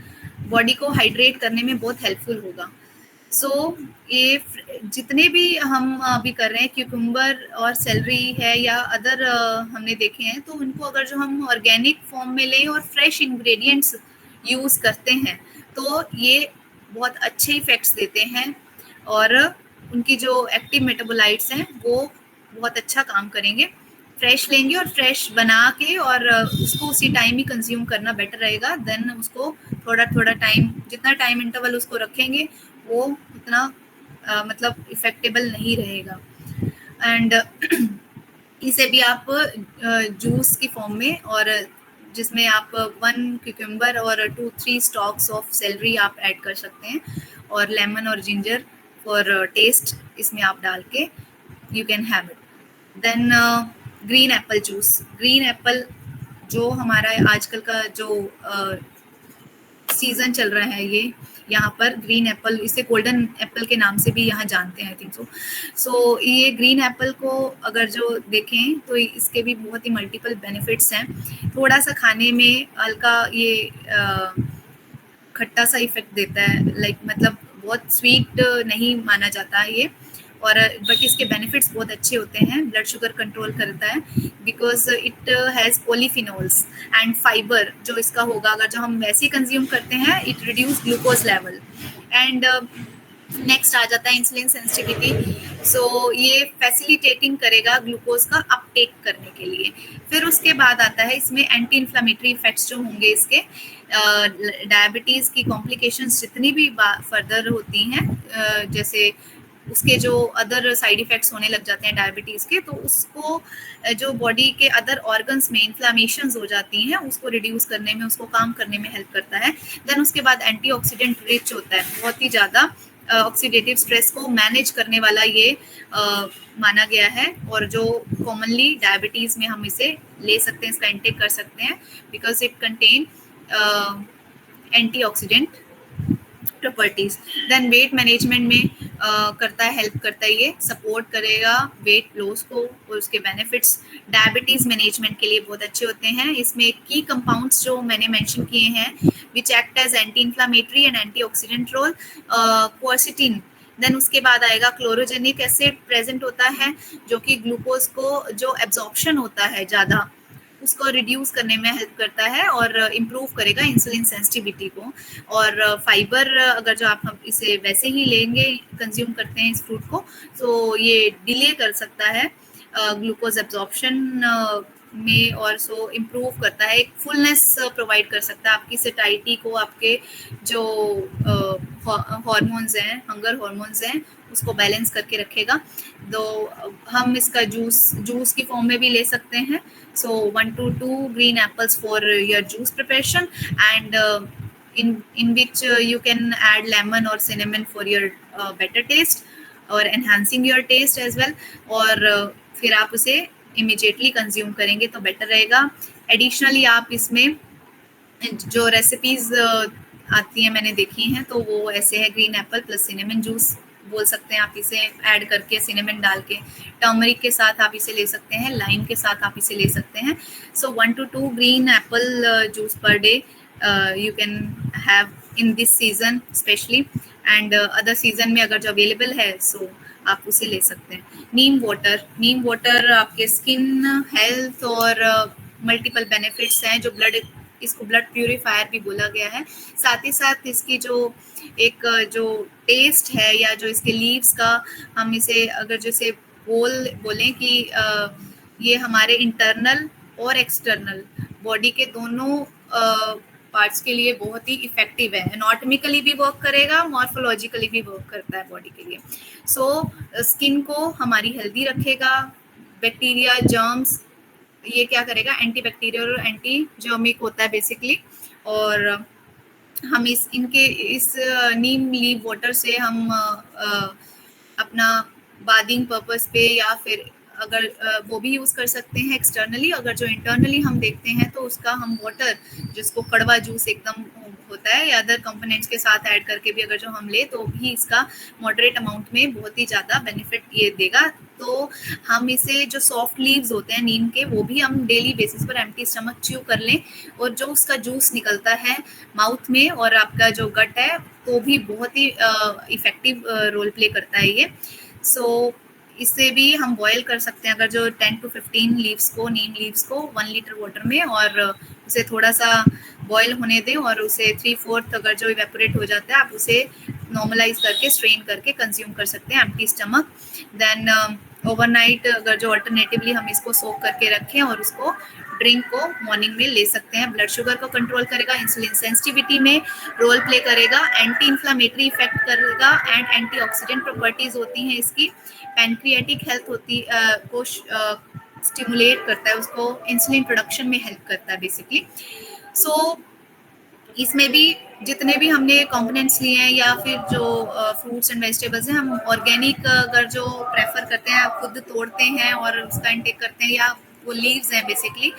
बॉडी को हाइड्रेट करने में बहुत हेल्पफुल होगा। सो ये जितने भी हम अभी कर रहे हैं, क्यूकम्बर और सेलरी है या अदर हमने देखे हैं, तो उनको अगर जो हम ऑर्गेनिक फॉर्म में लें और फ्रेश इंग्रेडिएंट्स यूज़ करते हैं तो ये बहुत अच्छे इफ़ेक्ट्स देते हैं, और उनकी जो एक्टिव मेटाबोलाइट्स हैं वो बहुत अच्छा काम करेंगे। फ्रेश लेंगे और फ्रेश बना के और उसको उसी टाइम ही कंज्यूम करना बेटर रहेगा, देन उसको थोड़ा थोड़ा टाइम, जितना टाइम इंटरवल उसको रखेंगे वो उतना मतलब इफेक्टेबल नहीं रहेगा। एंड इसे भी आप जूस की फॉर्म में, और जिसमें आप 1 क्यूकम्बर और 2-3 स्टॉक्स ऑफ सेलरी आप ऐड कर सकते हैं, और लेमन और जिंजर फॉर टेस्ट इसमें आप डाल के you can have it. Then green apple juice, green apple जो हमारा आजकल का जो सीजन चल रहा है, ये यहाँ पर ग्रीन एप्पल, इसे गोल्डन एप्पल के नाम से भी यहाँ जानते हैं आई थिंक सो ये ग्रीन एप्पल को अगर जो देखें तो इसके भी बहुत ही मल्टीपल बेनिफिट्स हैं। थोड़ा सा खाने में हल्का ये खट्टा सा इफेक्ट देता है, लाइक मतलब बहुत स्वीट नहीं माना जाता है ये, और बट इसके बेनिफिट्स बहुत अच्छे होते हैं। ब्लड शुगर कंट्रोल करता है because it has polyphenols and fibre जो इसका होगा, अगर जो हम वैसे ही कंज्यूम करते हैं it reduce glucose level. And next आ जाता है इंसुलिन सेंसिटिविटी, सो ये फैसिलिटेटिंग करेगा ग्लूकोज का अपटेक करने के लिए। फिर उसके बाद आता है इसमें एंटी इन्फ्लामेटरी इफेक्ट्स जो होंगे इसके, डायबिटीज़ की कॉम्प्लिकेशंस जितनी भी फर्दर होती हैं, जैसे उसके जो अदर साइड इफेक्ट्स होने लग जाते हैं डायबिटीज़ के, तो उसको जो बॉडी के अदर ऑर्गन्स में इन्फ्लामेशंस हो जाती हैं उसको रिड्यूस करने में, उसको काम करने में हेल्प करता है। देन उसके बाद एंटीऑक्सीडेंट रिच होता है, बहुत ही ज़्यादा ऑक्सीडेटिव स्ट्रेस को मैनेज करने वाला ये माना गया है, और जो कॉमनली डायबिटीज़ में हम इसे ले सकते हैं, इसका इंटेक कर सकते हैं, because it contain antioxidant properties. Then weight management में करता है, हेल्प करता है, ये सपोर्ट करेगा वेट लॉस को, और उसके बेनिफिट्स डायबिटीज मैनेजमेंट के लिए बहुत अच्छे होते हैं। इसमें की कंपाउंड्स जो मैंने मेंशन किए हैं which act as anti inflammatory and antioxidant role, quercetin. Then उसके बाद आएगा क्लोरोजेनिक एसिड प्रेजेंट होता है, जो कि ग्लूकोज को जो एब्जॉर्प्शन होता है ज़्यादा उसको रिड्यूस करने में हेल्प करता है और इम्प्रूव करेगा इंसुलिन सेंसिटिविटी को। और फाइबर अगर जो आप इसे वैसे ही लेंगे, कंज्यूम करते हैं इस फ्रूट को, तो ये डिले कर सकता है ग्लूकोज एब्जॉर्प्शन में, और सो इम्प्रूव करता है, एक फुलनेस प्रोवाइड कर सकता है आपकी सेटाइटी को, आपके जो हार्मोन्स हैं, हंगर हार्मोन्स हैं, उसको बैलेंस करके रखेगा। तो हम इसका जूस की फॉर्म में भी ले सकते हैं। So 1 to 2 green apples for your juice preparation, and in which you can add lemon or cinnamon for your better taste or enhancing your taste as well. और फिर आप उसे immediately consume करेंगे तो better रहेगा। Additionally आप इसमें जो रेसिपीज आती हैं मैंने देखी हैं, तो वो ऐसे है green Apple plus cinnamon juice बोल सकते हैं आप इसे, ऐड करके सिनेमन डाल के, टर्मरिक के साथ आप इसे ले सकते हैं, लाइम के साथ आप इसे ले सकते हैं। सो 1 to 2 green apple juice per day you can have in this season specially, and other season में अगर जो अवेलेबल है सो आप उसे ले सकते हैं। नीम वाटर आपके स्किन हेल्थ और मल्टीपल बेनिफिट्स हैं, जो इसको ब्लड प्यूरिफायर भी बोला गया है। साथ ही साथ इसकी जो टेस्ट है, या जो इसके लीव्स का हम इसे अगर जैसे बोलें कि ये हमारे इंटरनल और एक्सटर्नल बॉडी के दोनों पार्ट्स के लिए बहुत ही इफेक्टिव है। एनाटॉमिकली भी वर्क करेगा, मॉर्फोलॉजिकली भी वर्क करता है बॉडी के लिए। सो स्किन को हमारी हेल्दी रखेगा, बैक्टीरिया जर्म्स ये क्या करेगा, एंटी बैक्टीरियल और एंटी जर्मिक होता है बेसिकली। और हम इस नीम लीव वाटर से हम अपना बादिंग पर्पस पे, या फिर अगर वो भी यूज़ कर सकते हैं एक्सटर्नली। अगर जो इंटरनली हम देखते हैं तो उसका हम वाटर जिसको कड़वा जूस एकदम होता है, या अदर कंपोनेंट्स के साथ ऐड करके भी अगर जो हम ले तो भी इसका मॉडरेट अमाउंट में बहुत ही ज़्यादा बेनिफिट ये देगा। तो हम इसे जो सॉफ्ट लीव्स होते हैं नीम के, वो भी हम डेली बेसिस पर एम्प्टी स्टमक च्यू कर लें, और जो उसका जूस निकलता है माउथ में और आपका जो गट है, तो भी बहुत ही इफेक्टिव रोल प्ले करता है ये। सो इसे भी हम बॉयल कर सकते हैं, अगर जो 10 to 15 नीम लीव्स को 1 लीटर वाटर में, और उसे थोड़ा सा बॉयल होने दें, और उसे 3/4 अगर जो इवेपोरेट हो जाता है, आप उसे नॉर्मलाइज करके स्ट्रेन करके कंज्यूम कर सकते हैं एम्प्टी स्टमक। देन ओवरनाइट अगर जो अल्टरनेटिवली हम इसको सोक करके रखें और उसको ड्रिंक को मॉर्निंग में ले सकते हैं। ब्लड शुगर को कंट्रोल करेगा, इंसुलिन सेंसिटिविटी में रोल प्ले करेगा, एंटी इन्फ्लामेटरी इफेक्ट करेगा, एंड एंटीऑक्सीडेंट प्रॉपर्टीज होती हैं इसकी। पैनक्रियाटिक हेल्थ को स्टिमुलेट करता है, उसको इंसुलिन प्रोडक्शन में हेल्प करता है बेसिकली। सो इसमें भी जितने भी हमने कंपोनेंट्स लिए हैं, या फिर जो फ्रूट्स एंड वेजिटेबल्स हैं, हम ऑर्गेनिक अगर जो प्रेफर करते हैं, खुद तोड़ते हैं और उसका इंटेक करते हैं, या वो लीव्स हैं बेसिकली,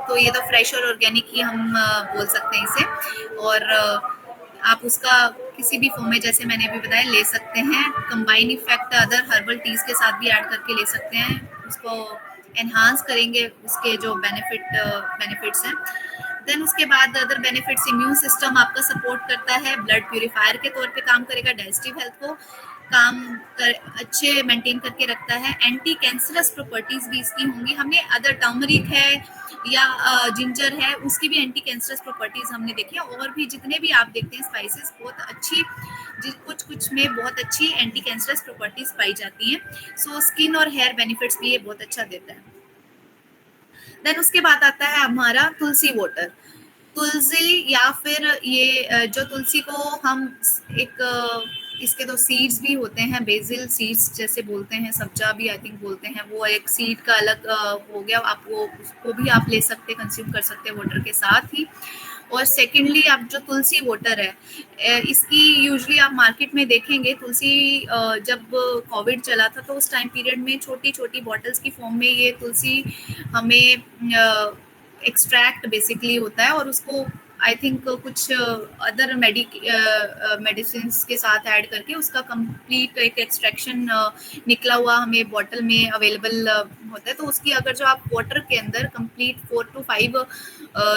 तो ये तो फ्रेश और ऑर्गेनिक ही हम बोल सकते हैं इसे। और आप उसका किसी भी फॉर्म में, जैसे मैंने अभी बताया, ले सकते हैं। Combine effect other herbal tease के साथ भी ऐड करके ले सकते हैं, उसको एनहांस करेंगे उसके जो बेनिफिट्स हैं। देन उसके बाद अदर बेनिफिट्स, इम्यून सिस्टम आपका सपोर्ट करता है, ब्लड प्यूरिफायर के तौर पे काम करेगा, डाइजेस्टिव हेल्थ को अच्छे मेंटेन करके रखता है। एंटी कैंसरस प्रॉपर्टीज भी इसकी होंगी। हमने अदर टर्मरिक है या जिंजर है, उसकी भी एंटी कैंसरस प्रॉपर्टीज हमने देखी है, और भी जितने भी आप देखते हैं स्पाइसेस बहुत अच्छी, कुछ में बहुत अच्छी एंटी कैंसरस प्रॉपर्टीज पाई जाती हैं। सो स्किन और हेयर बेनिफिट्स भी ये बहुत अच्छा देता है। देन उसके बाद आता है हमारा तुलसी वाटर। तुलसी, या फिर ये जो तुलसी को हम एक इसके तो सीड्स भी होते हैं, बेसिल सीड्स जैसे बोलते हैं, सब्जा भी आई थिंक बोलते हैं, वो एक सीड का अलग हो गया, आप वो उसको भी आप ले सकते हैं, कंज्यूम कर सकते हैं वाटर के साथ ही। और सेकेंडली आप जो तुलसी वाटर है, इसकी यूजुअली आप मार्केट में देखेंगे, तुलसी जब कोविड चला था तो उस टाइम पीरियड में छोटी छोटी बॉटल्स की फॉर्म में ये तुलसी हमें एक्सट्रैक्ट बेसिकली होता है, और उसको आई थिंक कुछ अदर मेडिसिन के साथ ऐड करके उसका कंप्लीट एक एक्सट्रैक्शन निकला हुआ हमें बॉटल में अवेलेबल होता है। तो उसकी अगर जो आप वाटर के अंदर कंप्लीट 4 to 5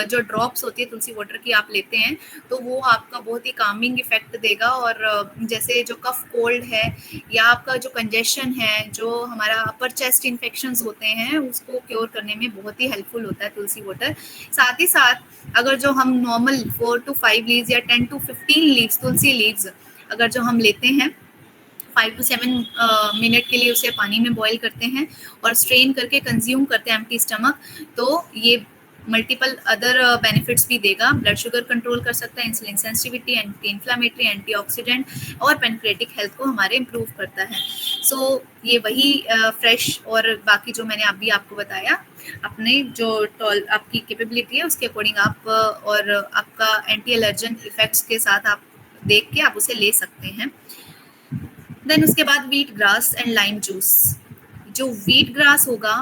जो ड्रॉप्स होती है तुलसी वाटर की आप लेते हैं, तो वो आपका बहुत ही कामिंग इफेक्ट देगा। और जैसे जो कफ कोल्ड है या आपका जो कंजेशन है, जो हमारा अपर चेस्ट इन्फेक्शंस होते हैं, उसको क्योर करने में बहुत ही हेल्पफुल होता है तुलसी वाटर। साथ ही साथ अगर जो हम नॉर्मल 4 to 5 लीव्स या 10 to 15 लीव्स तुलसी लीव्स अगर जो हम लेते हैं 5 to 7 मिनट के लिए उसे पानी में बॉईल करते हैं और स्ट्रेन करके कंज्यूम करते हैं एम्प्टी स्टमक, तो ये मल्टीपल अदर बेनिफिट्स भी देगा। ब्लड शुगर कंट्रोल कर सकता है, insulin sensitivity, anti inflammatory, antioxidant और पेनक्रेटिक हेल्थ को हमारे इम्प्रूव करता है। सो ये वही फ्रेश और बाकी जो मैंने अभी आपको बताया, अपने जो आपकी कैपेबिलिटी है उसके अकॉर्डिंग आप और आपका एंटी एलर्जन इफेक्ट्स के साथ आप देख के आप उसे ले सकते हैं। देन उसके बाद wheat grass and lime juice. जो व्हीट ग्रास होगा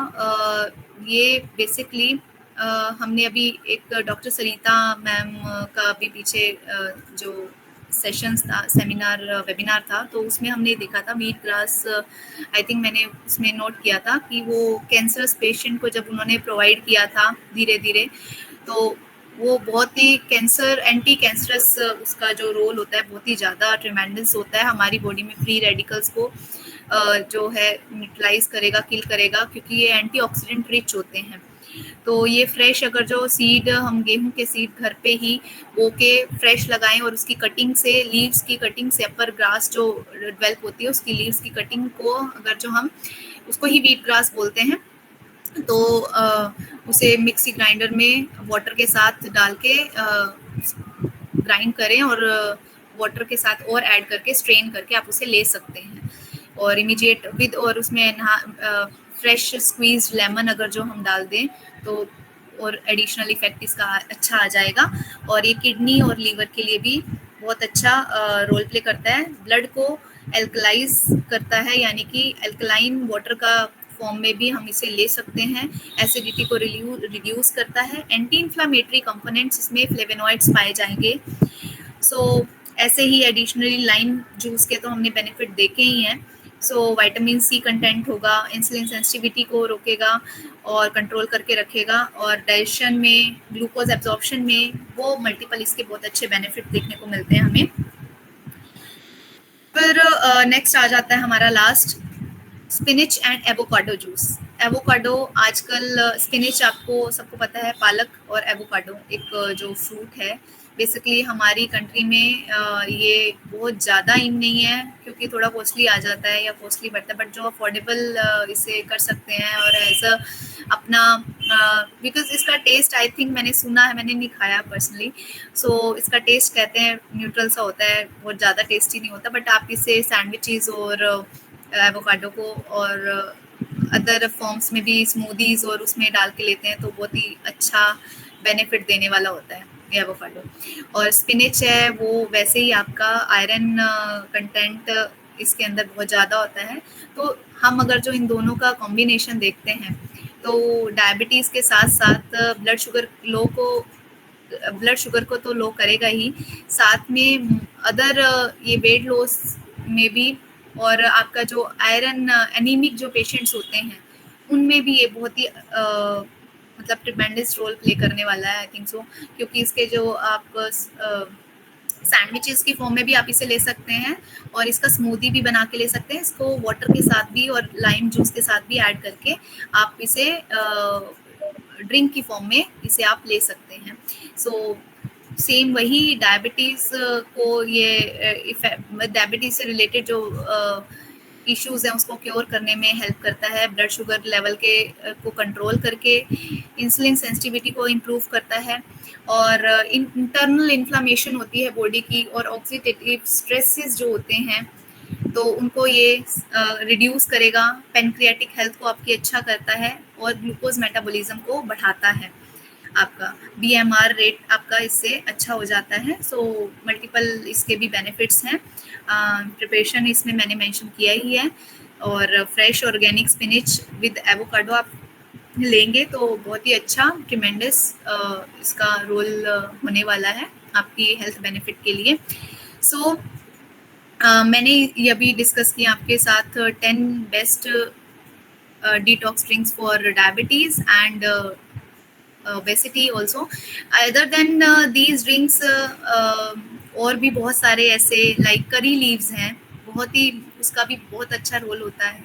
ये बेसिकली हमने अभी एक डॉक्टर सरिता मैम का अभी पीछे जो सेशंस था, सेमिनार वेबिनार था, तो उसमें हमने देखा था व्हीट ग्रास, आई थिंक मैंने उसमें नोट किया था कि वो कैंसरस पेशेंट को जब उन्होंने प्रोवाइड किया था धीरे धीरे, तो वो बहुत ही कैंसर एंटी कैंसरस उसका जो रोल होता है बहुत ही ज़्यादा ट्रिमेंडस होता है, हमारी बॉडी में फ्री रेडिकल्स को जो है न्यूट्रलाइज करेगा, किल करेगा, क्योंकि ये एंटीऑक्सीडेंट रिच होते हैं। तो ये फ्रेश अगर जो सीड हम गेहूं के सीड घर पे ही बो के फ्रेश लगाएं और उसकी कटिंग से, लीव्स की कटिंग से, अपर ग्रास जो डेवलप होती है उसकी लीव्स की कटिंग को अगर जो हम उसको ही व्हीट ग्रास बोलते हैं, तो उसे मिक्सी ग्राइंडर में वाटर के साथ डाल के ग्राइंड करें और वाटर के साथ और ऐड करके स्ट्रेन करके आप उसे ले सकते हैं। और इमीडिएट विद और उसमें फ्रेश स्क्वीज लेमन अगर जो हम डाल दें तो और एडिशनल इफेक्ट इसका अच्छा आ जाएगा। और ये किडनी और लीवर के लिए भी बहुत अच्छा रोल प्ले करता है। ब्लड को एल्कलाइज करता है, यानी कि एल्कलाइन वाटर का फॉर्म में भी हम इसे ले सकते हैं। एसिडिटी को रिड्यूस करता है। एंटी इन्फ्लामेटरी कंपोनेंट्स इसमें फ्लेवोनॉइड्स पाए जाएंगे। सो ऐसे ही एडिशनली लाइम जूस के तो हमने बेनिफिट देखे ही हैं। सो विटामिन सी कंटेंट होगा, इंसुलिन सेंसिटिविटी को रोकेगा और कंट्रोल करके रखेगा, और डाइजेशन में, ग्लूकोज एब्जॉर्प्शन में वो मल्टीपल इसके बहुत अच्छे बेनिफिट देखने को मिलते हैं हमें। फिर नेक्स्ट आ जाता है हमारा last, spinach and avocado juice. Avocado आजकल, स्पिनिच आपको सबको पता है, पालक और एवोकाडो एक जो फ्रूट है, बेसिकली हमारी कंट्री में ये बहुत ज़्यादा इन नहीं है क्योंकि थोड़ा कॉस्टली आ जाता है या कॉस्टली बढ़ता है, बट जो अफोर्डेबल इसे कर सकते हैं और एज अ अपना, बिकॉज इसका टेस्ट आई थिंक मैंने सुना है, मैंने नहीं खाया पर्सनली, सो इसका टेस्ट कहते हैं न्यूट्रल सा होता है, बहुत ज़्यादा टेस्टी नहीं होता, बट आप इसे सैंडविचेस और एवोकाडो को और अदर फॉर्म्स में भी स्मूदीज और उसमें डाल के लेते हैं तो बहुत ही अच्छा बेनिफिट देने वाला होता है ये एवोकाडो। और स्पिनिच है वो वैसे ही आपका आयरन कंटेंट इसके अंदर बहुत ज़्यादा होता है, तो हम अगर जो इन दोनों का कॉम्बिनेशन देखते हैं तो डायबिटीज़ के साथ साथ ब्लड शुगर को तो लो करेगा ही, साथ में अदर ये वेट लॉस में भी, और आपका जो आयरन एनीमिक जो पेशेंट्स होते हैं उनमें भी ये बहुत ही मतलब ट्रिमेंडस रोल प्ले करने वाला है, आई थिंक सो, क्योंकि इसके जो आप सैंडविचेस की फॉर्म में भी आप इसे ले सकते हैं और इसका स्मूदी भी बना के ले सकते हैं, इसको वाटर के साथ भी और लाइम जूस के साथ भी ऐड करके आप इसे ड्रिंक की फॉर्म में इसे आप ले सकते हैं। सो सेम वही डायबिटीज़ को, ये डायबिटीज़ से रिलेटेड जो इश्यूज हैं उसको क्योर करने में हेल्प करता है, ब्लड शुगर लेवल के को कंट्रोल करके इंसुलिन सेंसिटिविटी को इम्प्रूव करता है, और इंटरनल इन्फ्लामेशन होती है बॉडी की, और ऑक्सीडेटिव स्ट्रेसेस जो होते हैं तो उनको ये रिड्यूस करेगा, पेनक्रियाटिक हेल्थ को आपकी अच्छा करता है, और ग्लूकोज मेटाबॉलिज्म को बढ़ाता है, आपका BMR रेट आपका इससे अच्छा हो जाता है। सो मल्टीपल इसके भी बेनिफिट्स हैं। प्रिपरेशन इसमें मैंने मेंशन किया ही है, और fresh organic spinach with avocado आप लेंगे तो बहुत ही अच्छा ट्रिमेंडस इसका रोल होने वाला है आपकी हेल्थ बेनिफिट के लिए। सो मैंने ये भी डिस्कस किया आपके साथ 10 best detox drinks for diabetes and obesity also. Other than these drinks, और भी बहुत सारे ऐसे लाइक करी लीव्स हैं, बहुत ही उसका भी बहुत अच्छा रोल होता है,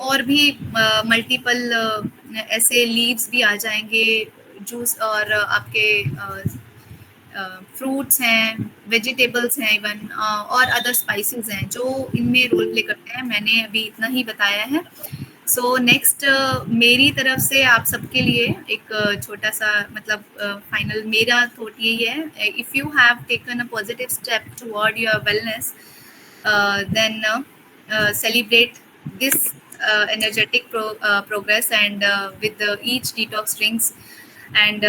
और भी मल्टीपल ऐसे लीव्स भी आ जाएंगे, जूस, और आपके फ्रूट्स हैं, वेजिटेबल्स हैं, इवन और अदर स्पाइसेस हैं जो इनमें रोल प्ले करते हैं। मैंने अभी इतना ही बताया है। सो नेक्स्ट मेरी तरफ से आप सबके लिए एक छोटा सा मतलब फाइनल मेरा थॉट यही है, if you have taken a positive step toward your wellness, then celebrate this energetic progress, and with each detox drinks, and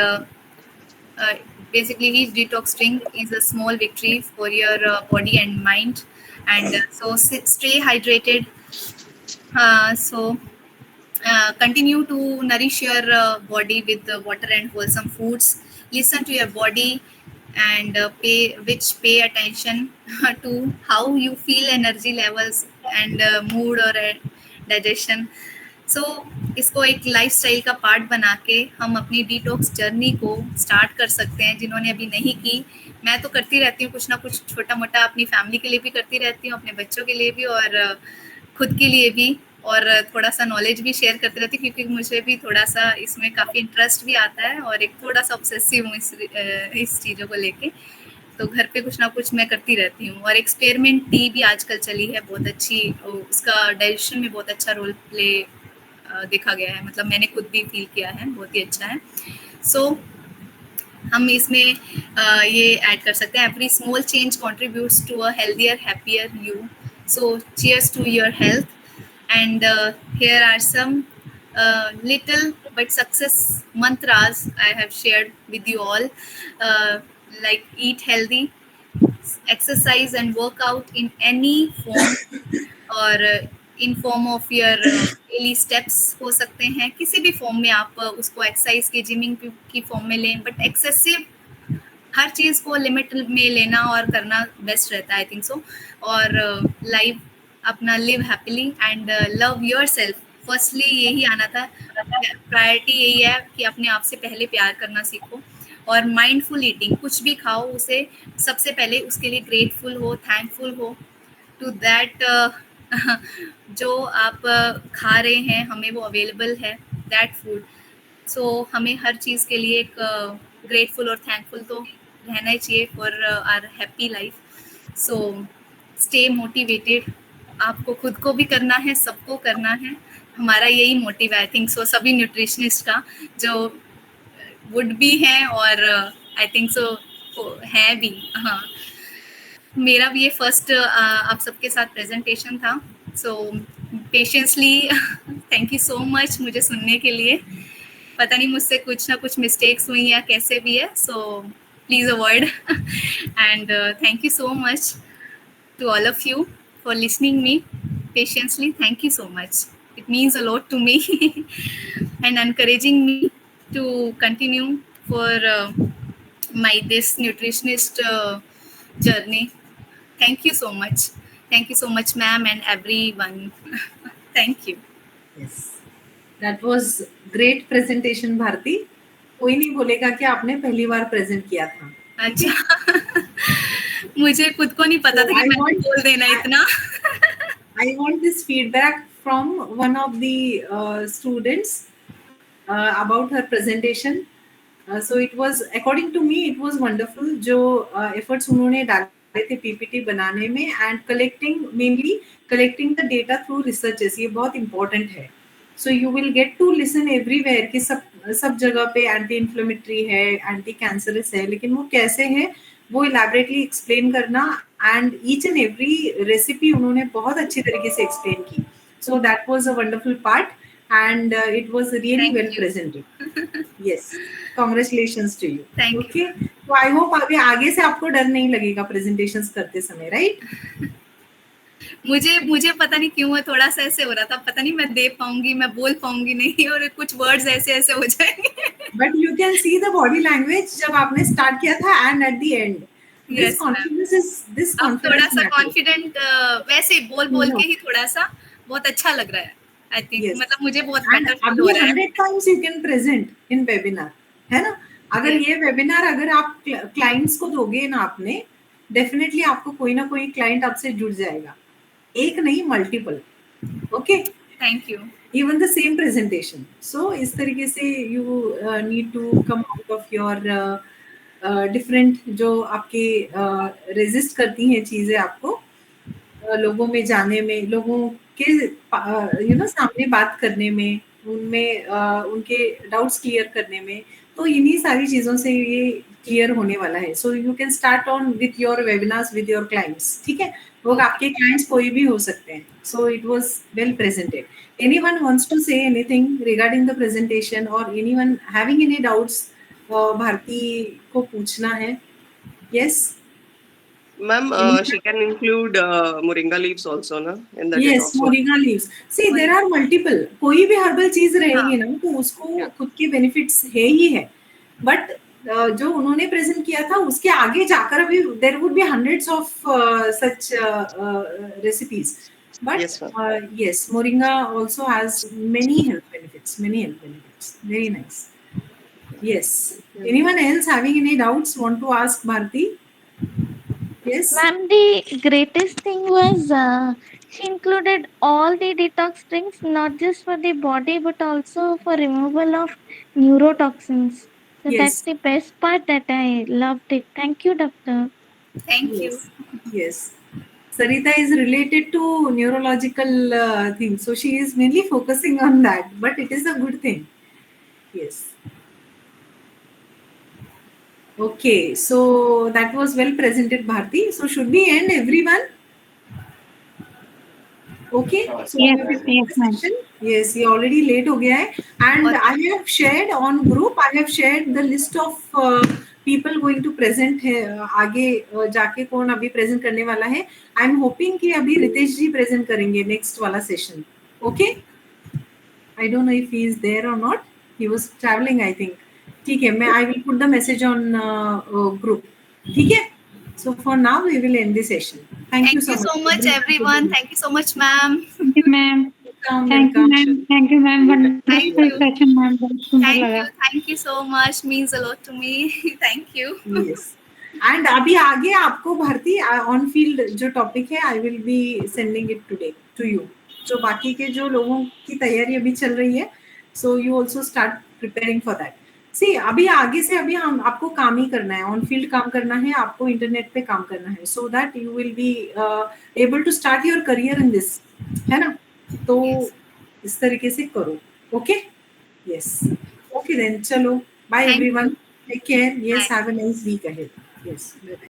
basically each detox drink is a small victory for your body and mind, and so stay hydrated. Continue to nourish your body with water and wholesome foods. Listen to your body, and pay attention to how you feel, energy levels, and mood or digestion. So इसको एक lifestyle का part बना के हम अपनी detox journey को start कर सकते हैं। जिन्होंने अभी नहीं की, मैं तो करती रहती हूँ कुछ ना कुछ छोटा मोटा, अपनी फैमिली के लिए भी करती रहती हूँ, अपने बच्चों के लिए भी, और खुद के लिए भी, और थोड़ा सा नॉलेज भी शेयर करती रहती हूँ, क्योंकि मुझे भी थोड़ा सा इसमें काफ़ी इंटरेस्ट भी आता है, और एक थोड़ा सा ऑब्सेसिव हूँ इस चीज़ों को लेके। तो घर पे कुछ ना कुछ मैं करती रहती हूँ, और एक्सपेरिमेंट टी भी आजकल चली है बहुत अच्छी, उसका डाइजेशन में बहुत अच्छा रोल प्ले देखा गया है, मतलब मैंने खुद भी फील किया है, बहुत ही अच्छा है। सो हम इसमें ये ऐड कर सकते हैं, every small change contributes to a healthier happier you. So cheers to your health, and here are some little but success mantras I have shared with you all, like eat healthy, exercise and work out in any form, or in form of your daily steps हो सकते हैं, किसी भी form में आप उसको exercise की, gymming की फॉर्म में लें, बट एक्सेसिव हर चीज़ को लिमिट में लेना और करना बेस्ट रहता है, आई थिंक सो। और लाइफ अपना live happily and love your self, firstly यही आना था, प्रायोरिटी यही है कि अपने आप से पहले प्यार करना सीखो, और माइंडफुल ईटिंग, कुछ भी खाओ उसे सबसे पहले उसके लिए ग्रेटफुल हो, थैंकफुल हो टू दैट जो आप खा रहे हैं, हमें वो अवेलेबल है दैट फूड। सो हमें हर चीज़ के लिए एक ग्रेटफुल और थैंकफुल तो रहना ही चाहिए for our happy life. So stay motivated, आपको खुद को भी करना है, सबको करना है, हमारा यही मोटिव है, आई थिंक सो, सभी न्यूट्रिशनिस्ट का, जो वुड भी हैं और आई थिंक सो है भी। हाँ, मेरा भी ये फर्स्ट आप सबके साथ प्रेजेंटेशन था, so patiently thank you so much मुझे सुनने के लिए। पता नहीं मुझसे कुछ ना कुछ मिस्टेक्स हुई या कैसे भी है, so please avoid, and thank you so much to all of you for listening me patiently. Thank you so much. It means a lot to me and encouraging me to continue for my this nutritionist journey. Thank you so much. Thank you so much, ma'am, and everyone. Thank you. Yes, that was great presentation, Bharti. कोई नहीं बोलेगा कि आपने पहली बार present किया था। अच्छा मुझे खुद को नहीं पता था कि मैं बोल देना इतना। I want this feedback from one of the students about her presentation. So it was, according to me, it was wonderful. जो efforts उन्होंने डाला रहे थे पीपीटी बनाने में and collecting the data through researches, ये बहुत इंपॉर्टेंट है. So you will get to listen everywhere कि सब जगह पे एंटी इन्फ्लेमेटरी है, एंटी कैंसरस है, लेकिन वो कैसे है वो इलैबोरेटली एक्सप्लेन करना, and each and every recipe उन्होंने बहुत अच्छी तरीके से एक्सप्लेन की. So that was a wonderful part and it was really well presented. Yes, congratulations to you. Thank you. Okay, तो आई होप अभी आगे से आपको डर नहीं लगेगा प्रेजेंटेशंस करते समय, राइट? मुझे पता नहीं क्यों है, थोड़ा सा ऐसे हो रहा था, पता नहीं मैं दे पाऊंगी, मैं बोल पाऊंगी नहीं, और कुछ वर्ड्स ऐसे हो जाएंगे. But you can see the body language जब आपने स्टार्ट किया था and at the end Yes, this अब थोड़ा सा कॉन्फिडेंस. कॉन्फिडेंट, वैसे बोल के ही थोड़ा सा बहुत अच्छा लग रहा है. I think Yes. मतलब मुझे बहुत And बेटर फील हो अभी रहा है. 100 times you can present in webinar, है ना? अगर Yes. ये वेबिनार अगर आप क्लाइंट्स को दोगे ना आपने, डेफिनेटली आपको कोई ना कोई क्लाइंट आपसे जुड़ जाएगा, एक नहीं multiple. Okay, thank you. even the same presentation. So इस तरीके से you need to come out of your different जो आपके resist करती हैं चीजें आपको लोगों में जाने में, लोगों के सामने बात करने में, उनमें उनके डाउट्स क्लियर करने में. तो इन्हीं सारी चीजों से ये क्लियर होने वाला है. So you can start on with your webinars with your clients. ठीक है, वो आपके क्लाइंट्स कोई भी हो सकते हैं. So it was well presented. Anyone wants to say anything regarding the presentation or anyone having any doubts? Bharti को पूछना है. Yes. Ma'am, she can include moringa leaves also, na? In the Yes, detox. moringa leaves. See, there are multiple. कोई भी herbal चीज रहेगी ना तो उसको Yeah. खुद के बेनिफिट्स है ही है. बट जो उन्होंने प्रेजेंट किया था उसके आगे जाकर अभी there would be hundreds of such recipes. But Yes, ma'am. yes, moringa also has many health benefits. Very nice. Yes. Anyone else having any doubts want to ask Bharti? Yes. Ma'am, the greatest thing was she included all the detox drinks, not just for the body but also for removal of neurotoxins. So Yes. that's the best part that I loved it. Thank you, doctor. Thank you. Yes. Sarita is related to neurological things, so she is mainly focusing on that. But it is a good thing. Yes. Okay, so that was well presented, Bharti. So should we end, everyone? Okay. So Yes, ma'am. Yes, ये already late हो गया है. And I have shared on group. I have shared the list of people going to present है. आगे जाके कौन अभी present करने वाला है. I am hoping कि अभी रितेश जी present करेंगे next वाला session. Okay. I don't know if he is there or not. He was traveling, I think. ठीक है, मैं I will put the message on group. ठीक है. So for now we will end the session. Thank you so much everyone. Thank you so much, ma'am. Thank you, ma'am. Welcome, Thank you, welcome. ma'am. Thank you, ma'am. Thank Wonderful you. session, ma'am. बहुत सुंदर लगा. Thank you so much. Means a lot to me. Thank you. Yes. And अभी आगे आपको Bharti on field जो topic है I will be sending it today to you. जो बाकी के जो लोगों की तैयारी अभी चल रही है, so you also start preparing for that. See, अभी आगे से अभी हम आपको काम ही करना है, ऑन फील्ड काम करना है, आपको इंटरनेट पे काम करना है, so that you will be able to start your career in this, है ना? तो इस तरीके से करो. Okay? Yes. Okay then, चलो. Bye Thank you. everyone. Take care. Yes, Bye. have a nice week ahead. Yes. Bye-bye.